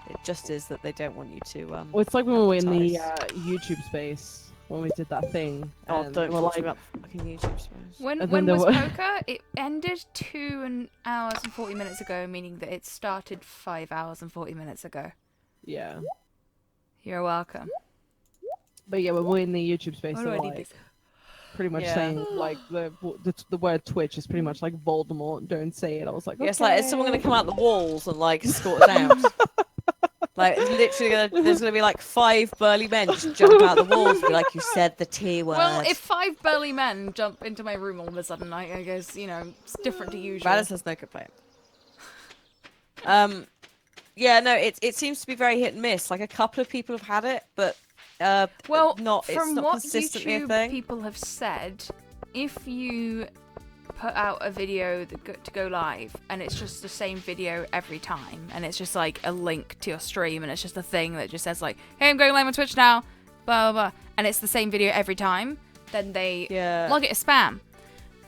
It just is that they don't want you to Well, it's like when we were in the advertise. YouTube space when we did that thing. Oh, and don't we're talk to like, me about fucking YouTube space. When and then there was were- poker? It ended 2 hours and 40 minutes ago, meaning that it started 5 hours and 40 minutes ago. Yeah. You're welcome. But yeah, when we're in the YouTube space, Why they do were I need like this? pretty much Yeah. saying like the word Twitch is pretty much like Voldemort. Don't say it. I was like, Yeah, it's like, is someone "Okay." going to come out the walls and like escort us out? Like, it's literally there's going to be like 5 burly men just jump out the walls and be like, you said the T word. Well, if 5 burly men jump into my room all of a sudden, I guess, it's different to usual. Radis has no complaint. Yeah, no, it seems to be very hit and miss. Like, a couple of people have had it, but Well, it's not what consistently a YouTube thing. people have said, if you put out a video to go live and it's just the same video every time and it's just like a link to your stream and it's just a thing that just says like, hey, I'm going live on Twitch now, blah, blah, blah, and it's the same video every time, then they log it as spam.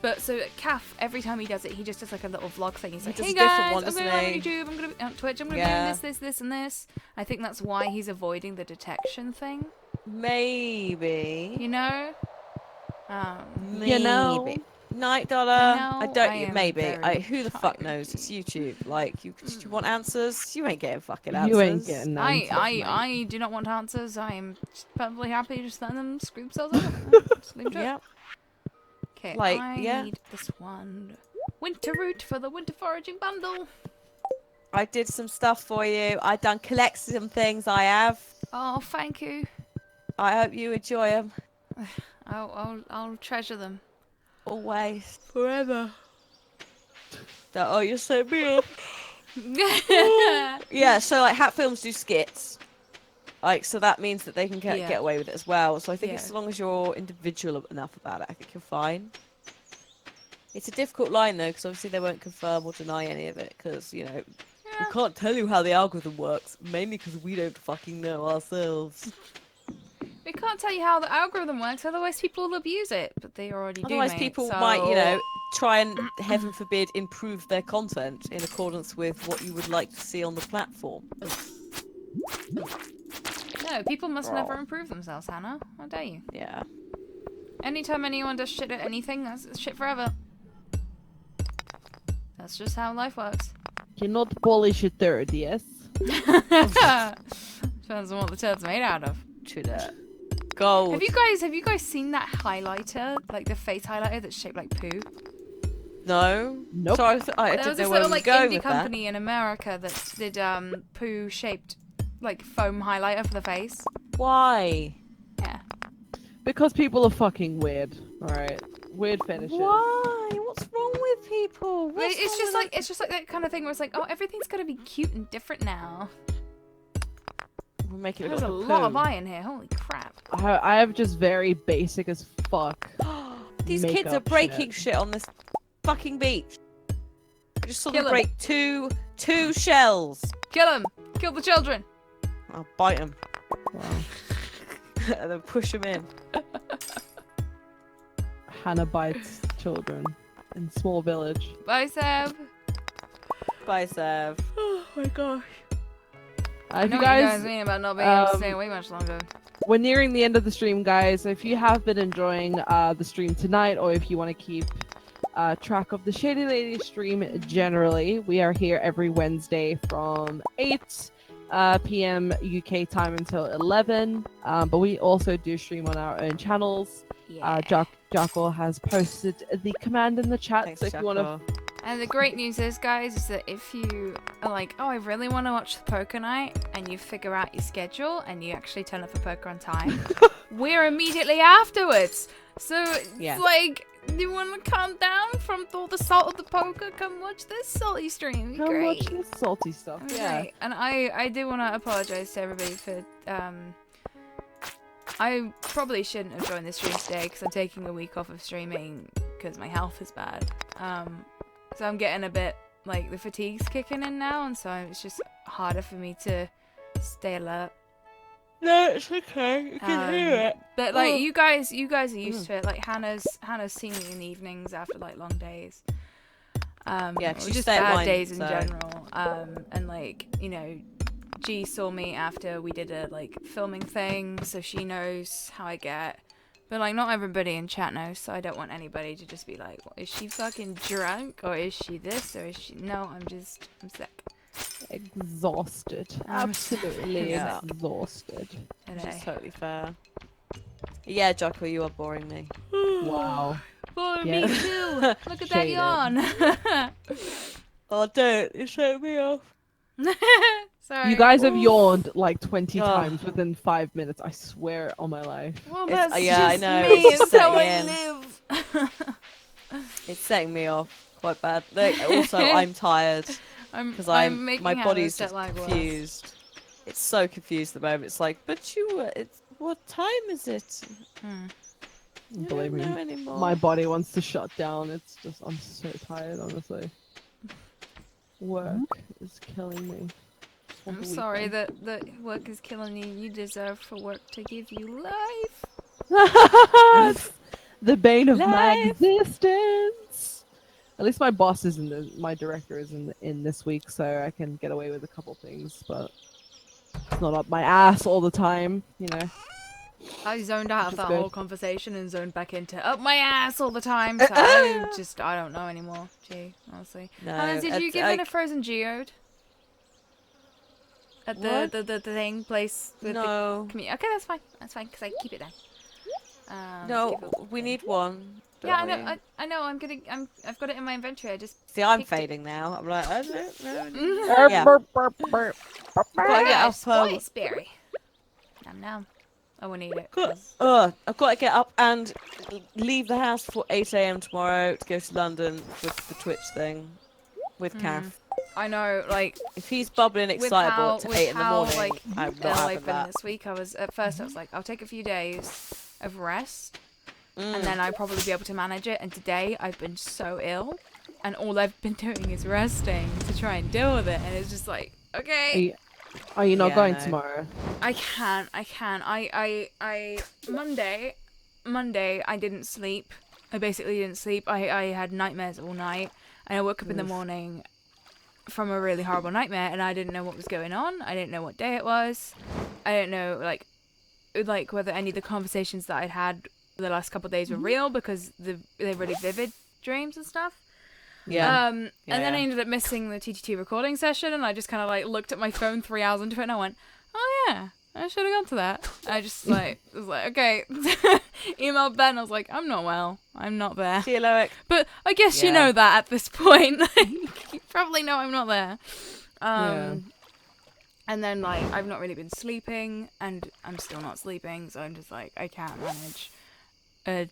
But so Kath, every time he does it, he just does like a little vlog thing. He's like, does hey a different guys, one, I'm going doesn't on he? YouTube, I'm going to be on Twitch, I'm going to Yeah. be doing this, and this. I think that's why he's avoiding the detection thing, Maybe. you know? Maybe. You know. Night Dollar. I I know, don't. I am maybe. very Who the fuck tired. knows? It's YouTube. Like, you want answers? You ain't getting fucking answers. You ain't getting that. I do not want answers. I am perfectly happy just letting them screw themselves out. Just leave them to it. Yeah. Okay, Like, I yeah. need this one. Winter root for the winter foraging bundle. I did some stuff for you. I done collect some things. I have. Oh, thank you. I hope you enjoy them. I'll treasure them Always. forever. Oh, you're so mean. Yeah, so like Hat Films do skits. Like, so that means that they can get away with it as well. So I think as long as you're individual enough about it, I think you're fine. It's a difficult line though, because obviously they won't confirm or deny any of it, because we can't tell you how the algorithm works, mainly because we don't fucking know ourselves. We can't tell you how the algorithm works, otherwise people will abuse it. But they already do. Otherwise, mate, people so... might, try and, heaven forbid, improve their content in accordance with what you would like to see on the platform. No, people must never improve themselves, Hannah. How dare you? Yeah. Anytime anyone does shit at anything, that's shit forever. That's just how life works. Cannot polish a third, yes? Depends on what the turd's made out of. True that. Gold. Have you guys seen that highlighter? Like the face highlighter that's shaped like poo? Nope. So I There didn't was know this where little we were like going indie with that. company in America that did poo shaped like foam highlighter for the face. Why? Yeah. Because people are fucking weird. Alright. Weird fetishes. Why? What's wrong with people? But it's just like that kind of thing where it's like, oh, everything's gotta be cute and different now. We'll make it There's look a like lot poo. of eye in here. Holy crap. I have just very basic as fuck. These kids are makeup breaking shit. shit on this fucking beach. I just saw Kill them 'em. break two shells. Kill him! Kill the children! I'll bite them Wow. and then push them in. Hannah bites children in small village. Bye, Seb. Bye, Sev. my gosh. I If know you what you guys, guys mean about not being able to stay away much longer. we're nearing the end of the stream, guys. So if you have been enjoying the stream tonight, or if you want to keep track of the Shady Ladies stream generally, we are here every Wednesday from 8 p.m. UK time until 11. But we also do stream on our own channels. Yeah. Jackal has posted the command in the chat. Thanks, So if you want to, Jackal. And the great news is, guys, is that if you are like, oh, I really want to watch the poker night, and you figure out your schedule, and you actually turn up for poker on time, we're immediately afterwards. So, Yeah. it's like, you want to calm down from all the salt of the poker? Come watch this salty stream. come Great. watch this salty stuff. Yeah. Okay. And I do want to apologize to everybody for I probably shouldn't have joined the stream today because I'm taking a week off of streaming because my health is bad. So I'm getting a bit like the fatigue's kicking in now, and so it's just harder for me to stay alert. No, it's okay. You can hear it. But like Oh. you guys are used to it. Like Hannah's seen me in the evenings after like long days. Yeah, 'cause or you just stay at bad mine, days in so- general. And like, you know, G saw me after we did a like filming thing, so she knows how I get. But like, not everybody in chat knows, so I don't want anybody to just be like, well, is she fucking drunk, or is she this, or is she? No, I'm sick Exhausted. I'm Absolutely Yeah. exhausted. Which today. is totally fair. Yeah, Jackal, you are boring me. Wow. Oh, Yeah. me too. Look at that Shaded. yawn. Oh, don't. You shut me off. Sorry. You guys have yawned like 20 Oh. times within 5 minutes. I swear on my life. Well, It's- that's yeah, I just know, me. it's It's just how I setting live. It's setting me off quite bad. Like, also, I'm tired because I'm making my Hannah's body's jet just lag worse. confused. It's so confused at the moment. It's like, but it's what time is it? Hmm. You Believe don't me, know anymore. my body wants to shut down. It's just, I'm so tired, honestly. Work is killing me. Just want I'm the sorry weekend. that work is killing you. You deserve for work to give you life. The bane of my Life. existence. At least my boss is my director is in this week, so I can get away with a couple things, but it's not up my ass all the time, you know. I zoned out Which of is that good. whole conversation and zoned back into up my ass all the time. So I don't know anymore. Gee, honestly. No, Hannah, did you it's give in a like- frozen geode? At What? the thing place with No, the community. Okay, that's fine. That's fine because I keep it then. no, keep it- we need one. Yeah, don't we? I know. I've got it in my inventory. I just See, I'm picked it. fading now. I'm like, I don't know. Mm. Yeah. Burp, burp, burp. Gotta get Yeah, up, spice berry. Nom. I will need it. 'cause- I've got to get up and leave the house before 8 a.m. tomorrow to go to London for the Twitch thing with Kath. I know, like If he's bubbling with excitable how, at with 8 in the how morning, like I'm ill not I've having been that. this week. I was at first I was like, I'll take a few days of rest, Mm. and then I'd probably be able to manage it. And today I've been so ill, and all I've been doing is resting to try and deal with it. And it's just like, okay. Are you not Yeah, going no. tomorrow? I can't. Monday, I didn't sleep. I basically didn't sleep. I had nightmares all night. And I woke up in the Oof. morning from a really horrible nightmare, and I didn't know what was going on. I didn't know what day it was. I didn't know, like whether any of the conversations that I'd had the last couple of days were real, because they're really vivid dreams and stuff. Yeah. And then I yeah. ended up missing the TTT recording session, and I just kind of like looked at my phone 3 hours into it, and I went, "Oh yeah, I should have gone to that." I just like was like, okay, emailed Ben. I was like, "I'm not well. I'm not there." See you, Loic. But I guess you Yeah. know that at this point. You probably know I'm not there. Yeah. And then like I've not really been sleeping, and I'm still not sleeping, so I'm just like I can't manage a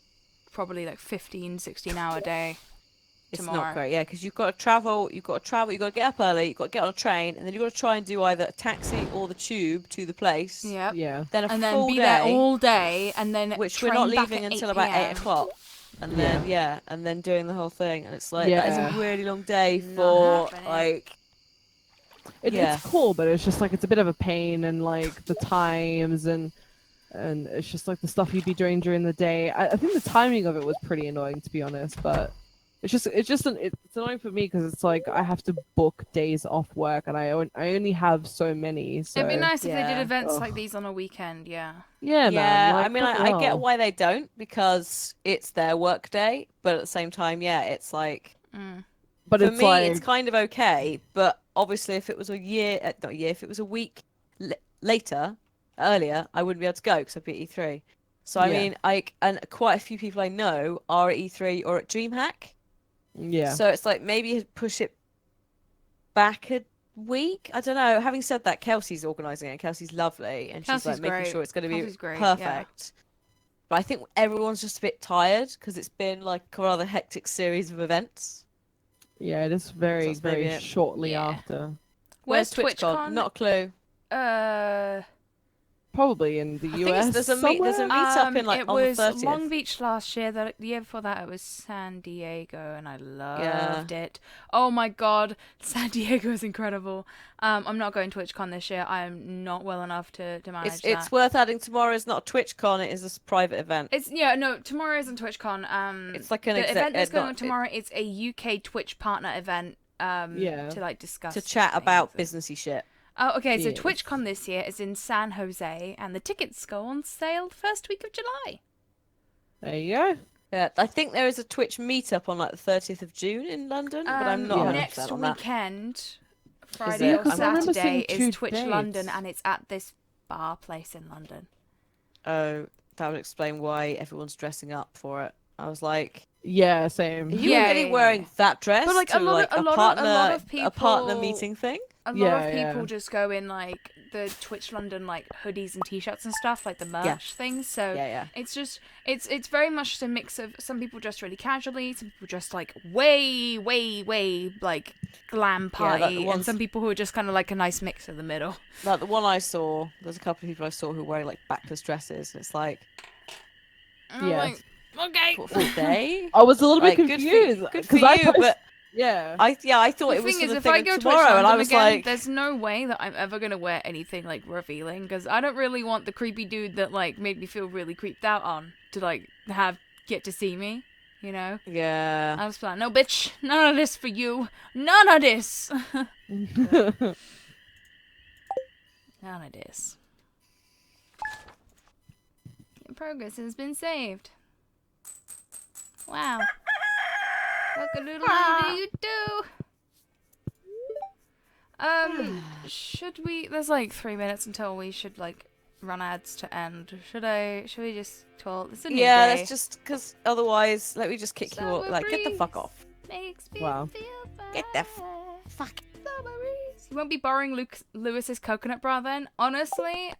probably like 15-16 hour day. It's Tomorrow. not great, yeah, because you've got to travel, you've got to get up early, you've got to get on a train, and then you've got to try and do either a taxi or the tube to the place. Yep. Yeah. Then a And then full be day, there all day, and then which we're train not back leaving at until 8 about 8 PM. o'clock. And then, and then doing the whole thing. And it's like, that is Yeah. a really long day Not for, happening. like, It's cool, but it's just like it's a bit of a pain, and like the times and it's just like the stuff you'd be doing during the day. I think the timing of it was pretty annoying, to be honest, but it's annoying for me because it's like I have to book days off work and I only have so many. So It'd be nice if they did yeah. events like Ugh. these on a weekend. Yeah. yeah, man. Yeah, Like, I mean, fucking I get hell. why they don't because it's their work day, but at the same time, yeah, it's like Mm. But for it's me, it's like kind of okay. But obviously, if it was a year, not a year, if it was a week later, earlier, I wouldn't be able to go because I'd be at E3. So I Yeah. mean, and quite a few people I know are at E3 or at DreamHack. yeah. So it's like maybe push it back a week. I don't know. Having said that, Kelsey's organising it. Kelsey's lovely, and she's Kelsey's like making great. sure it's going to be Kelsey's great, yeah. perfect. But I think everyone's just a bit tired because it's been like a rather hectic series of events. Yeah, it is very, that's maybe very it. shortly Yeah. after. Where's TwitchCon? TwitchCon? Not a clue. Probably in the I think US there's a somewhere. meet-up in like It on the was 30th. Long Beach last year. The year before that, it was San Diego, and I loved it. Oh my god, San Diego is incredible. I'm not going to TwitchCon this year. I'm not well enough to manage that. It's worth adding. Tomorrow is not a TwitchCon. It is a private event. Tomorrow isn't TwitchCon. It's like an the event that's going on not- tomorrow. It's a UK Twitch partner event. Yeah. To like discuss to chat about things. businessy shit. Oh, okay. So Yes. TwitchCon this year is in San Jose, and the tickets go on sale first week of July. There you go. Yeah, I think there is a Twitch meetup on like the 30th of June in London, but I'm not 100% next on that. weekend, it? Friday or 'Cause I remember Saturday, seeing two is Twitch dates. London, and it's at this bar place in London. Oh, that would explain why everyone's dressing up for it. I was like, Yeah, same. are you Yeah, really yeah, wearing yeah. that dress But, like, to a lot of a partner people- meeting thing? A lot Yeah, of people yeah. just go in like the Twitch London like hoodies and t-shirts and stuff, like the merch things. So Yeah. it's just it's very much just a mix of some people dress really casually, some people dress like way like glam party, and ones- some people who are just kind of like a nice mix in the middle. Like the one I saw, there's a couple of people I saw who were wearing like backless dresses. It's like, And I'm Yeah. like, okay. what, for a day? I was a little Like, bit good for- confused good for I you, but yeah. I thought The it was thing for is, the if thing I of go to tomorrow, Twitch and I London was again, like, there's no way that I'm ever gonna wear anything like revealing, because I don't really want the creepy dude that like made me feel really creeped out on to like get to see me, you know? yeah. I was like, no, bitch, none of this for you, none of this, none of this. Your progress has been saved. Wow. What a little lady do you do? Should we? There's like 3 minutes until we should like run ads to end. Should we just talk? It's a new Yeah, day. let's just, because otherwise, let me just kick you Summer out. Like, get the fuck breeze off. Makes me Wow. feel Get the fine. Fuck. Summer breeze. You won't be borrowing Lewis's coconut bra then? Honestly,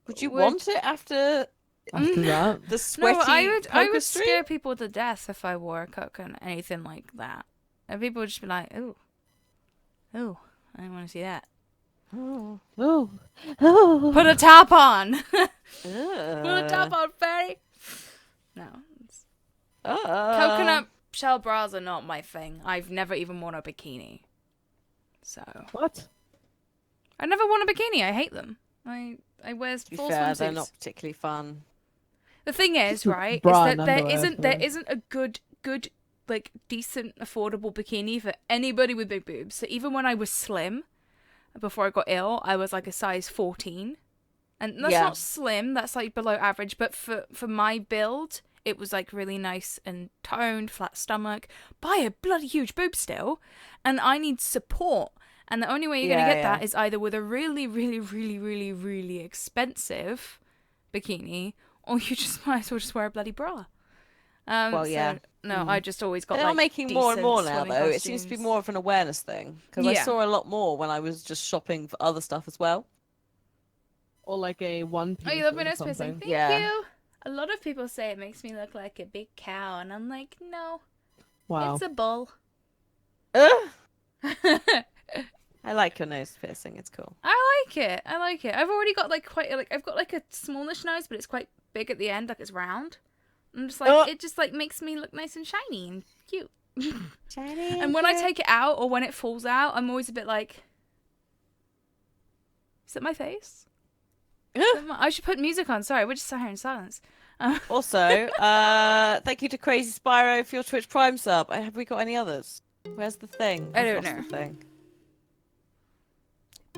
Would you Would- want it after After that. the sweaty No, I poker would stream? scare people to death if I wore a coconut, anything like that. And people would just be like, ooh, I don't want to see that. Oh. Oh. Put a top on. Put a Ugh. top on, Fatty. No. Ugh. Coconut shell bras are not my thing. I've never even worn a bikini. So. What? I never worn a bikini. I hate them. I wear To be full fair, swimsuits. they're not particularly fun. The thing is, Just a right, is bra that and there underwear, isn't a good like decent affordable bikini for anybody with big boobs. So even when I was slim, before I got ill, I was like a size 14. And that's Yeah. not slim, that's like below average, but for my build, it was like really nice and toned, flat stomach, by a bloody huge boob still, and I need support. And the only way you're gonna get that is either with a really, really, really, really, really expensive bikini, or you just might as well just wear a bloody bra. Well, yeah. No, I just always got They like are making more and decent more now, swimming though. It seems to be costumes. more of an awareness thing. Because I Yeah. saw a lot more when I was just shopping for other stuff as well. Or like a one piece. Oh, you love or my nose piercing? something. Thank Yeah. you. A lot of people say it makes me look like a big cow, and I'm like, no, Wow. it's a bull. Ugh. I I like your nose piercing. It's cool. like it. I've already got like I've got like a smallish nose, but it's quite big at the end, like it's round. I'm just like it just like makes me look nice and shiny and cute. And when I take it out or when it falls out, I'm always a bit like, is it my face? I should put music on. Sorry, we're just sat here in silence. Also, thank you to Crazy Spyro for your Twitch Prime sub. Have we got any others? Where's the thing? I I've don't lost know.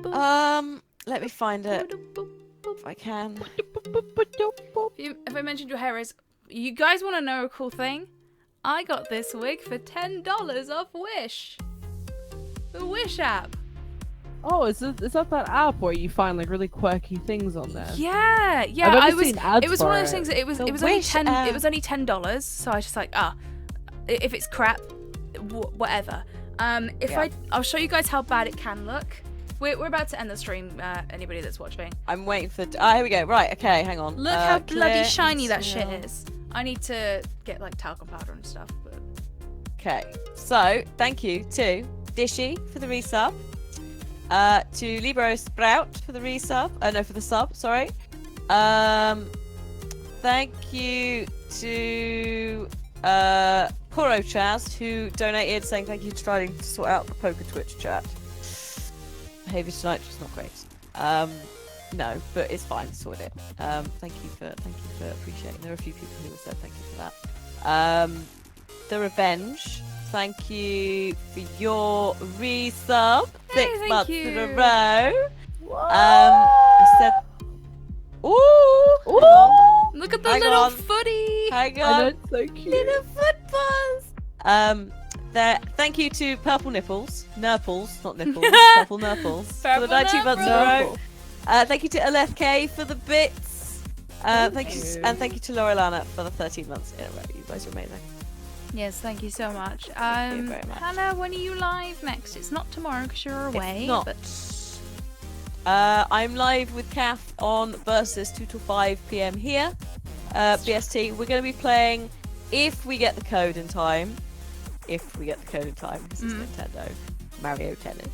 The thing. Let me find it if I can. If I mentioned your hair is, you guys want to know a cool thing? I got this wig for $10 off Wish. The Wish app. Oh, is that app where you find like really quirky things on there? Yeah. I've only seen ads It was for one of those it. things. It was The only Wish $10. app. It was only $10. So I was just like, if it's crap, whatever. I'll show you guys how bad it can look. We're about to end the stream. Anybody that's watching, I'm waiting for. Here we go. Right. Okay. Hang on. look how bloody clear shiny that shit Instagram. is. I need to get like talcum powder and stuff. But... Okay. So thank you to Dishy for the resub. To Libro Sprout for the resub. No, for the sub. Sorry. Thank you to Poro Chaz who donated, saying thank you for trying to sort out the poker Twitch chat. Behaviour tonight was not great. No, but it's fine. Sorted it. Thank you for appreciating. There are a few people who have said thank you for that. The Revenge. Thank you for your resub. Hey, 6 thank months you. in a row. I said, ooh. Look at the Hang little on. footy. Hang I on. know, it's so cute. Little footballs. Thank you to Purple Nipples, Nurples, not nipples, Purple Nurples, for the Purple 19 months in a row. Nurple. Thank you to Aleth for the bits. Thank you, you. and thank you to Laurelana for the 13 months in a row. You guys are amazing. Yes, thank you so much. you very much. Hannah, when are you live next? It's not tomorrow because you're away. It's not. But... I'm live with Kath on Versus 2 till 5 p.m. here, BST. We're going to be playing, if we get the code in time, this is Nintendo, Mario Tennis.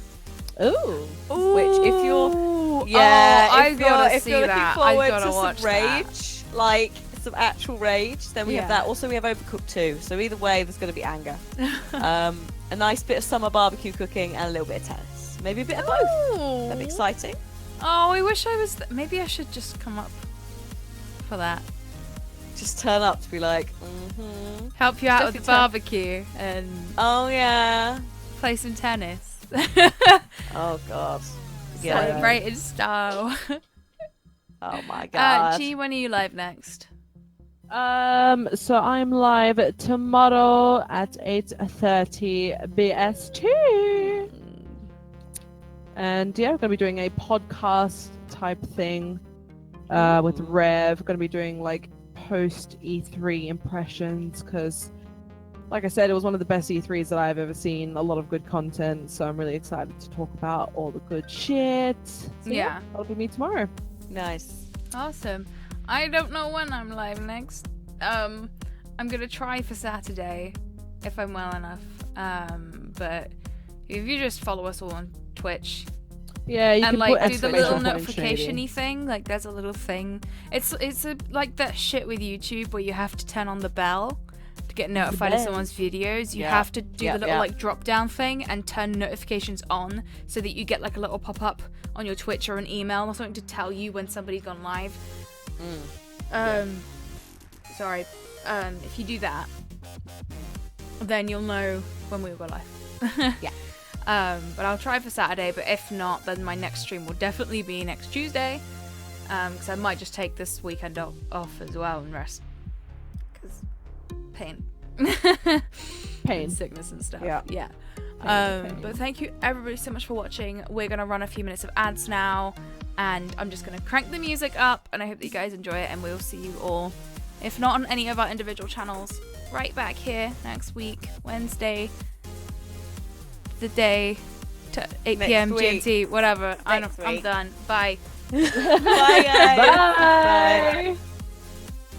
Ooh. Which, if you're, Ooh. yeah, I if gotta you're, if see you're looking that. I forward gotta to watch some rage, like some actual rage, then we have Yeah. that. Also, we have Overcooked 2. So either way, there's going to be anger. A nice bit of summer barbecue cooking and a little bit of tennis. Maybe a bit of both. That'd be exciting. Oh, I wish I was. Maybe I should just come up for that. Just turn up to be like, Help you out with the Definitely barbecue and oh yeah. play some tennis. Oh god. Celebrate in style. Oh my god. G, when are you live next? So I'm live tomorrow at 8:30 BST. And yeah, we're gonna be doing a podcast type thing with Rev. Gonna be doing like post E3 impressions because, like I said, it was one of the best E3s that I've ever seen. A lot of good content, so I'm really excited to talk about all the good shit. So, Yeah. that'll be me tomorrow. Nice. Awesome. I don't know when I'm live next. I'm gonna try for Saturday if I'm well enough. But if you just follow us all on Twitch Yeah, you and can like put do the exclamation little point notification-y shady. thing, like there's a little thing. It's like that shit with YouTube where you have to turn on the bell to get notified of bell. someone's videos. You Yeah. have to do Yeah, the little yeah. like drop down thing and turn notifications on so that you get like a little pop up on your Twitch or an email or something to tell you when somebody's gone live. Sorry. If you do that, then you'll know when we go live. Yeah. But I'll try for Saturday, but if not, then my next stream will definitely be next Tuesday. Because I might just take this weekend off as well and rest. Because pain. Pain. And sickness and stuff. Yeah. Yeah. Pain. But thank you everybody so much for watching. We're going to run a few minutes of ads now. And I'm just going to crank the music up. And I hope that you guys enjoy it. And we'll see you all, if not on any of our individual channels, right back here next week, Wednesday. The day to 8 Next p.m. week. GMT, whatever. I'm Next done. week. Bye. Bye guys. Bye.